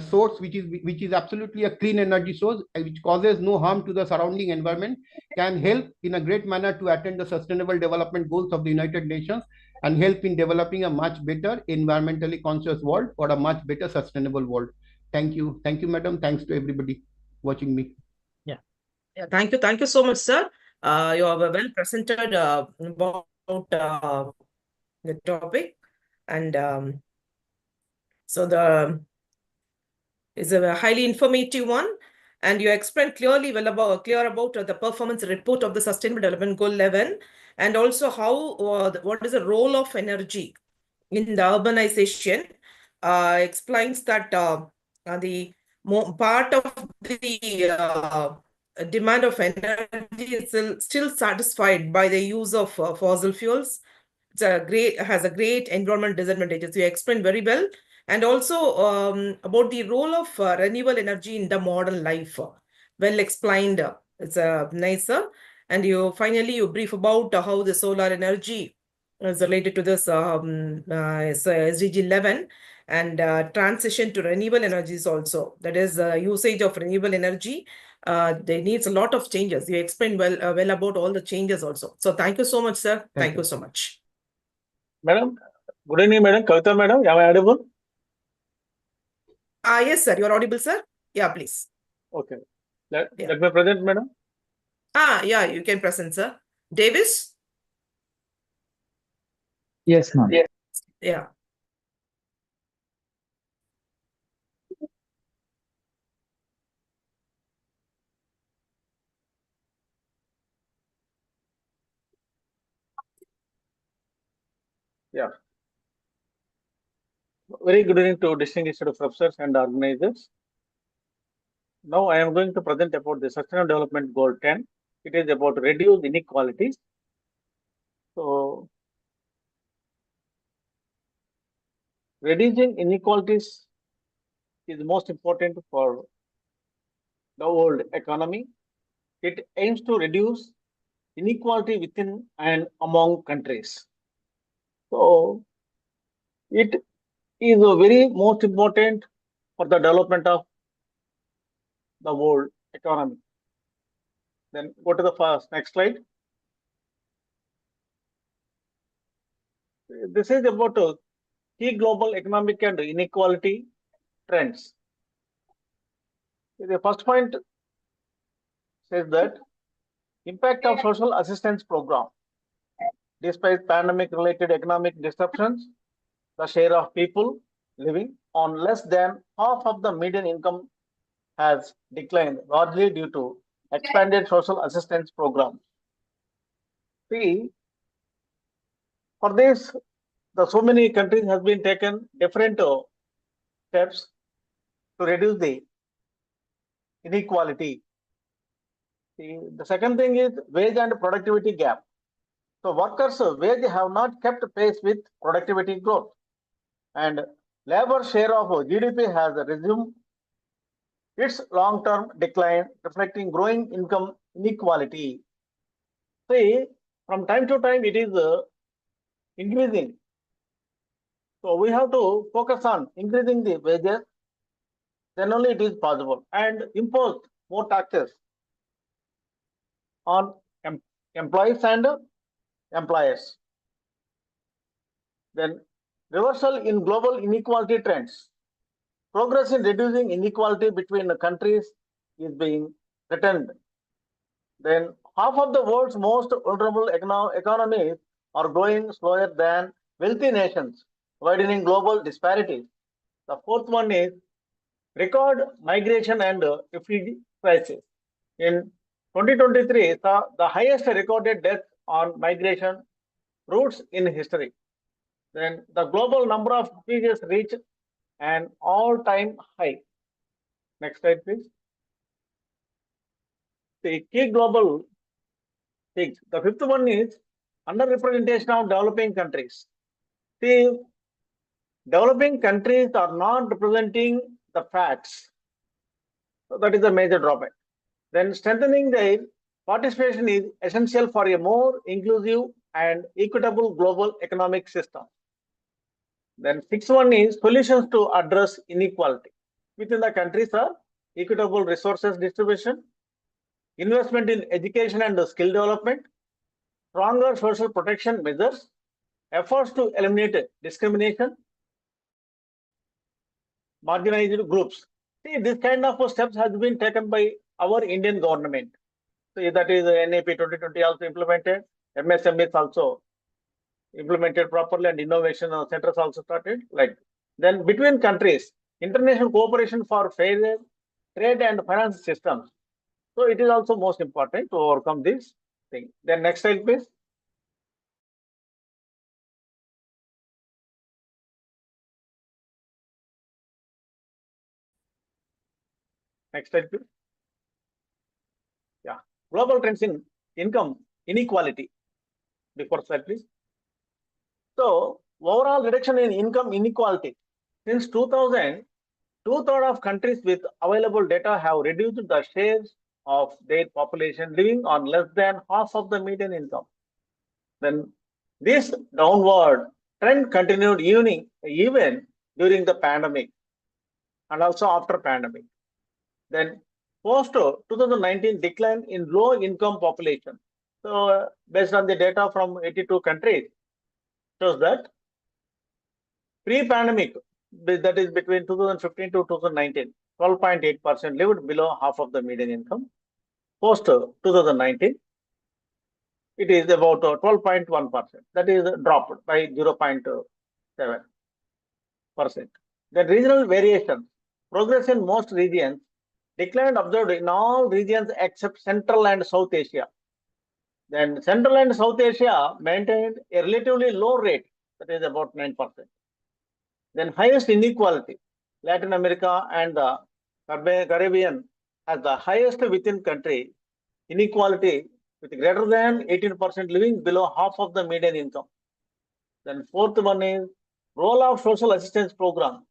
source, which is absolutely a clean energy source, which causes no harm to the surrounding environment, can help in a great manner to attain the sustainable development goals of the United Nations and help in developing a much better environmentally conscious world or a much better sustainable world. Thank you, madam. Thanks to everybody watching me. Yeah, thank you so much, sir. You have well presented about the topic, and so the is a highly informative one, and you explained clear about the performance report of the Sustainable Development Goal 11, and also how what is the role of energy in the urbanization. Explains that the part of the demand of energy is still satisfied by the use of fossil fuels. Has a great environmental disadvantages. You explained very well, and also about the role of renewable energy in the modern life. Well explained. It's nicer. And you finally brief about how the solar energy is related to this SDG 11, and transition to renewable energies also. That is usage of renewable energy. There needs a lot of changes. You explained well about all the changes also. So thank you so much, sir. Thank you so much. Madam, good evening, madam. Kavita, madam, am I audible? Yes, sir. You are audible, sir. Yeah, please. Okay. Let me present, madam. Yeah, you can present, sir. Davis? Yes, ma'am. Yeah. Yeah. Very good evening to distinguished professors and organizers. Now I am going to present about the Sustainable Development Goal 10. It is about reduce inequalities. So, reducing inequalities is most important for the world economy. It aims to reduce inequality within and among countries. So it is very most important for the development of the world economy. Then go to the next slide. This is about key global economic and inequality trends. The first point says that impact of social assistance program. Despite pandemic-related economic disruptions, the share of people living on less than half of the median income has declined, largely due to expanded social assistance programs. See, for this, so many countries have been taken different steps to reduce the inequality. The second thing is wage and productivity gap. So workers' wage have not kept pace with productivity growth, and labor share of GDP has resumed its long-term decline, reflecting growing income inequality. See, from time to time it is increasing. So we have to focus on increasing the wages, then only it is possible, and impose more taxes on employees and employers. Then reversal in global inequality trends. Progress in reducing inequality between the countries is being threatened. Then half of the world's most vulnerable economies are growing slower than wealthy nations, widening global disparities. The fourth one is record migration and refugee crisis. In 2023, the highest recorded death on migration routes in history. Then the global number of refugees reached an all-time high. Next slide, please. The key global things. The fifth one is underrepresentation of developing countries. See, developing countries are not representing the facts. So that is a major drawback. Then strengthening their participation is essential for a more inclusive and equitable global economic system. Then sixth one is solutions to address inequality within the countries are equitable resources distribution, investment in education and skill development, stronger social protection measures, efforts to eliminate discrimination, marginalized groups. See, this kind of steps has been taken by our Indian government. So that is NAP 2020 also implemented, MSME is also implemented properly, and innovation centers also started. Like then between countries, international cooperation for fair trade and finance systems. So it is also most important to overcome this thing. Then next slide, please. Next slide, please. Yeah, global trends in income inequality. Before slide, please. So overall reduction in income inequality since 2000, 2/3 of countries with available data have reduced the shares of their population living on less than half of the median income. Then this downward trend continued even during the pandemic and also after pandemic. Then post 2019 decline in low income population. So based on the data from 82 countries, shows that pre-pandemic, that is between 2015 to 2019, 12.8% lived below half of the median income. Post 2019, it is about 12.1%. That is dropped by 0.7%. The regional variation, progress in most regions, decline observed in all regions except Central and South Asia. Then Central and South Asia maintained a relatively low rate, that is about 9%. Then highest inequality, Latin America and the Caribbean has the highest within country inequality with greater than 18% living below half of the median income. Then fourth one is role of social assistance program.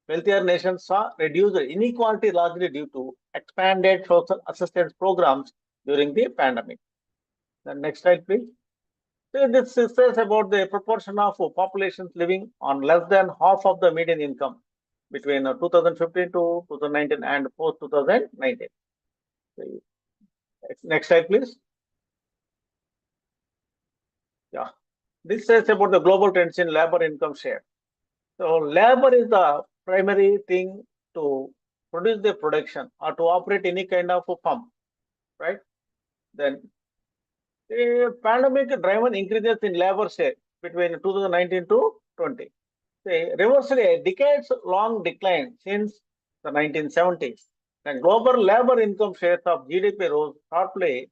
wealthier nations saw reduced inequality largely due to expanded social assistance programs during the pandemic. The next slide, please. So this says about the proportion of populations living on less than half of the median income between 2015 to 2019 and post 2019. Next slide, please. Yeah, this says about the global trends in labor income share. So labor is the primary thing to produce the production or to operate any kind of a pump, right? Then a pandemic-driven increases in labor share between 2019 to 20. Say, reversely, a decades-long decline since the 1970s. The global labor income shares of GDP rose sharply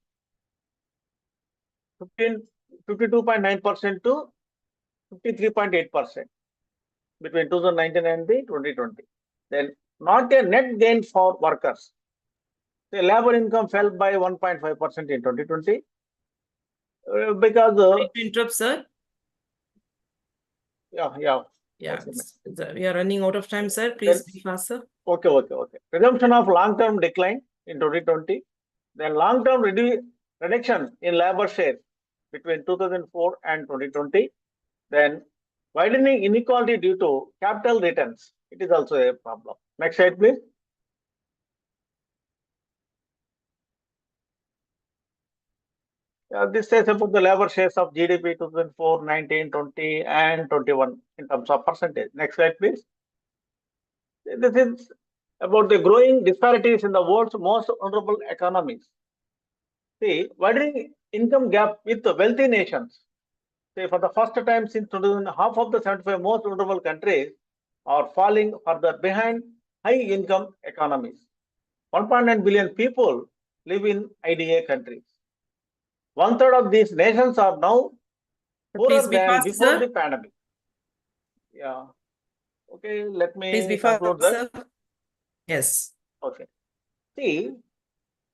52.9% to 53.8% between 2019 and the 2020. Then not a net gain for workers. The labor income fell by 1.5% in 2020 because Sorry to interrupt, sir. Yeah. We are running out of time, sir. Please be faster. Okay. Resumption of long-term decline in 2020. Then long-term reduction in labor share between 2004 and 2020. Then widening inequality due to capital returns. It is also a problem. Next slide, please. This says about the labor shares of GDP 2004, 19, 20, and 21 in terms of percentage. Next slide, please. This is about the growing disparities in the world's most vulnerable economies. See, widening income gap with the wealthy nations. See, for the first time since 2000, half of the 75 most vulnerable countries are falling further behind high-income economies. 1.9 billion people live in IDA countries. 1/3 of these nations are now poorer than before the pandemic. Yeah. Okay, let me conclude that. Sir. Yes. Okay. See,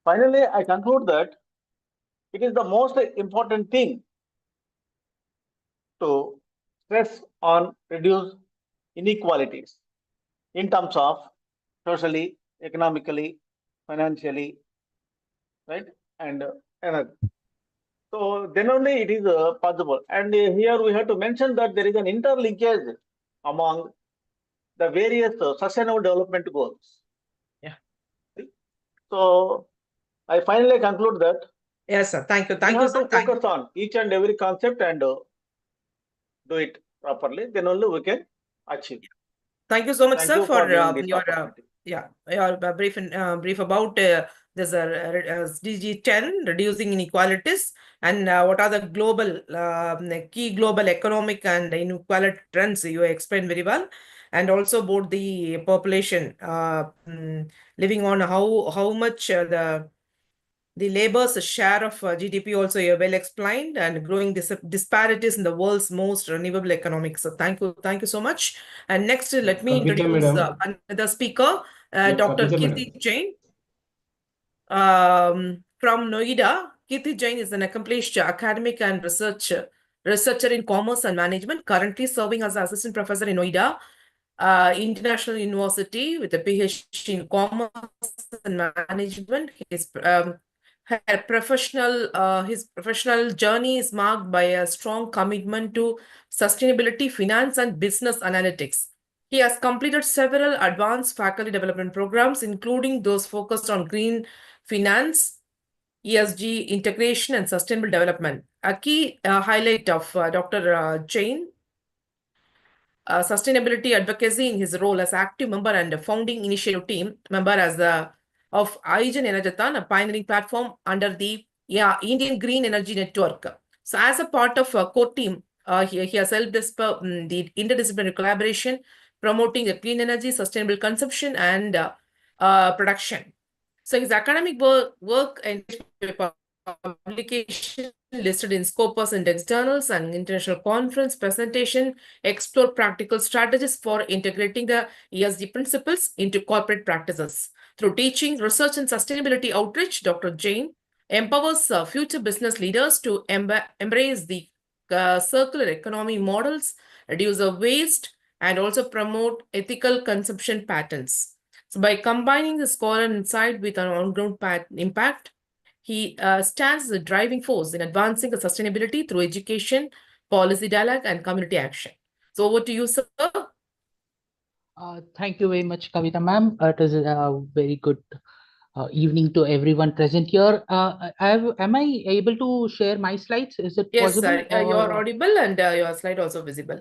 finally, I conclude that it is the most important thing to stress on reduce inequalities in terms of socially, economically, financially, right? And so then only it is possible. And here we have to mention that there is an interlinkage among the various sustainable development goals. Yeah. So I finally conclude that. Yes, sir. Thank you. We have to focus on each and every concept and do it properly. Then only we can achieve. Thank you so much, Thank sir, you for giving this your opportunity. your brief about this SDG 10, reducing inequalities, and what are the global key global economic and inequality trends. You explained very well, and also about the population living on how much the labor's share of GDP also you well explained, and growing disparities in the world's most renewable economics. So thank you so much. And next, let me introduce another speaker, Dr. Kirti Jain from Noida. Kirti Jain is an accomplished academic and researcher in commerce and management, currently serving as assistant professor in Noida International University with a PhD in commerce and management. His professional journey is marked by a strong commitment to sustainability, finance, and business analytics. He has completed several advanced faculty development programs, including those focused on green finance, ESG integration, and sustainable development. A key highlight of Dr. Jain sustainability advocacy in his role as active member and a founding initiative team member of Igen Energathon, a pioneering platform under the Indian Green Energy Network. So as a part of a core team, he has helped the interdisciplinary collaboration, promoting a clean energy, sustainable consumption, and production. So his academic work and publication listed in Scopus Index journals and international conference presentation explore practical strategies for integrating the ESG principles into corporate practices. Through teaching, research, and sustainability outreach, Dr. Jain empowers future business leaders to embrace the circular economy models, reduce waste, and also promote ethical consumption patterns. So by combining the scholar insight with an on-ground impact, he stands as a driving force in advancing the sustainability through education, policy dialogue, and community action. So over to you, sir. Thank you very much, Kavita ma'am. It is a very good evening to everyone present here. Am I able to share my slides? Is it Yes, possible? sir. You're audible and your slide also visible.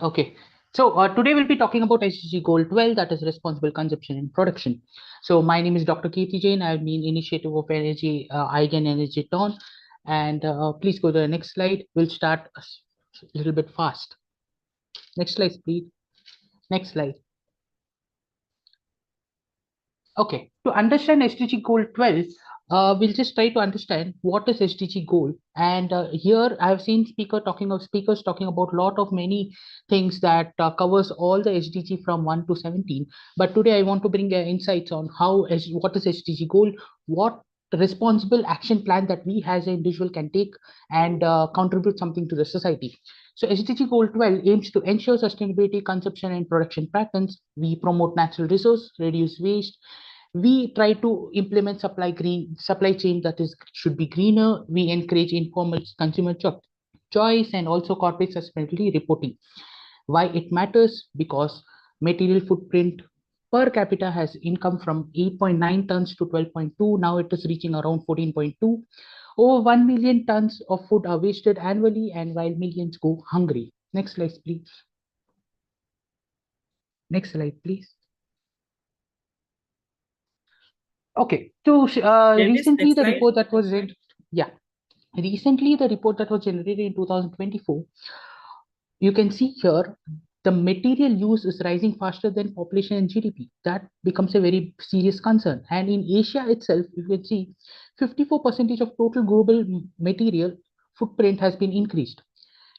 Okay. So today we'll be talking about SDG Goal 12, that is responsible consumption and production. So my name is Dr. Kirti Jain. I'm the initiative of Energy, Igen Energathon. And please go to the next slide. We'll start a little bit fast. Next slide, please. Next slide. Okay, to understand SDG goal 12, we'll just try to understand what is SDG goal. And here I've seen speakers talking about a lot of many things that covers all the SDG from 1 to 17. But today I want to bring insights on what is SDG goal, what responsible action plan that we as an individual can take and contribute something to the society. So SDG goal 12 aims to ensure sustainability, consumption and production patterns. We promote natural resource, reduce waste. We try to implement supply chain that should be greener. We encourage informal consumer choice and also corporate sustainability reporting. Why it matters? Because material footprint per capita has income from 8.9 tons to 12.2. Now it is reaching around 14.2. Over 1 million tons of food are wasted annually, and while millions go hungry. Next slide, please. Next slide, please. Okay, so recently the report that was generated in 2024, you can see here the material use is rising faster than population and GDP. That becomes a very serious concern. And in Asia itself, you can see 54% of total global material footprint has been increased.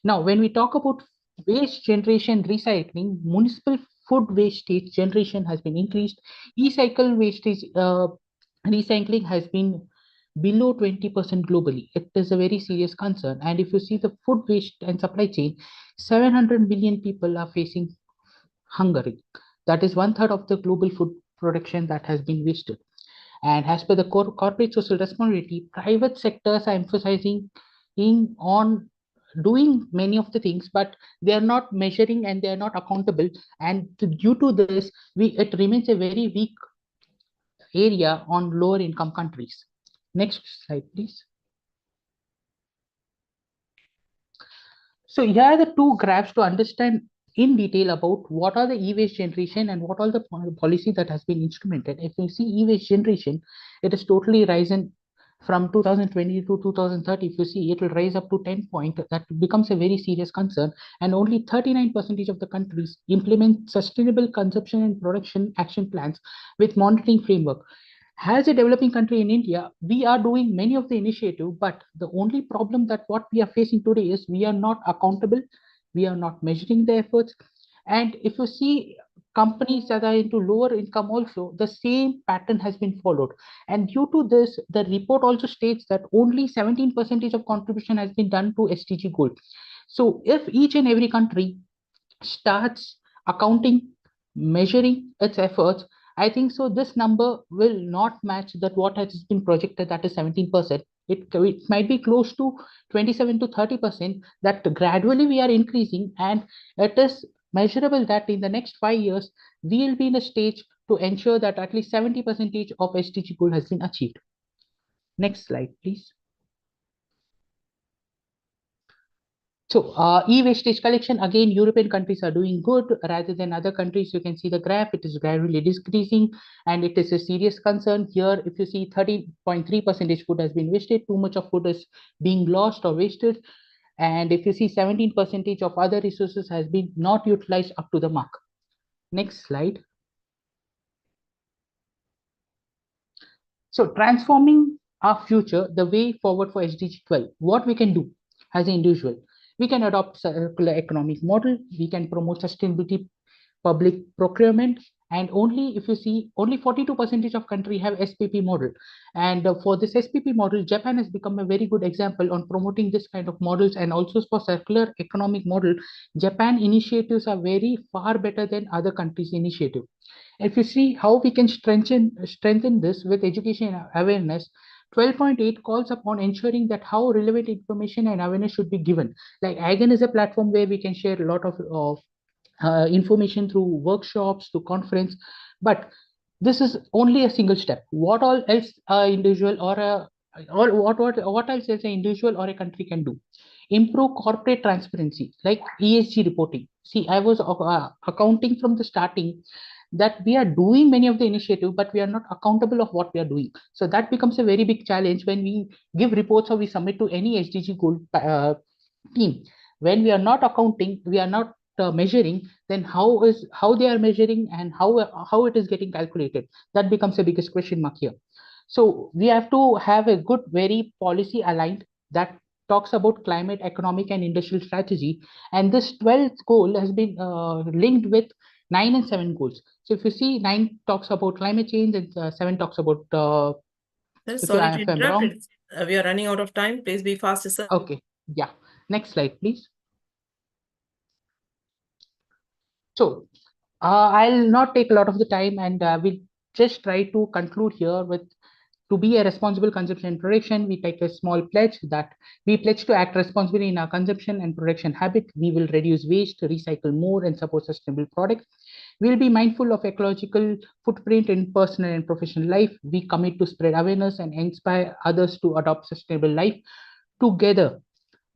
Now, when we talk about waste generation recycling, municipal food wastage generation has been increased. E-cycle wastage recycling has been below 20% globally. It is a very serious concern. And if you see the food waste and supply chain, 700 million people are facing hunger. That is 1/3 of the global food production that has been wasted. And as per the corporate social responsibility, private sectors are emphasizing on doing many of the things, but they are not measuring and they are not accountable. And due to this, it remains a very weak area on lower income countries. Next slide, please. So here are the two graphs to understand in detail about what are the e-waste generation and what are the policy that has been instrumented. If you see e-waste generation, it is totally risen from 2020 to 2030. If you see, it will rise up to 10 point. That becomes a very serious concern. And only 39% of the countries implement sustainable consumption and production action plans with monitoring framework. As a developing country in India, we are doing many of the initiative, but the only problem that what we are facing today is we are not accountable, we are not measuring the efforts. And if you see companies that are into lower income also, the same pattern has been followed. And due to this, the report also states that only 17% of contribution has been done to SDG goal. So if each and every country starts accounting, measuring its efforts, I think so this number will not match that what has been projected, that is 17%. It might be close to 27 to 30%, that gradually we are increasing, and it is measurable that in the next 5 years, we will be in a stage to ensure that at least 70% of SDG goal has been achieved. Next slide, please. So e-wastage collection, again, European countries are doing good rather than other countries. You can see the graph, it is gradually decreasing, and it is a serious concern. Here, if you see 30.3% food has been wasted, too much of food is being lost or wasted. And if you see 17% of other resources has been not utilized up to the mark. Next slide. So transforming our future, the way forward for SDG 12, what we can do as an individual. We can adopt circular economic model, we can promote sustainability, public procurement, And only if you see, only 42% of country have SPP model. And for this SPP model, Japan has become a very good example on promoting this kind of models. And also for circular economic model, Japan initiatives are very far better than other countries' initiative. If you see how we can strengthen this with education and awareness, 12.8 calls upon ensuring that how relevant information and awareness should be given. Like Igen is a platform where we can share a lot of information through workshops, to conference, but this is only a single step. What all else a individual or what else as an individual or a country can do? Improve corporate transparency, like ESG reporting. See, I was accounting from the starting that we are doing many of the initiative, but we are not accountable of what we are doing. So that becomes a very big challenge when we give reports or we submit to any SDG goal team. When we are not accounting, we are not measuring, then how they are measuring and how it is getting calculated. That becomes the biggest question mark here. So we have to have a good, very policy aligned that talks about climate, economic, and industrial strategy. And this 12th goal has been linked with 9 and 7 goals. So if you see, 9 talks about climate change and 7 talks about. Sorry to interrupt. We are running out of time. Please be fast, sir. Okay. Yeah. Next slide, please. So I'll not take a lot of the time, and we'll just try to conclude here with, to be a responsible consumption and production, we take a small pledge that we pledge to act responsibly in our consumption and production habit. We will reduce waste, recycle more, and support sustainable products. We'll be mindful of ecological footprint in personal and professional life. We commit to spread awareness and inspire others to adopt sustainable life. Together,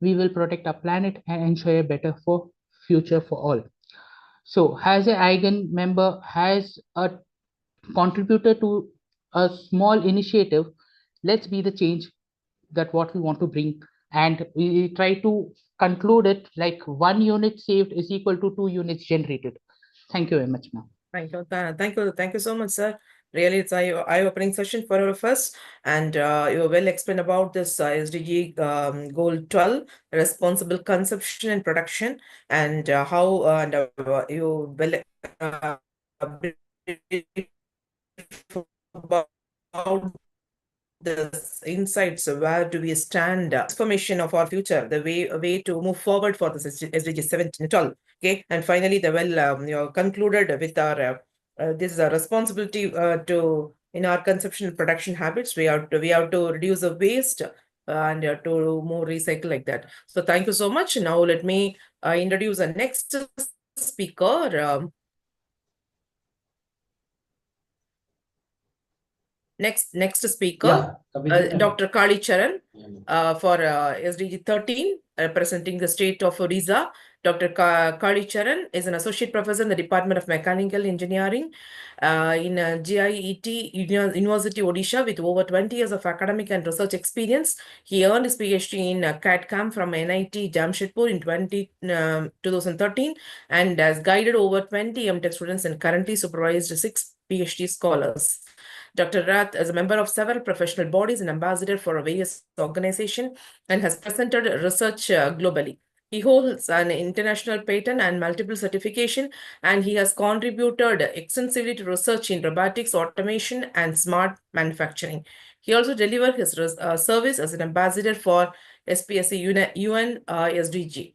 we will protect our planet and ensure a better future for all. So as an Igen member, has a contributor to a small initiative, let's be the change that what we want to bring. And we try to conclude it like 1 unit saved is equal to 2 units generated. Thank you very much, ma'am. Thank you. Thank you so much, sir. Really, it's an eye-opening session for all of us. And you well explained about this SDG goal 12, responsible consumption and production, and how you well about the insights of where do we stand, transformation of our future, the way to move forward for this SDG 17 12. Okay, and finally, the concluded with our this is a responsibility to in our consumption and production habits. We have to reduce the waste and to more recycle like that. So thank you so much. Now let me introduce the next speaker. Next speaker, Dr. Kali Charan for SDG 13, representing the state of Odisha. Dr. Kali Charan is an associate professor in the Department of Mechanical Engineering in GIET University, Odisha, with over 20 years of academic and research experience. He earned his PhD in CAD/CAM from NIT Jamshedpur in 2013 and has guided over 20 MTech students and currently supervised 6 PhD scholars. Dr. Rath is a member of several professional bodies and ambassador for various organizations and has presented research globally. He holds an international patent and multiple certification, and he has contributed extensively to research in robotics, automation, and smart manufacturing. He also delivered his service as an ambassador for SPSC UN SDG.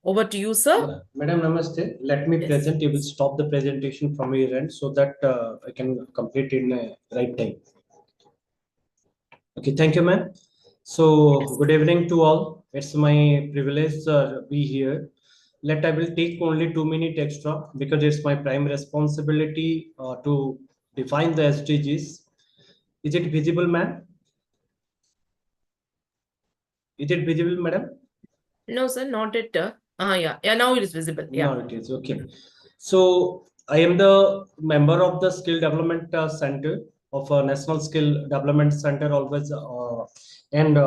Over to you, sir. Madam, namaste. Let me present. You will stop the presentation from your end so that I can complete in the right time. Okay, thank you, ma'am. So, good evening to all. It's my privilege to be here. I will take only 2 minutes extra because it's my prime responsibility to define the SDGs. Is it visible, ma'am? Is it visible, madam? No, sir, not it. Yeah, now it is visible. Yeah. Now it is, okay. So I am the member of the Skill Development Center of National Skill Development Center always and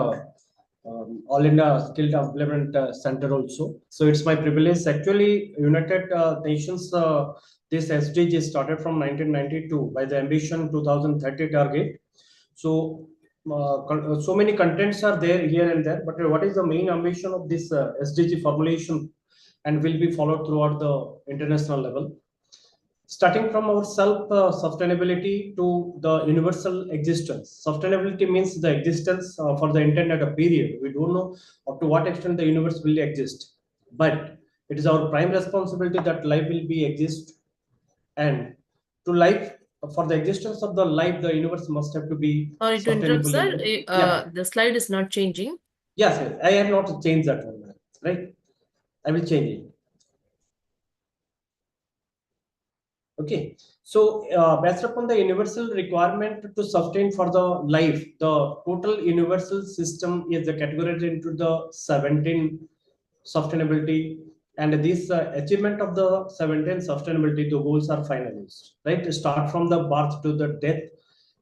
All India Skill Development Center also. So it's my privilege. Actually, United Nations, this SDG started from 1992 by the Ambition 2030 target. So so many contents are there here and there, but what is the main ambition of this SDG formulation and will be followed throughout the international level? starting from our self-sustainability to the universal existence. Sustainability means the existence for the intended period. We don't know up to what extent the universe will exist, but it is our prime responsibility that life will be exist, and to life, for the existence of the life, the universe must have to be Sorry to interrupt, sir. Yeah. The slide is not changing. Yes, yes, I have not changed that one, right? I will change it. Okay, so based upon the universal requirement to sustain for the life, the total universal system is categorized into the 17 sustainability, and this achievement of the 17 sustainability, the goals are finalized, right? Start from the birth to the death,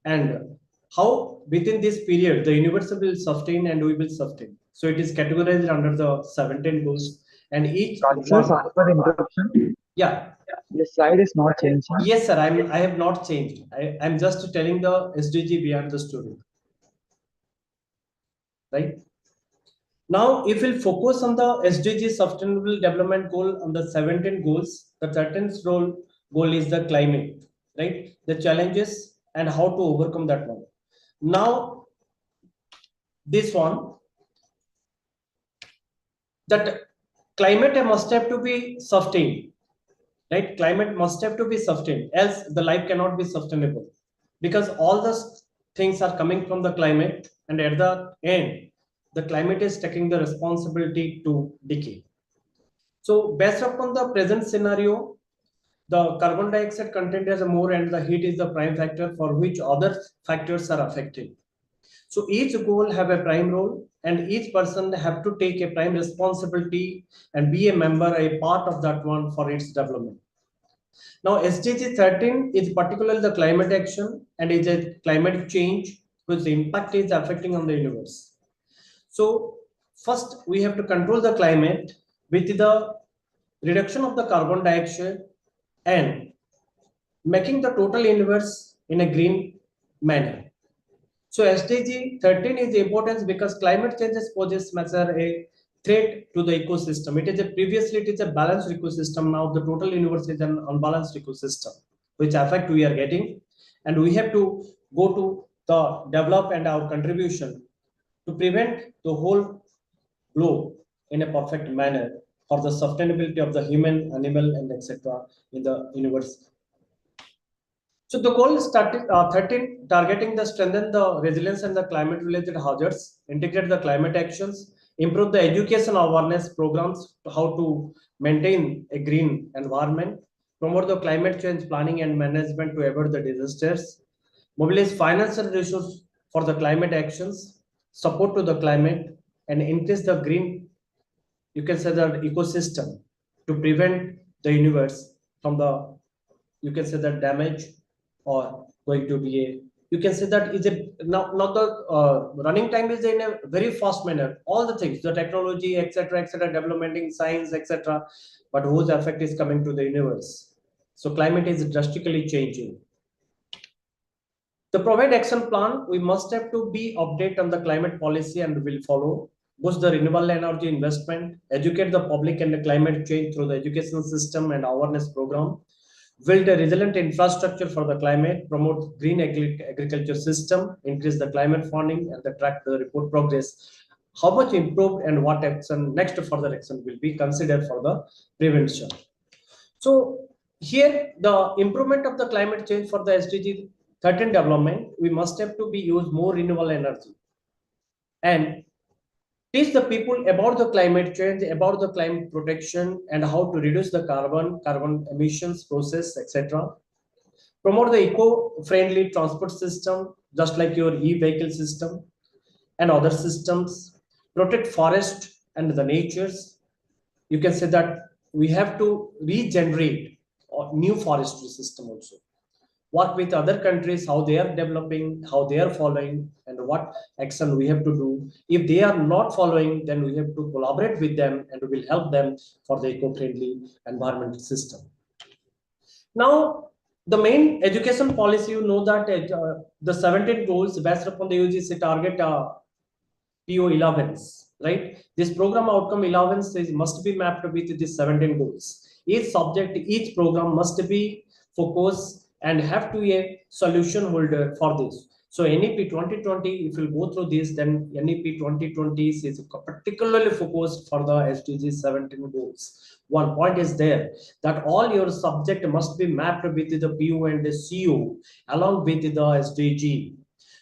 and how within this period the universe will sustain and we will sustain. So it is categorized under the 17 goals, and each Sir, sorry for the interruption. Yeah. The slide is not changing. Yes, sir. I have not changed. I'm just telling the SDG beyond the story. Right. Now, if we'll focus on the SDG Sustainable Development Goal on the 17 goals, the 13th goal is the climate, right? The challenges and how to overcome that one. Now, this one, that climate must have to be sustained, right? Climate must have to be sustained, else the life cannot be sustainable, because all the things are coming from the climate, and at the end, the climate is taking the responsibility to decay. So based upon the present scenario, the carbon dioxide content is more and the heat is the prime factor for which other factors are affected. So each goal have a prime role, and each person have to take a prime responsibility and be a member, a part of that one for its development. Now SDG 13 is particularly the climate action and is a climate change whose impact is affecting on the universe. So first we have to control the climate with the reduction of the carbon dioxide and making the total universe in a green manner. So SDG 13 is important because climate changes poses a threat to the ecosystem. Previously it is a balanced ecosystem. Now the total universe is an unbalanced ecosystem, which effect we are getting, and we have to go to the develop and our contribution to prevent the whole globe in a perfect manner for the sustainability of the human, animal, and etc. in the universe. So the goal is 13, targeting the strengthen the resilience and the climate related hazards, integrate the climate actions, improve the education awareness programs to how to maintain a green environment, promote the climate change planning and management to avoid the disasters, mobilize financial resources for the climate actions, support to the climate, and increase the green, you can say, the ecosystem to prevent the universe from the, you can say, that damage or going to be a, you can say that is a now the running time is in a very fast manner, all the things, the technology, etc., development in science, etc., but whose effect is coming to the universe. So climate is drastically changing. The provide action plan, we must have to be update on the climate policy and will follow, boost the renewable energy investment, educate the public and the climate change through the educational system and awareness program, build a resilient infrastructure for the climate, promote green agriculture system, increase the climate funding, and the track the report progress. How much improved and what action, next further action will be considered for the prevention. So here, the improvement of the climate change for the SDG 13 development, we must have to be use more renewable energy and teach the people about the climate change, about the climate protection, and how to reduce the carbon emissions process, etc. Promote the eco-friendly transport system, just like your e-vehicle system and other systems. Protect forest and the natures. You can say that we have to regenerate a new forestry system also. Work with other countries, how they are developing, how they are following, and what action we have to do. If they are not following, then we have to collaborate with them and we will help them for the eco-friendly environmental system. Now, the main education policy, you know that the 17 goals based upon the UGC target PO11s, right? This program outcome 11 says must be mapped with these 17 goals. Each subject, each program must be focus and have to be a solution holder for this. So NEP 2020, if you go through this, then NEP 2020 is particularly focused for the SDG 17 goals. One point is there that all your subject must be mapped with the PO and the CO along with the SDG.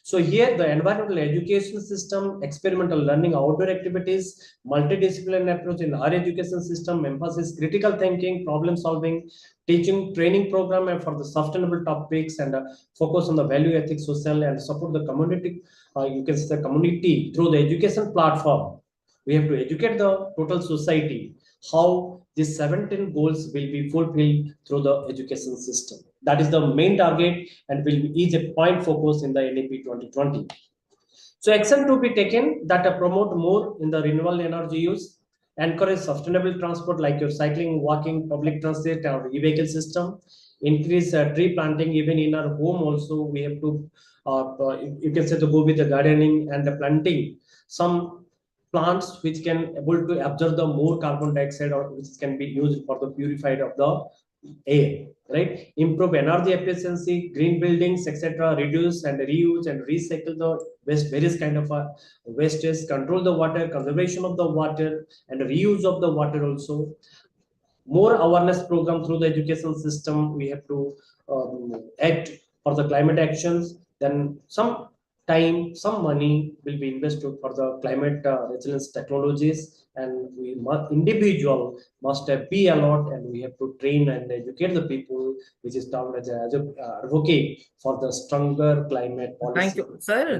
So here the environmental education system, experimental learning, outdoor activities, multidisciplinary approach in our education system, emphasis critical thinking, problem solving, teaching training program and for the sustainable topics and focus on the value ethics, social and support the community. You can say the community through the education platform. We have to educate the total society how these 17 goals will be fulfilled through the education system. That is the main target and will be each a point focus in the NEP 2020. So action to be taken that promote more in the renewable energy use, encourage sustainable transport like your cycling, walking, public transit or e-vehicle system, increase tree planting even in our home also. We have to, you can say to go with the gardening and the planting some plants which can able to absorb the more carbon dioxide or which can be used for the purified of the air, right? Improve energy efficiency, green buildings, etc. Reduce and reuse and recycle the waste, various kind of wastes, control the water, conservation of the water, and reuse of the water also. More awareness program through the education system. We have to act for the climate actions. Then some time, some money will be invested for the climate resilience technologies, and we must individual must be alert, and we have to train and educate the people, which is termed as a advocate for the stronger climate policy. Thank you, sir.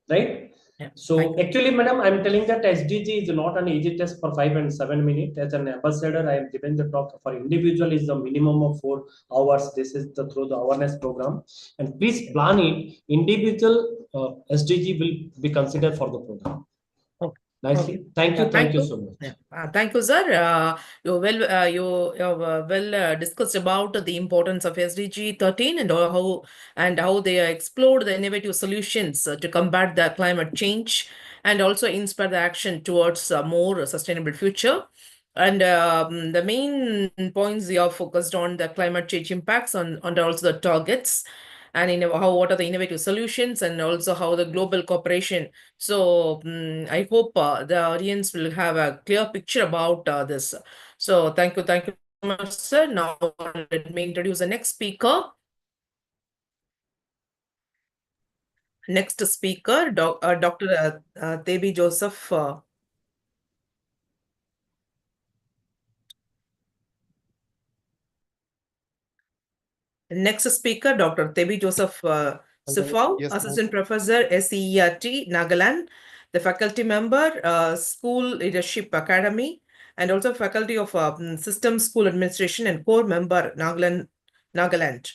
Right? Yeah, so actually, madam, I'm telling that SDG is not an easy test for 5 and 7 minutes. As an ambassador, I am giving the talk for individual is the minimum of 4 hours. This is the through the awareness program. And please plan it. Individual SDG will be considered for the program. Nicely. Okay. Thank you. Thank you so much. Yeah. Thank you, sir. You have well discussed about the importance of SDG 13 and how they explored the innovative solutions to combat the climate change and also inspire the action towards a more sustainable future. And the main points you have focused on the climate change impacts on also the targets and what are the innovative solutions and also how the global cooperation. So I hope the audience will have a clear picture about this. So thank you so much, sir. Now let me introduce the next speaker. Next speaker, Dr. Tebi Joseph. Next speaker, Dr. Tebi Joseph Sifau, Yes, Assistant Professor, SCERT, Nagaland, the faculty member, School Leadership Academy, and also faculty of System School Administration and core member, Nagaland.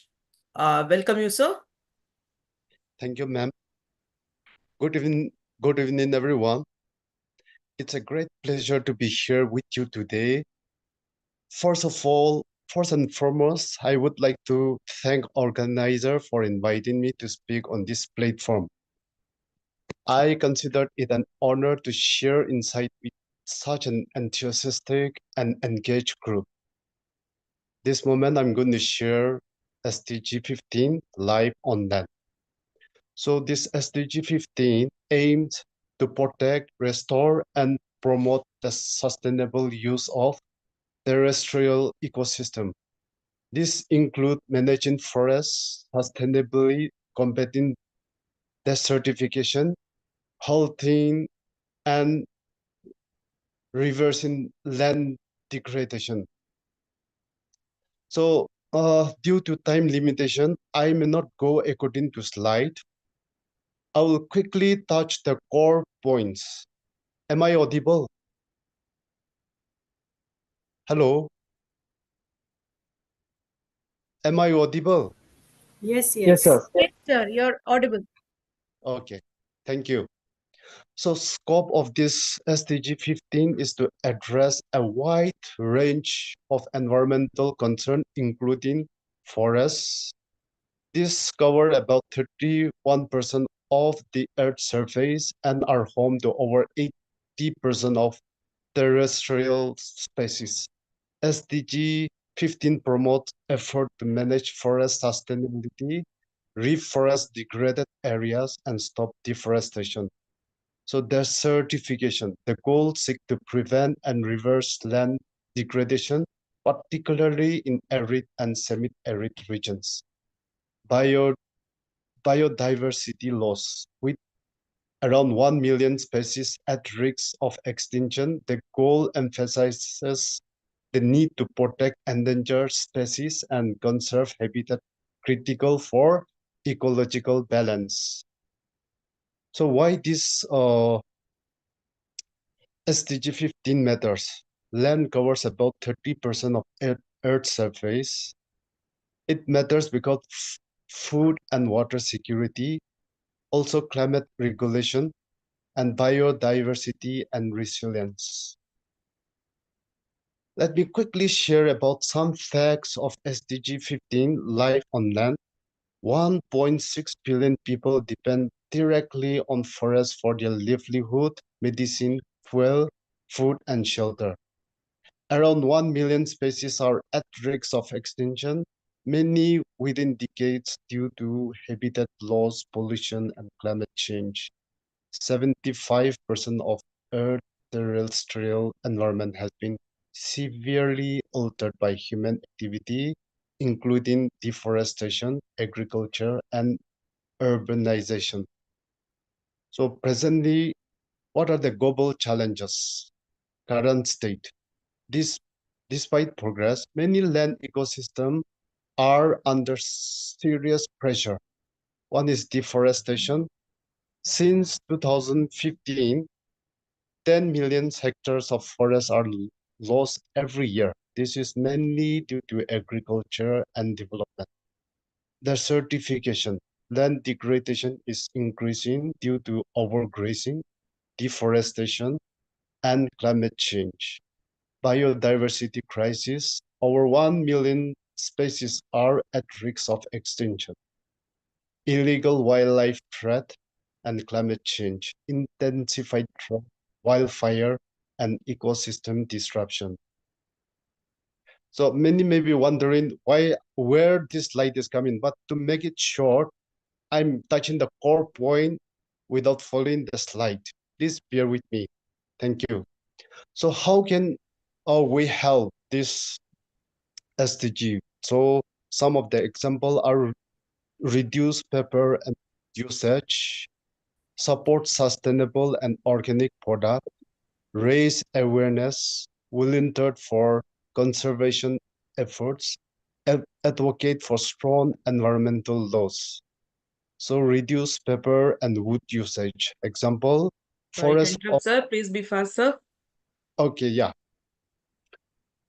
Welcome you, sir. Thank you, ma'am. Good evening, everyone. It's a great pleasure to be here with you today. First and foremost, I would like to thank organizer for inviting me to speak on this platform. I consider it an honor to share insight with such an enthusiastic and engaged group. This moment, I'm going to share SDG 15 live on that. So this SDG 15 aims to protect, restore, and promote the sustainable use of terrestrial ecosystem. This includes managing forests sustainably, combating desertification, halting and reversing land degradation. So due to time limitation, I may not go according to slide. I will quickly touch the core points. Am I audible? Hello? Am I audible? Yes, Yes, sir. Yes, sir, you're audible. Okay, thank you. So scope of this SDG 15 is to address a wide range of environmental concerns, including forests. These cover about 31% of the Earth's surface and are home to over 80% of terrestrial species. SDG 15 promotes effort to manage forest sustainability, reforest degraded areas, and stop deforestation. So their certification, the goals seek to prevent and reverse land degradation, particularly in arid and semi-arid regions. Biodiversity loss, with around 1 million species at risk of extinction, the goal emphasizes the need to protect endangered species and conserve habitat critical for ecological balance. So why this SDG 15 matters? Land covers about 30% of Earth's surface. It matters because food and water security, also climate regulation, and biodiversity and resilience. Let me quickly share about some facts of SDG 15, life on land. 1.6 billion people depend directly on forests for their livelihood, medicine, fuel, food, and shelter. Around 1 million species are at risk of extinction, many within decades due to habitat loss, pollution, and climate change. 75% of Earth's terrestrial environment has been severely altered by human activity, including deforestation, agriculture, and urbanization. So presently, what are the global challenges? Current state. Despite progress, many land ecosystems are under serious pressure. One is deforestation. Since 2015, 10 million hectares of forests are lost every year. This is mainly due to agriculture and development. Desertification. Land degradation is increasing due to overgrazing, deforestation, and climate change. Biodiversity crisis. Over 1 million species are at risk of extinction. Illegal wildlife threat and climate change, intensified wildfire, and ecosystem disruption. So many may be wondering where this light is coming, but to make it short, I'm touching the core point without following the slide. Please bear with me. Thank you. So how can we help this SDG? So some of the examples are reduce paper and usage, support sustainable and organic product, raise awareness, volunteer for conservation efforts, advocate for strong environmental laws. So reduce paper and wood usage. Example, Sorry to forest. interrupt, sir. Please be fast, sir. Okay, yeah.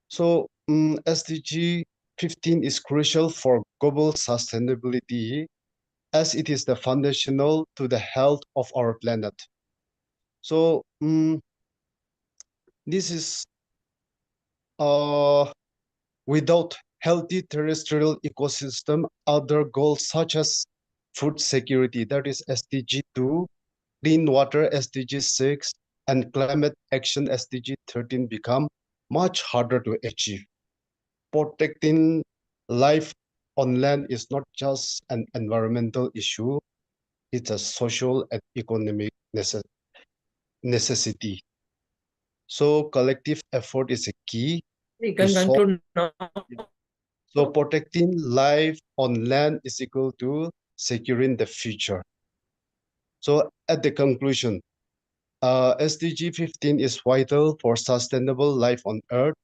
So SDG 15 is crucial for global sustainability as it is the foundational to the health of our planet. So this is without healthy terrestrial ecosystem, other goals such as food security, that is SDG 2, clean water SDG 6, and climate action SDG 13 become much harder to achieve. Protecting life on land is not just an environmental issue, it's a social and economic necessity. So collective effort is a key. You can conclude now. So protecting life on land is equal to securing the future. So at the conclusion, SDG 15 is vital for sustainable life on Earth.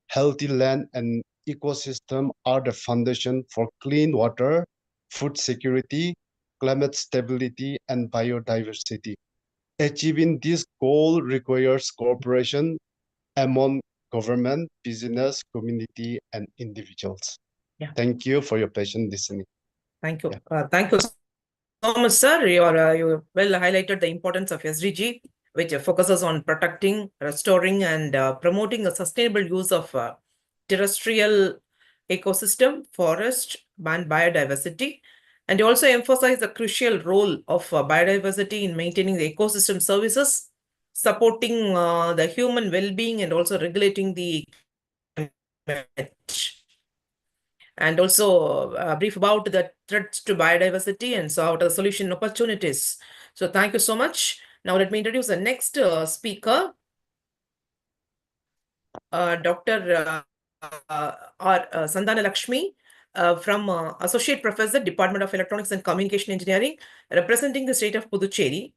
Healthy land and ecosystem are the foundation for clean water, food security, climate stability, and biodiversity. Achieving this goal requires cooperation among government, business, community, and individuals. Yeah. Thank you for your patient listening. Thank you. Thank you so much, sir. You well highlighted the importance of SDG, which focuses on protecting, restoring, and promoting a sustainable use of terrestrial ecosystem, forest, and biodiversity. And you also emphasize the crucial role of biodiversity in maintaining the ecosystem services, supporting the human well-being, and also regulating the climate. and also brief about the threats to biodiversity and so what are the solution opportunities. So thank you so much. Now let me introduce the next speaker, Dr. Sandana Lakshmi, from Associate Professor, Department of Electronics and Communication Engineering, representing the state of Puducherry.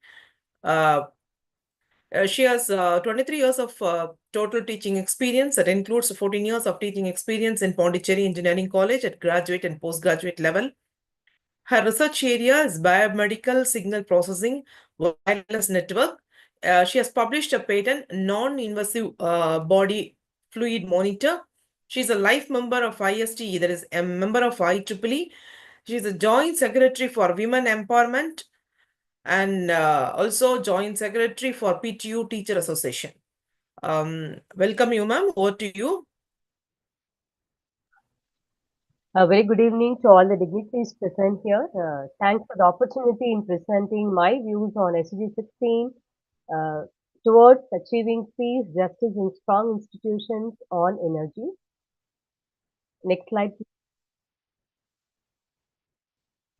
She has 23 years of total teaching experience. That includes 14 years of teaching experience in Pondicherry Engineering College at graduate and postgraduate level. Her research area is biomedical signal processing wireless network. She has published a patent non-invasive body fluid monitor. She's a life member of ISTE, that is a member of IEEE. She's a joint secretary for Women Empowerment and also joint secretary for PTU Teacher Association. Welcome you, ma'am. Over to you. A very good evening to all the dignitaries present here. Thanks for the opportunity in presenting my views on SDG 16 towards achieving peace, justice, and strong institutions on energy. Next slide, please.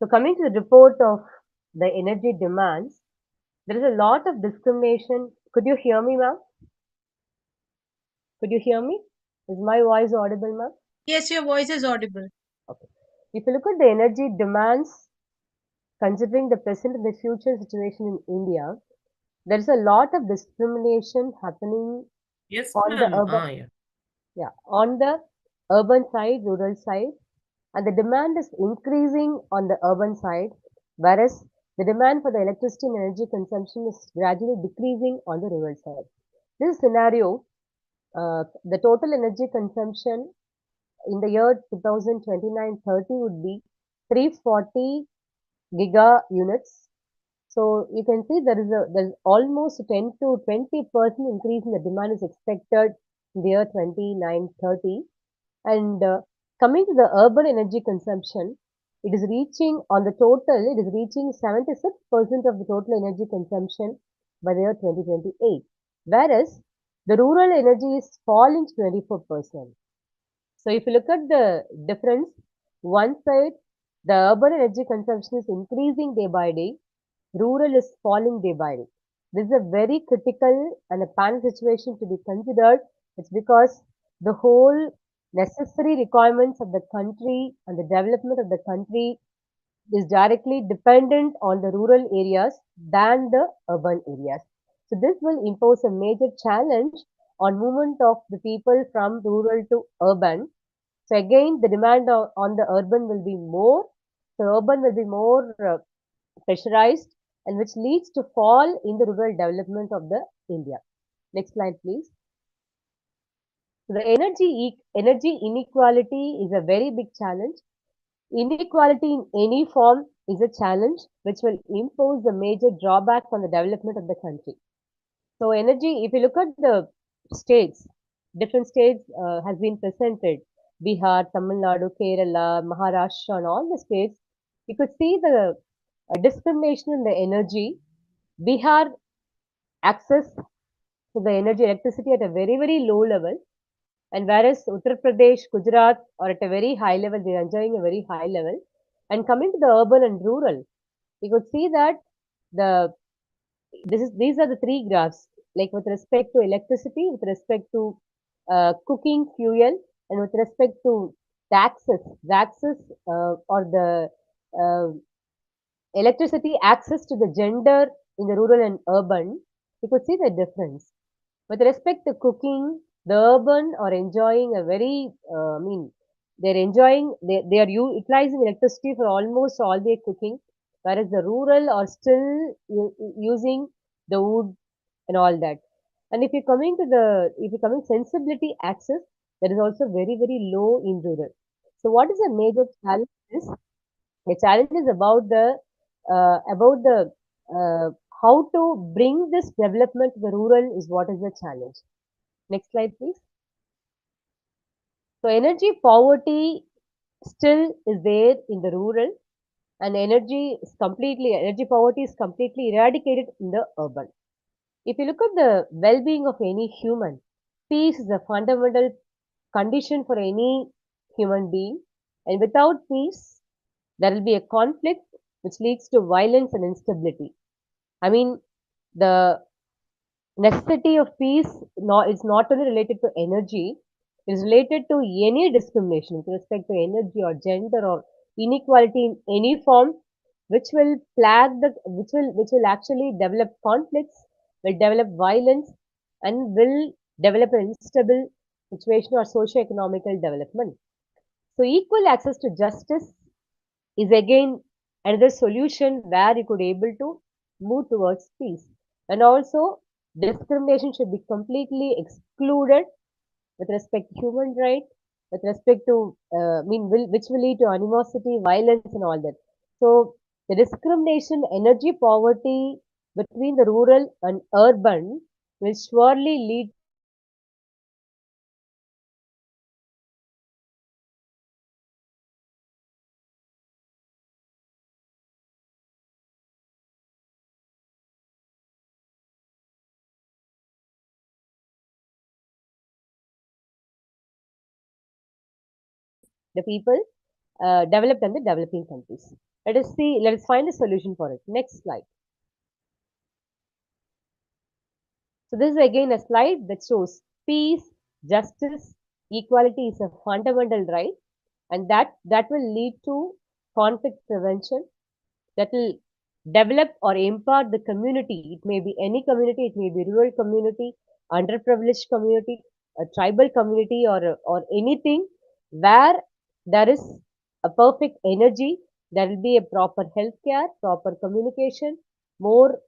So coming to the report of the energy demands, there is a lot of discrimination. Could you hear me, ma'am? Could you hear me? Is my voice audible, ma'am? Yes, your voice is audible. Okay. If you look at the energy demands, considering the present and the future situation in India, there is a lot of discrimination happening Yes, on the ma'am. urban, on the urban side, rural side, and the demand is increasing on the urban side, whereas the demand for the electricity and energy consumption is gradually decreasing on the rural side. This scenario, the total energy consumption in the year 2029-30 would be 340 giga units. So you can see there's almost 10 to 20% increase in the demand is expected in the year 29-30. And coming to the urban energy consumption, it is reaching on the total, it is reaching 76% of the total energy consumption by the year 2028. Whereas the rural energy is falling to 24%. So if you look at the difference, one side, the urban energy consumption is increasing day by day, rural is falling day by day. This is a very critical and a panic situation to be considered. It's because the whole necessary requirements of the country and the development of the country is directly dependent on the rural areas than the urban areas. So this will impose a major challenge on movement of the people from rural to urban. So again, the demand on the urban will be more. So urban will be more pressurized, and which leads to fall in the rural development of the India. Next slide, please. So the energy inequality is a very big challenge. Inequality in any form is a challenge which will impose a major drawback on the development of the country. So energy, if you look at the states, different states has been presented. Bihar, Tamil Nadu, Kerala, Maharashtra, and all the states, you could see the discrimination in the energy. Bihar access to the energy electricity at a very, very low level. And whereas Uttar Pradesh, Gujarat are at a very high level, they are enjoying a very high level. And coming to the urban and rural, you could see that these are the three graphs, like with respect to electricity, with respect to cooking fuel, and with respect to the access or the electricity access to the gender in the rural and urban, you could see the difference. With respect to cooking, the urban are enjoying a very, they are utilizing electricity for almost all their cooking, whereas the rural are still using the wood and all that. And if you're coming sensibility access, that is also very, very low in rural. So what is the major challenge is? The challenge is about the how to bring this development to the rural is what is the challenge. Next slide, please. So energy poverty still is there in the rural, and energy poverty is completely eradicated in the urban. If you look at the well-being of any human, peace is a fundamental condition for any human being, And without peace, there will be a conflict which leads to violence and instability. I mean, the necessity of peace is not only related to energy, it is related to any discrimination with respect to energy or gender or inequality in any form, which will which will actually develop conflicts, will develop violence, and will develop an unstable situation or socio-economical development. So equal access to justice is again another solution where you could able to move towards peace. And also discrimination should be completely excluded with respect to human right, with respect to which will lead to animosity, violence, and all that. So the discrimination, energy poverty between the rural and urban will surely lead the people developed and the developing countries. Let us find a solution for it. Next slide. So this is again a slide that shows peace, justice, equality is a fundamental right, and that will lead to conflict prevention, that will develop or empower the community. It may be any community, it may be rural community, underprivileged community, a tribal community, or anything where there is a perfect energy. There will be a proper healthcare, proper communication, more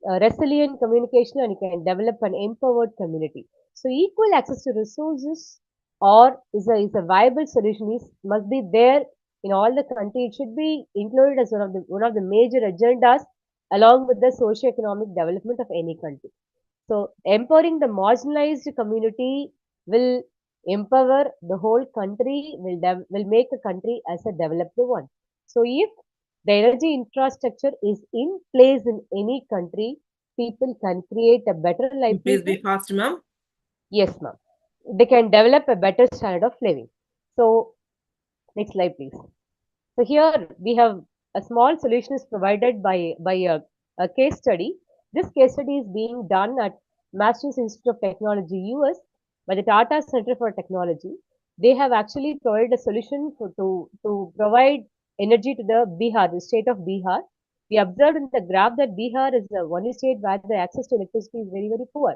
resilient communication, and you can develop an empowered community. So equal access to resources or is a viable solution is must be there in all the country. It should be included as one of the major agendas along with the socio-economic development of any country. So empowering the marginalized community will empower the whole country, will make a country as a developed one. So if the energy infrastructure is in place in any country, people can create a better livelihood. Please be fast, ma'am. Yes, ma'am. They can develop a better standard of living. So next slide, please. So here we have a small solution is provided by a case study. This case study is being done at Massachusetts Institute of Technology, US, by the Tata Center for Technology. They have actually provided a solution to provide energy to the Bihar, the state of Bihar. We observed in the graph that Bihar is the only state where the access to electricity is very, very poor.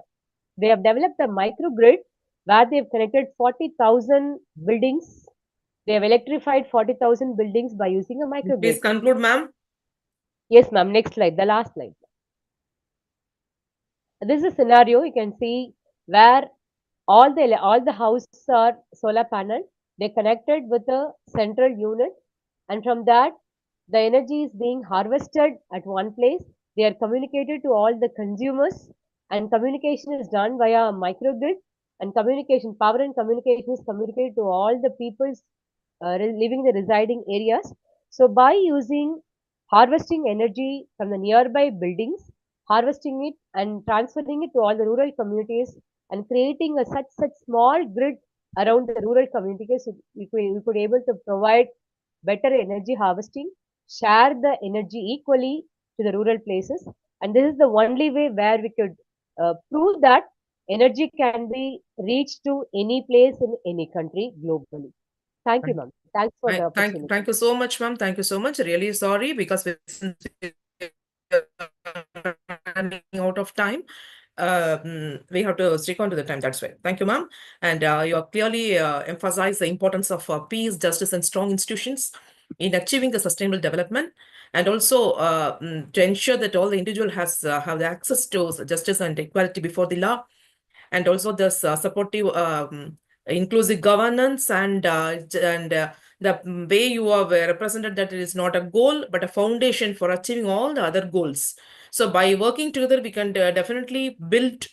They have developed a microgrid where they have connected 40,000 buildings. They have electrified 40,000 buildings by using a microgrid. Please conclude, ma'am. Yes, ma'am. Next slide, the last slide. This is a scenario you can see where all the houses are solar panel. They connected with a central unit, and from that the energy is being harvested at one place. They are communicated to all the consumers, and communication is done via microgrid. And communication, power and communication is communicated to all the peoples living in the residing areas. So by using harvesting energy from the nearby buildings, harvesting it and transferring it to all the rural communities and creating a such small grid around the rural communities, we could able to provide better energy harvesting, share the energy equally to the rural places. And this is the only way where we could prove that energy can be reached to any place in any country globally. Thank you, ma'am. Thanks for the opportunity. Thank you so much, ma'am. Thank you so much. Really sorry because we're running out of time. We have to stick on to the time. That's why. Thank you, ma'am. And you have clearly emphasized the importance of peace, justice, and strong institutions in achieving the sustainable development, and also to ensure that all the individual have the access to justice and equality before the law, and also this supportive inclusive governance and the way you have represented that it is not a goal but a foundation for achieving all the other goals. So by working together we can definitely build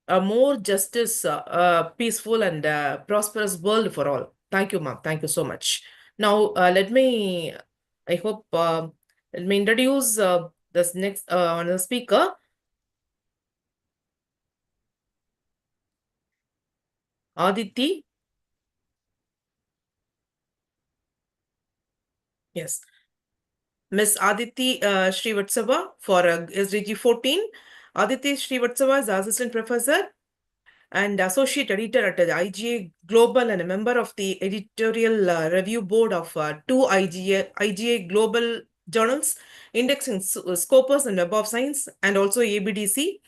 a more justice, peaceful and prosperous world for all. Thank you, ma'am. Thank you so much. Now let me introduce this next another speaker, Aditi. Yes. Ms. Aditi Srivatsava for SDG 14. Aditi Srivatsava is Assistant Professor and Associate Editor at the IGA Global and a member of the Editorial Review Board of two IGA Global journals, indexing Scopus and Web of Science, and also ABDC.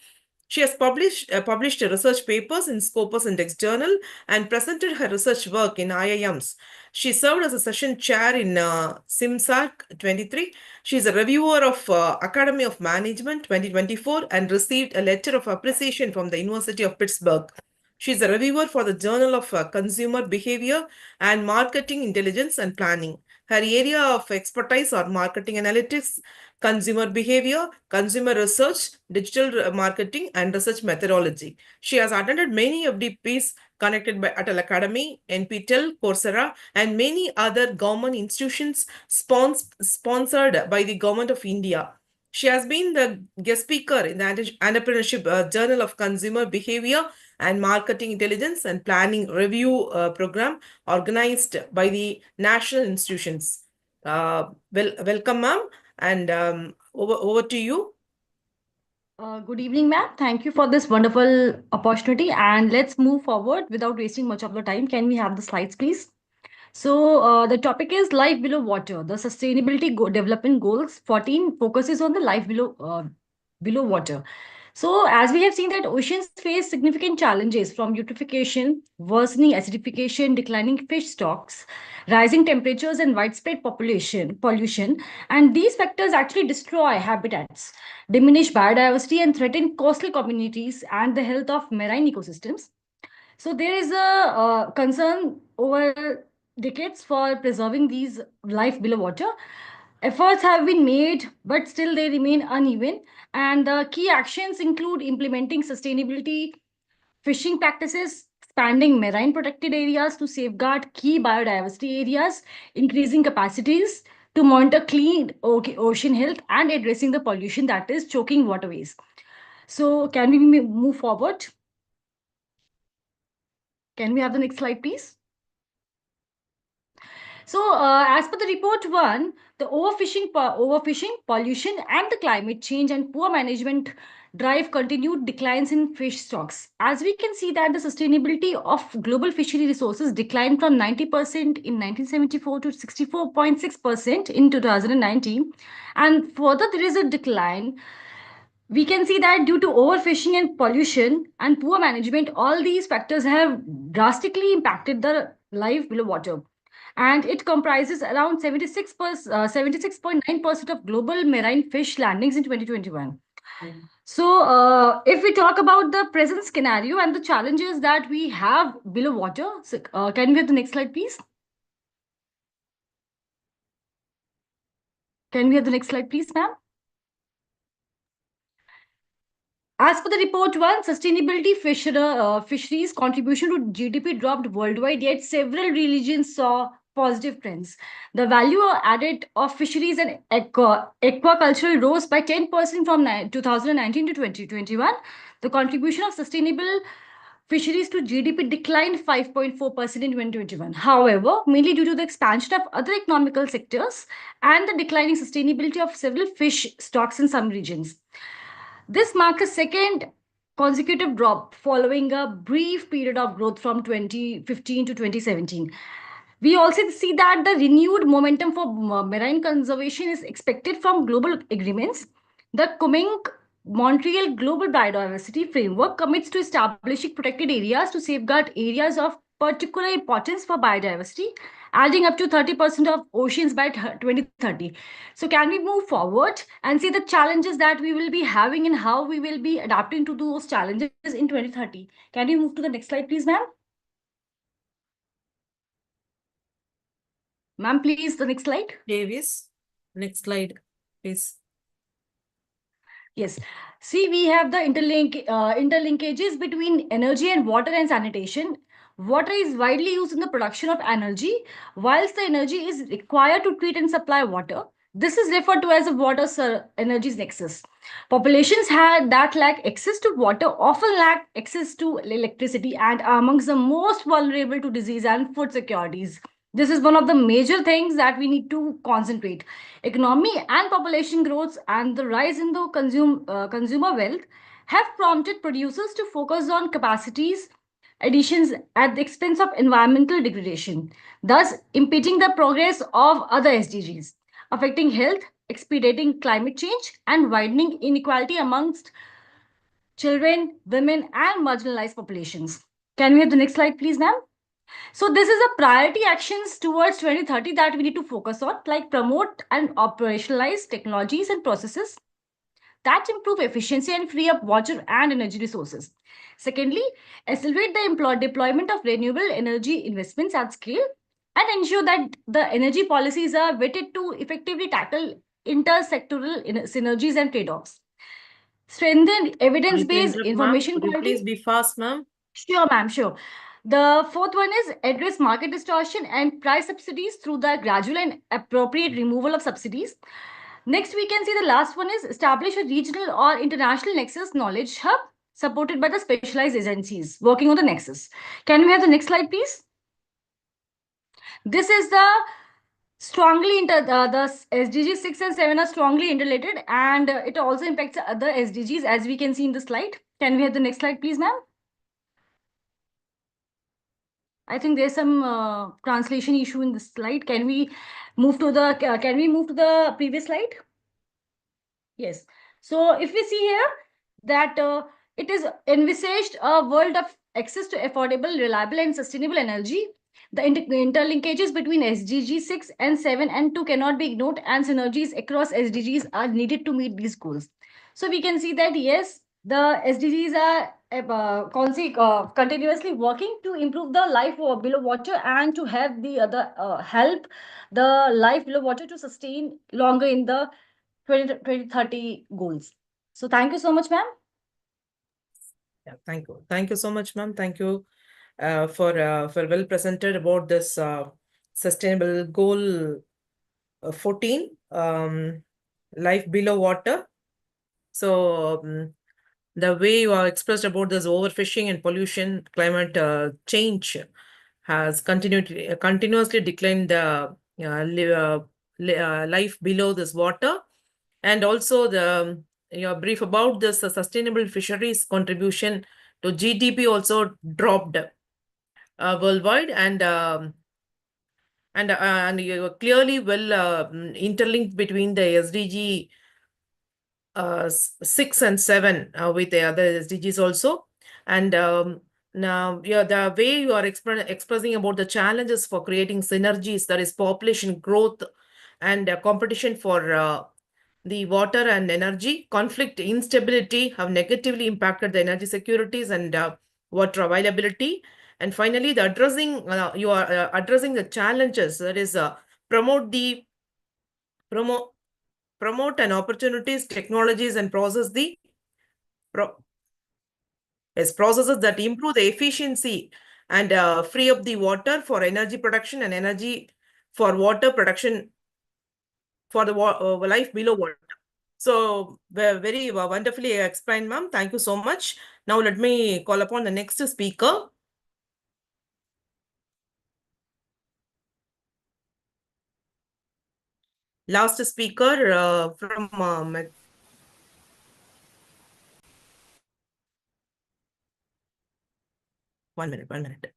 She has published research papers in Scopus Index Journal and presented her research work in IIMs. She served as a session chair in SIMSAC 23. She is a reviewer of Academy of Management 2024 and received a letter of appreciation from the University of Pittsburgh. She is a reviewer for the Journal of Consumer Behavior and Marketing Intelligence and Planning. Her area of expertise are marketing analytics, consumer behavior, consumer research, digital marketing, and research methodology. She has attended many FDPs connected by Atal Academy, NPTEL, Coursera, and many other government institutions sponsored by the Government of India. She has been the guest speaker in the Entrepreneurship Journal of Consumer Behavior and Marketing Intelligence and Planning Review program organized by the national institutions. Welcome, ma'am, and over to you. Good evening, ma'am. Thank you for this wonderful opportunity. And let's move forward without wasting much of the time. Can we have the slides, please? So the topic is life below water. The Sustainability Development Goals 14 focuses on the life below water. So as we have seen that oceans face significant challenges from eutrophication, worsening acidification, declining fish stocks, rising temperatures and widespread population pollution. And these factors actually destroy habitats, diminish biodiversity and threaten coastal communities and the health of marine ecosystems. So there is a concern over decades for preserving these life below water. Efforts have been made, but still they remain uneven. And the key actions include implementing sustainability fishing practices, expanding marine protected areas to safeguard key biodiversity areas, increasing capacities to monitor clean ocean health, and addressing the pollution that is choking waterways. So can we move forward? Can we have the next slide, please? So, as per the report one, the overfishing, pollution, and the climate change and poor management drive continued declines in fish stocks. As we can see that the sustainability of global fishery resources declined from 90% in 1974 to 64.6% in 2019. And further, there is a decline. We can see that due to overfishing and pollution and poor management, all these factors have drastically impacted the life below water. And it comprises around 76.9% of global marine fish landings in 2021. So if we talk about the present scenario and the challenges that we have below water, so, can we have the next slide, please? Can we have the next slide, please, ma'am? As per the report one, sustainability fisheries contribution to GDP dropped worldwide, yet several regions saw positive trends. The value added of fisheries and aquaculture rose by 10% from 2019 to 2021. The contribution of sustainable fisheries to GDP declined 5.4% in 2021. However, mainly due to the expansion of other economical sectors and the declining sustainability of several fish stocks in some regions. This marks a second consecutive drop following a brief period of growth from 2015 to 2017. We also see that the renewed momentum for marine conservation is expected from global agreements. The coming Montreal Global Biodiversity Framework commits to establishing protected areas to safeguard areas of particular importance for biodiversity, adding up to 30% of oceans by 2030. So can we move forward and see the challenges that we will be having and how we will be adapting to those challenges in 2030? Can we move to the next slide, please, ma'am? Ma'am, please, the next slide. Davis, next slide, please. Yes. See, we have the interlinkages between energy and water and sanitation. Water is widely used in the production of energy, whilst the energy is required to treat and supply water. This is referred to as a water energy nexus. Populations that lack access to water often lack access to electricity and are amongst the most vulnerable to disease and food securities. This is one of the major things that we need to concentrate. Economy and population growth and the rise in the consumer wealth have prompted producers to focus on capacities additions at the expense of environmental degradation, thus impeding the progress of other SDGs, affecting health, expediting climate change, and widening inequality amongst children, women, and marginalized populations. Can we have the next slide, please, ma'am? So this is a priority actions towards 2030 that we need to focus on, like promote and operationalize technologies and processes that improve efficiency and free up water and energy resources. Secondly, accelerate the deployment of renewable energy investments at scale and ensure that the energy policies are vetted to effectively tackle intersectoral synergies and trade-offs. Strengthen Sorry to evidence-based interrupt, ma'am. information Could you quality. please be fast, ma'am? Sure, ma'am, sure. The fourth one is address market distortion and price subsidies through the gradual and appropriate removal of subsidies. Next, we can see the last one is establish a regional or international nexus knowledge hub supported by the specialized agencies working on the nexus. Can we have the next slide, please? This is the the SDG 6 and 7 are strongly interrelated, and it also impacts other SDGs as we can see in the slide. Can we have the next slide, please, ma'am? I think there's some translation issue in this slide. Can we move to the previous slide? Yes. So if we see here that it is envisaged a world of access to affordable, reliable, and sustainable energy. The interlinkages between SDG 6 and 7 and 2 cannot be ignored, and synergies across SDGs are needed to meet these goals. So we can see that yes, the SDGs are continuously working to improve the life below water and to have the other help the life below water to sustain longer in the 2030 goals. So thank you so much, ma'am. Yeah, thank you. Thank you so much, ma'am. Thank you for well presented about this sustainable goal 14, life below water. So the way you are expressed about this overfishing and pollution, climate change has continuously declined the life below this water, and also the your brief about this sustainable fisheries contribution to GDP also dropped worldwide, and you clearly well interlinked between the SDG 6 and 7 with the other SDGs also. And now, yeah, the way you are expressing about the challenges for creating synergies, that is population growth and competition for the water and energy, conflict, instability have negatively impacted the energy securities and water availability. And finally, the addressing you are addressing the challenges, that is promote and opportunities, technologies, and processes that improve the efficiency and free up the water for energy production and energy for water production for the life below water. So very wonderfully explained, ma'am. Thank you so much. Now let me call upon the next speaker. Last speaker from 1 minute, 1 minute.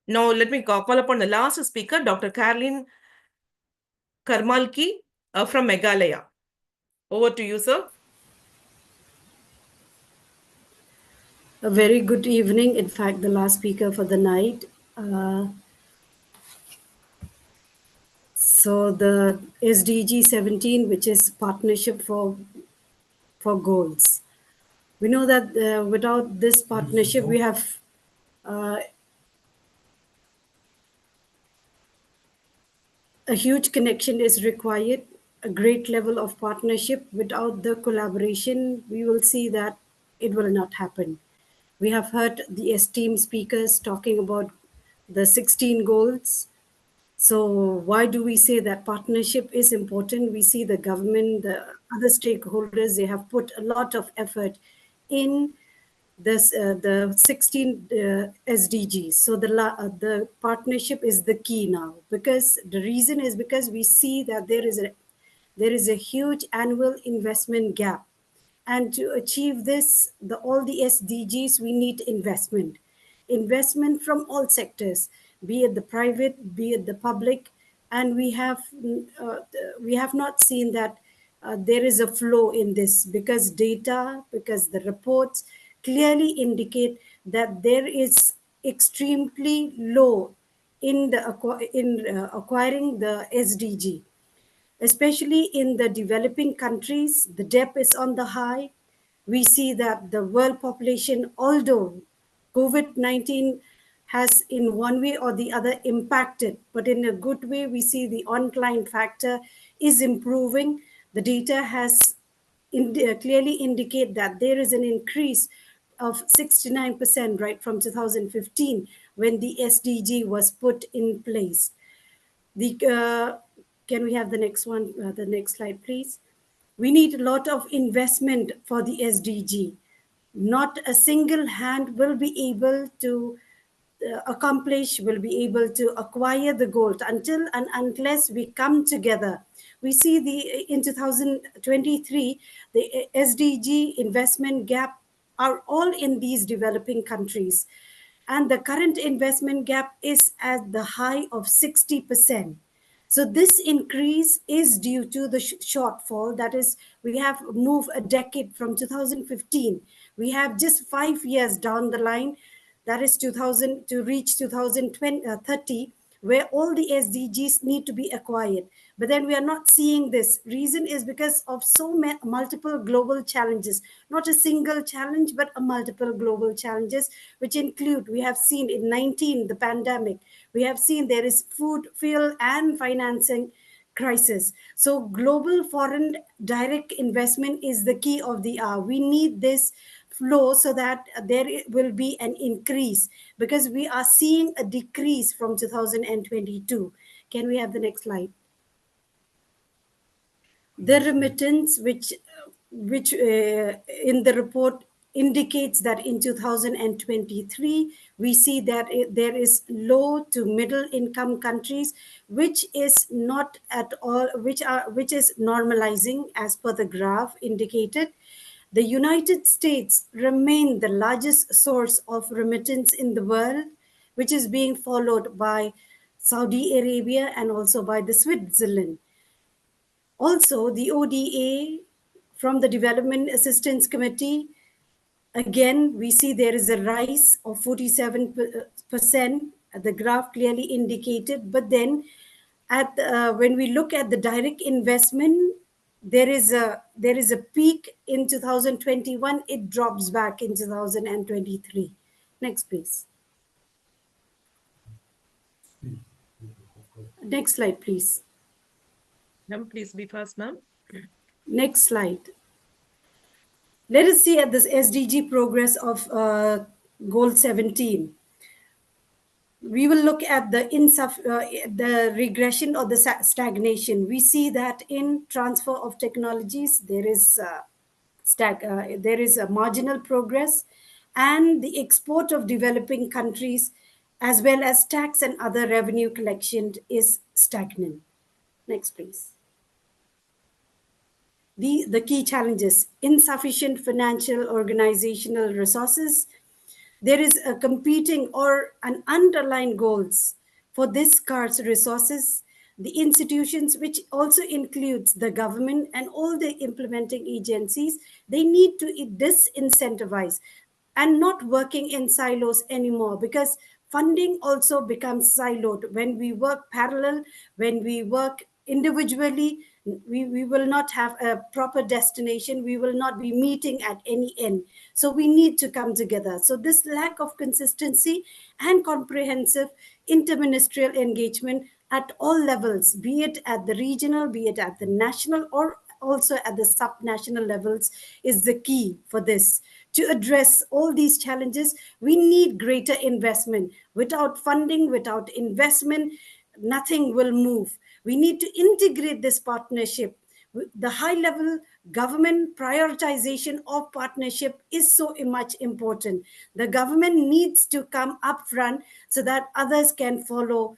Now let me call upon the last speaker, Dr. Caroline Karmalki from Meghalaya. Over to you, sir. A very good evening. In fact, the last speaker for the night. So the SDG 17, which is partnership for goals. We know that without this partnership, we have a huge connection is required, a great level of partnership. Without the collaboration, we will see that it will not happen. We have heard the esteemed speakers talking about the 16 goals. So why do we say that partnership is important? We see the government, the other stakeholders, they have put a lot of effort in this the 16 SDGs. So the partnership is the key now, because the reason is because we see that there is a huge annual investment gap, and to achieve this, all the SDGs, we need investment from all sectors, be it the private, be it the public, and we have not seen that there is a flow in this, because the reports clearly indicate that there is extremely low in acquiring the SDG. Especially in the developing countries, the debt is on the high. We see that the world population, although COVID-19 has in one way or the other impacted, but in a good way, we see the online factor is improving. The data has clearly indicate that there is an increase of 69% right from 2015 when the SDG was put in place. Can we have the next one, the next slide, please? We need a lot of investment for the SDG. Not a single hand will be able to accomplish, will be able to acquire the gold until and unless we come together. We see in 2023, the SDG investment gap are all in these developing countries. And the current investment gap is at the high of 60%. So this increase is due to the shortfall. That is, we have moved a decade from 2015. We have just 5 years down the line, that is 2000 to reach 2030, where all the SDGs need to be acquired. But then we are not seeing this. Reason is because of multiple global challenges, not a single challenge, but a multiple global challenges, which include, we have seen in 19, the pandemic, we have seen there is food, fuel, and financing crisis. So global foreign direct investment is the key of the hour. We need this flow so that there will be an increase, because we are seeing a decrease from 2022. Can we have the next slide? The remittance, which in the report indicates that in 2023 we see that there is low to middle income countries, which is not at all, which is normalizing as per the graph indicated. The United States remain the largest source of remittance in the world, which is being followed by Saudi Arabia and also by the Switzerland. Also, the ODA from the Development Assistance Committee, again, we see there is a rise of 47%, the graph clearly indicated. But then when we look at the direct investment, there is a peak in 2021, it drops back in 2023. Next, please. Next slide, please. Ma'am, please be fast, ma'am. Next slide. Let us see at this SDG progress of goal 17. We will look at the regression or the stagnation. We see that in transfer of technologies, there is a marginal progress, and the export of developing countries, as well as tax and other revenue collection, is stagnant. Next, please. The key challenges: insufficient financial organizational resources. There is a competing or an underlying goals for this scarce resources. The institutions, which also includes the government and all the implementing agencies, they need to disincentivize and not working in silos anymore, because funding also becomes siloed. When we work parallel, when we work individually, we will not have a proper destination. We will not be meeting at any end. So we need to come together. So this lack of consistency and comprehensive interministerial engagement at all levels, be it at the regional, be it at the national, or also at the subnational levels, is the key for this. To address all these challenges, we need greater investment. Without funding, without investment, nothing will move. We need to integrate this partnership. The high level government prioritization of partnership is so much important. The government needs to come up front so that others can follow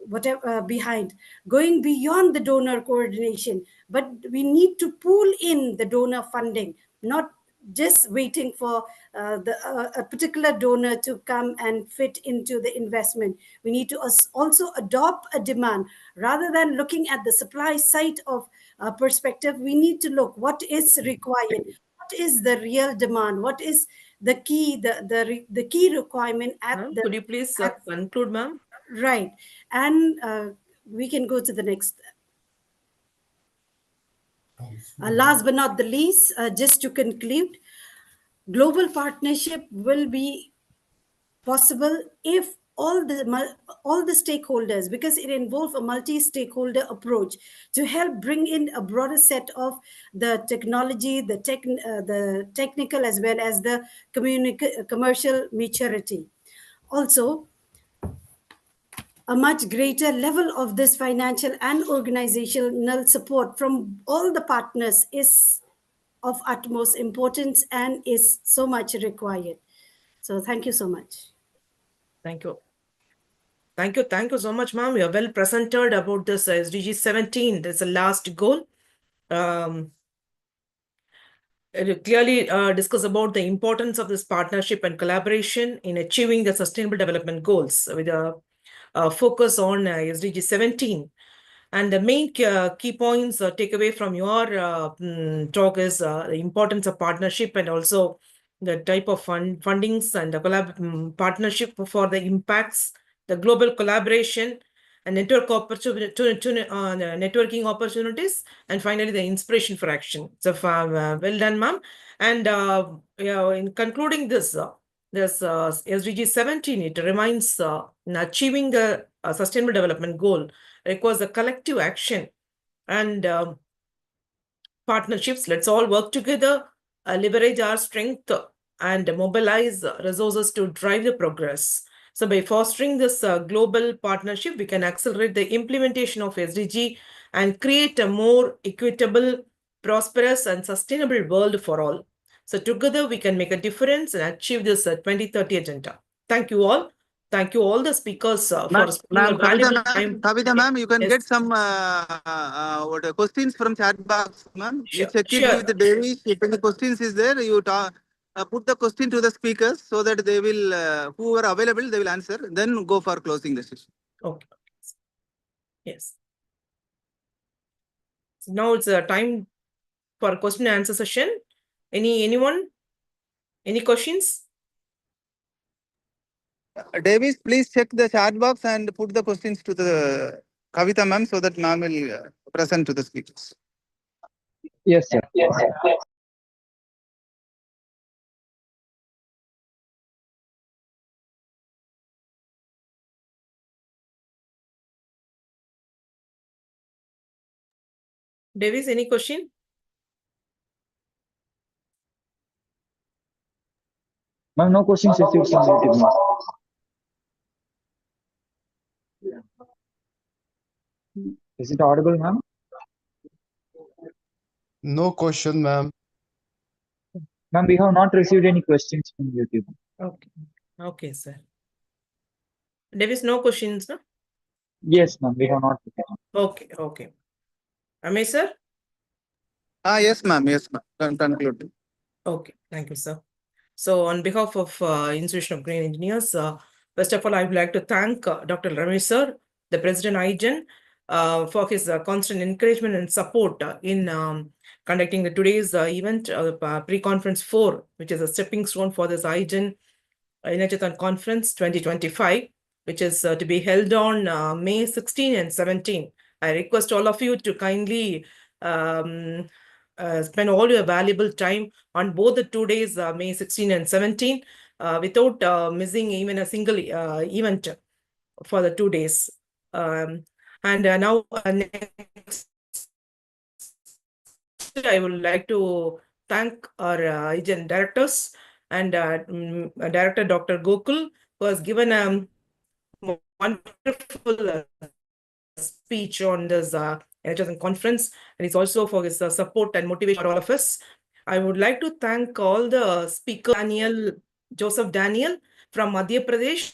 whatever behind, going beyond the donor coordination. But we need to pull in the donor funding, not just waiting for a particular donor to come and fit into the investment. We need to also adopt a demand rather than looking at the supply side of perspective. We need to look what is required, what is the real demand, what is the key, the key requirement at the. Could you please conclude, ma'am? Right, and we can go to the next. Last but not the least, just to conclude, global partnership will be possible if all the stakeholders, because it involves a multi-stakeholder approach to help bring in a broader set of the technology, the technical as well as the commercial maturity. Also, a much greater level of this financial and organizational support from all the partners is of utmost importance and is so much required. So thank you so much. Thank you. Thank you. Thank you so much, ma'am. You are well presented about this SDG 17. That's the last goal. You clearly discuss about the importance of this partnership and collaboration in achieving the sustainable development goals with a focus on SDG 17. And the main key points take away from your talk is the importance of partnership and also the type of fundings and the partnership for the impacts, the global collaboration and networking opportunities, and finally the inspiration for action. So well done, ma'am. And in concluding this, SDG 17, it reminds in achieving the sustainable development goal requires a collective action and partnerships. Let's all work together, leverage our strength and mobilize resources to drive the progress. So by fostering this global partnership, we can accelerate the implementation of SDG and create a more equitable, prosperous and sustainable world for all. So together we can make a difference and achieve this 2030 agenda. Thank you all. Thank you all the speakers for spending your valuable time. Kavita ma'am, you can Yes. get some questions from chat box, ma'am. Sure, You check sure. it with Davies. If any questions is there, you put the question to the speakers so that they will, who are available, they will answer. Then go for closing the session. Okay. Yes. So now it's a time for question and answer session. Anyone? Any questions? Davies, please check the chat box and put the questions to the Kavita ma'am so that ma'am will present to the speakers. Yes, sir. Yes, sir. Davis, any question? Ma'am, no questions received from YouTube, ma'am. Is it audible, ma'am? No question, ma'am. Ma'am, we have not received any questions from YouTube. Okay. Okay, sir. Davis, no questions, no? Yes, ma'am, we have not received. Okay, okay. Amay, sir? Yes, ma'am. Yes, ma'am. Conclude. Okay, thank you, sir. So on behalf of Institution of Green Engineers, first of all, I would like to thank Dr. Ramesh, sir, the President Igen, for his constant encouragement and support in conducting today's event, pre-conference 4, which is a stepping stone for this Igen Energathon Conference 2025, which is to be held on May 16 and 17. I request all of you to kindly spend all your valuable time on both the 2 days, May 16 and 17, without missing even a single event for the 2 days. And now next, I would like to thank our Igen directors and Director Dr. Gokul, who has given a wonderful speech on this Energathon conference, and it's also for his support and motivation for all of us. I would like to thank all the speakers, Joseph Daniel from Madhya Pradesh,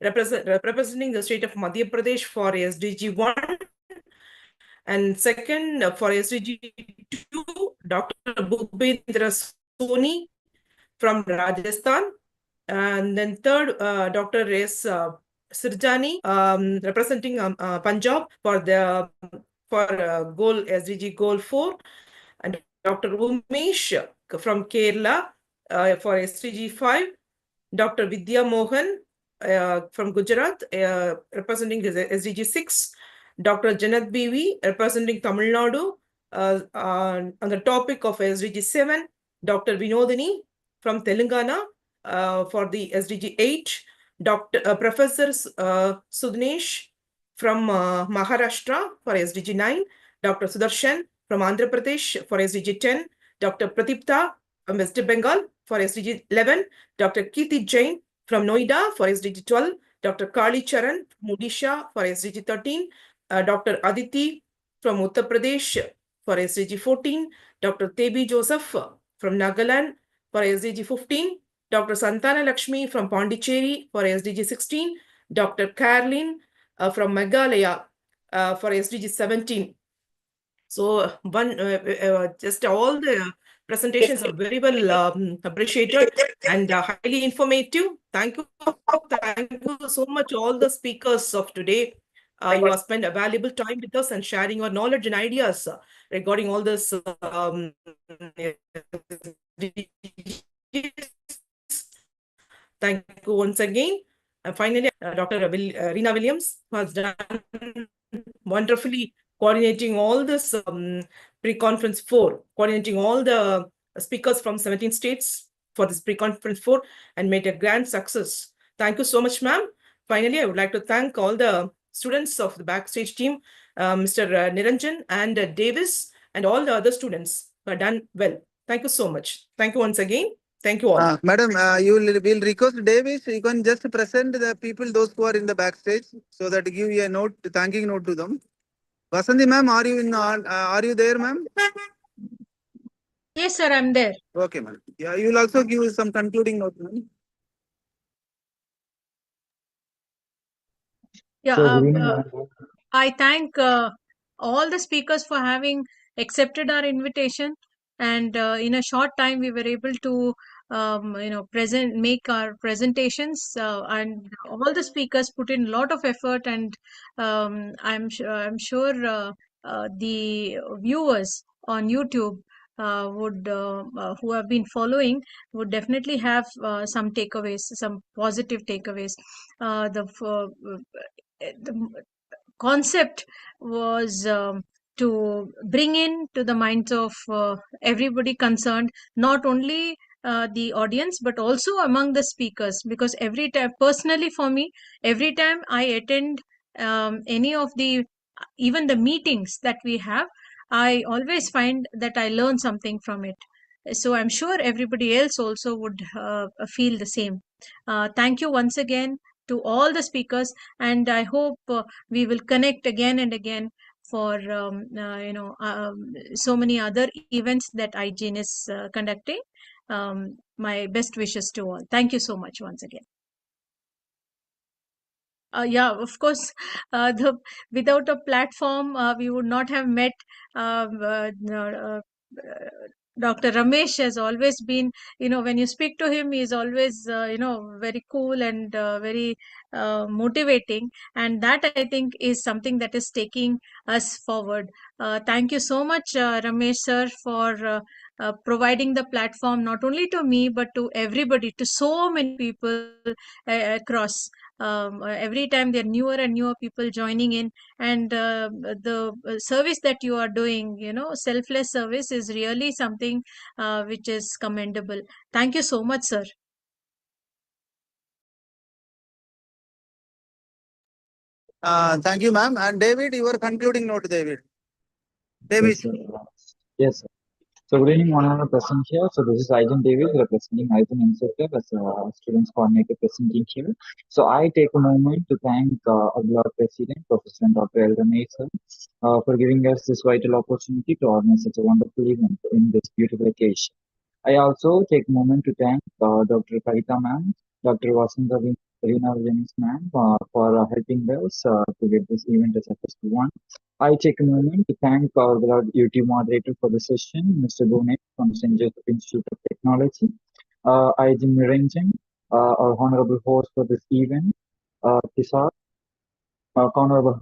representing the state of Madhya Pradesh for SDG 1, and second for SDG 2, Dr. Bhupendra Soni from Rajasthan, and then third, Dr. S. Sirjani, representing Punjab for goal SDG goal 4, and Dr. Umesh from Kerala for SDG 5, Dr. Vidya Mohan from Gujarat representing SDG 6, Dr. Janat Biwi representing Tamil Nadu on the topic of SDG 7, Dr. Vinodini from Telangana for the SDG 8, Professor Sudnesh from Maharashtra for SDG 9, Dr. Sudarshan from Andhra Pradesh for SDG 10, Dr. Pratipta from West Bengal for SDG 11, Dr. Kirti Jain from Noida for SDG 12, Dr. Kali Charan from Odisha for SDG 13, Dr. Aditi from Uttar Pradesh for SDG 14, Dr. Tebi Joseph from Nagaland for SDG 15, Dr. Santana Lakshmi from Pondicherry for SDG 16, Dr. Caroline from Meghalaya for SDG 17. So just all the presentations are very well appreciated and highly informative. Thank you so much, all the speakers of today. You have spent a valuable time with us and sharing your knowledge and ideas regarding all this. Thank you once again. And finally, Dr. Rina Williams, who has done wonderfully coordinating all this pre-conference 4, coordinating all the speakers from 17 states for this pre-conference 4 and made a grand success. Thank you so much, ma'am. Finally, I would like to thank all the students of the backstage team, Mr. Niranjan and Davis, and all the other students who have done well. Thank you so much. Thank you once again. Thank you all. Madam, you will request Davis, you can just present the people, those who are in the backstage, so that give a note, thanking note to them. Vasanthi ma'am, are you there, ma'am? Yes, sir, I'm there. Okay, ma'am. Yeah, you will also give some concluding note, ma'am. Yeah, I thank all the speakers for having accepted our invitation, and in a short time we were able to make our presentations, and all the speakers put in a lot of effort, and I'm sure the viewers on YouTube would who have been following would definitely have some takeaways, some positive takeaways. The concept was to bring in to the minds of everybody concerned, not only the audience but also among the speakers, because every time, personally for me, every time I attend any of the even the meetings that we have, I always find that I learn something from it. So I'm sure everybody else also would feel the same. Thank you once again to all the speakers, and I hope we will connect again and again for so many other events that IGN is conducting. My best wishes to all. Thank you so much once again. Yeah, of course, without a platform, we would not have met. Dr. Ramesh has always been, when you speak to him, he's always, very cool and very motivating. And that, I think, is something that is taking us forward. Thank you so much, Ramesh sir, for providing the platform, not only to me, but to everybody, to so many people across. Every time there are newer and newer people joining in, and the service that you are doing, selfless service, is really something which is commendable. Thank you so much, sir. Thank you, ma'am. And David, your concluding note, David. David. Yes, sir. Yes, sir. So good evening, honorable present here. So this is Igen David representing Igen Institute as a students coordinator presenting here. So I take a moment to thank our Lord President, Professor Dr. Elder Mason, for giving us this vital opportunity to organize such a wonderful event in this beautiful occasion. I also take a moment to thank Dr. Kavita ma'am, Dr. Vasanta Reena Williams ma'am for helping us to get this event a successful one. I take a moment to thank our beloved UT moderator for the session, Mr. Bonet from St. Joseph Institute of Technology, Ajin Niranjan, our honorable host for this event, Tisar, honorable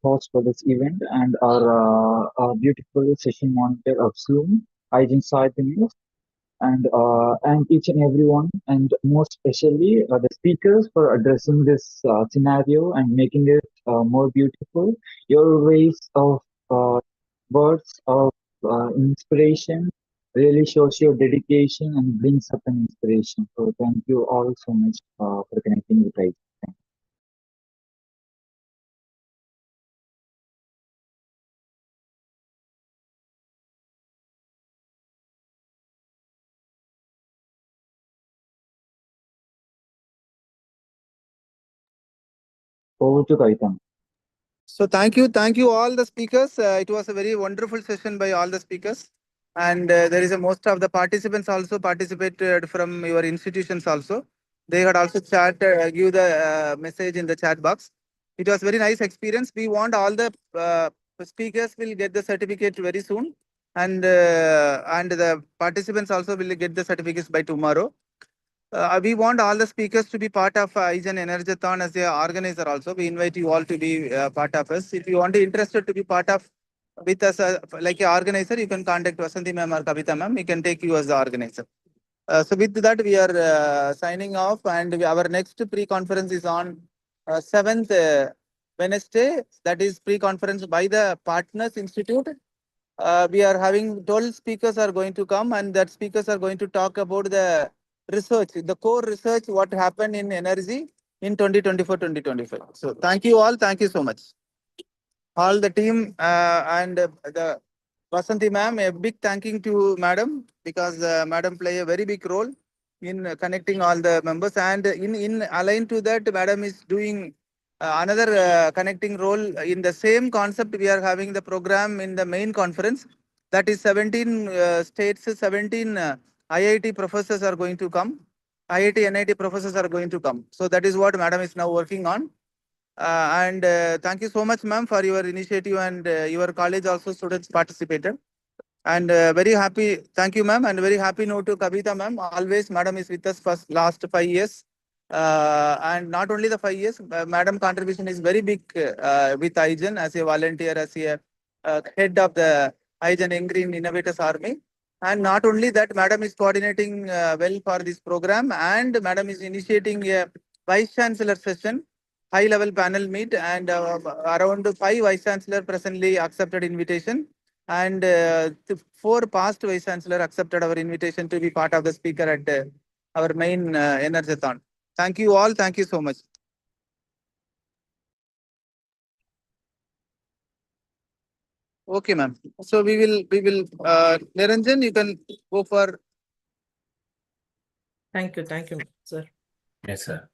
host for this event, and our beautiful session monitor of Zoom, Ajin Saitini, and each and everyone, and most especially the speakers for addressing this scenario and making it more beautiful. Your ways of words of inspiration really shows your dedication and brings up an inspiration. So thank you all so much for connecting with us. Over to Kaitam. So thank you all the speakers. It was a very wonderful session by all the speakers, and there is a most of the participants also participated from your institutions also. They had also give the message in the chat box. It was very nice experience. We want all the speakers will get the certificate very soon, and the participants also will get the certificates by tomorrow. We want all the speakers to be part of Igen Energathon as a organizer also. We invite you all to be part of us. If you want to interested to be part of with us like an organizer, you can contact Vasanthi ma'am or Kavita ma'am. We can take you as the organizer. So with that, we are signing off, and our next pre-conference is on 7th Wednesday. That is pre-conference by the Partners Institute. We are having 12 speakers are going to come, and that speakers are going to talk about the research, the core research, what happened in energy in 2024-2025. So thank you all. Thank you so much. All the team and the Vasanthi ma'am, a big thanking to madam, because madam play a very big role in connecting all the members, and in aligned to that, madam is doing another connecting role in the same concept. We are having the program in the main conference, that is 17 states, 17 IIT professors are going to come. IIT, NIT professors are going to come. So that is what madam is now working on. And thank you so much, ma'am, for your initiative, and your college also students participated. And very happy. Thank you, ma'am, and very happy note to Kavita, ma'am. Always, madam is with us for last 5 years. And not only the 5 years, madam contribution is very big with Igen as a volunteer, as a head of the Igen Young Green Innovators Army. And not only that, madam is coordinating well for this program, and madam is initiating a vice chancellor session, high level panel meet, and around 5 vice chancellor presently accepted invitation, and 4 past vice chancellor accepted our invitation to be part of the speaker at our main Energathon. Thank you all. Thank you so much. Okay, ma'am. So we will Niranjan, you can go for. Thank you, sir. Yes, sir.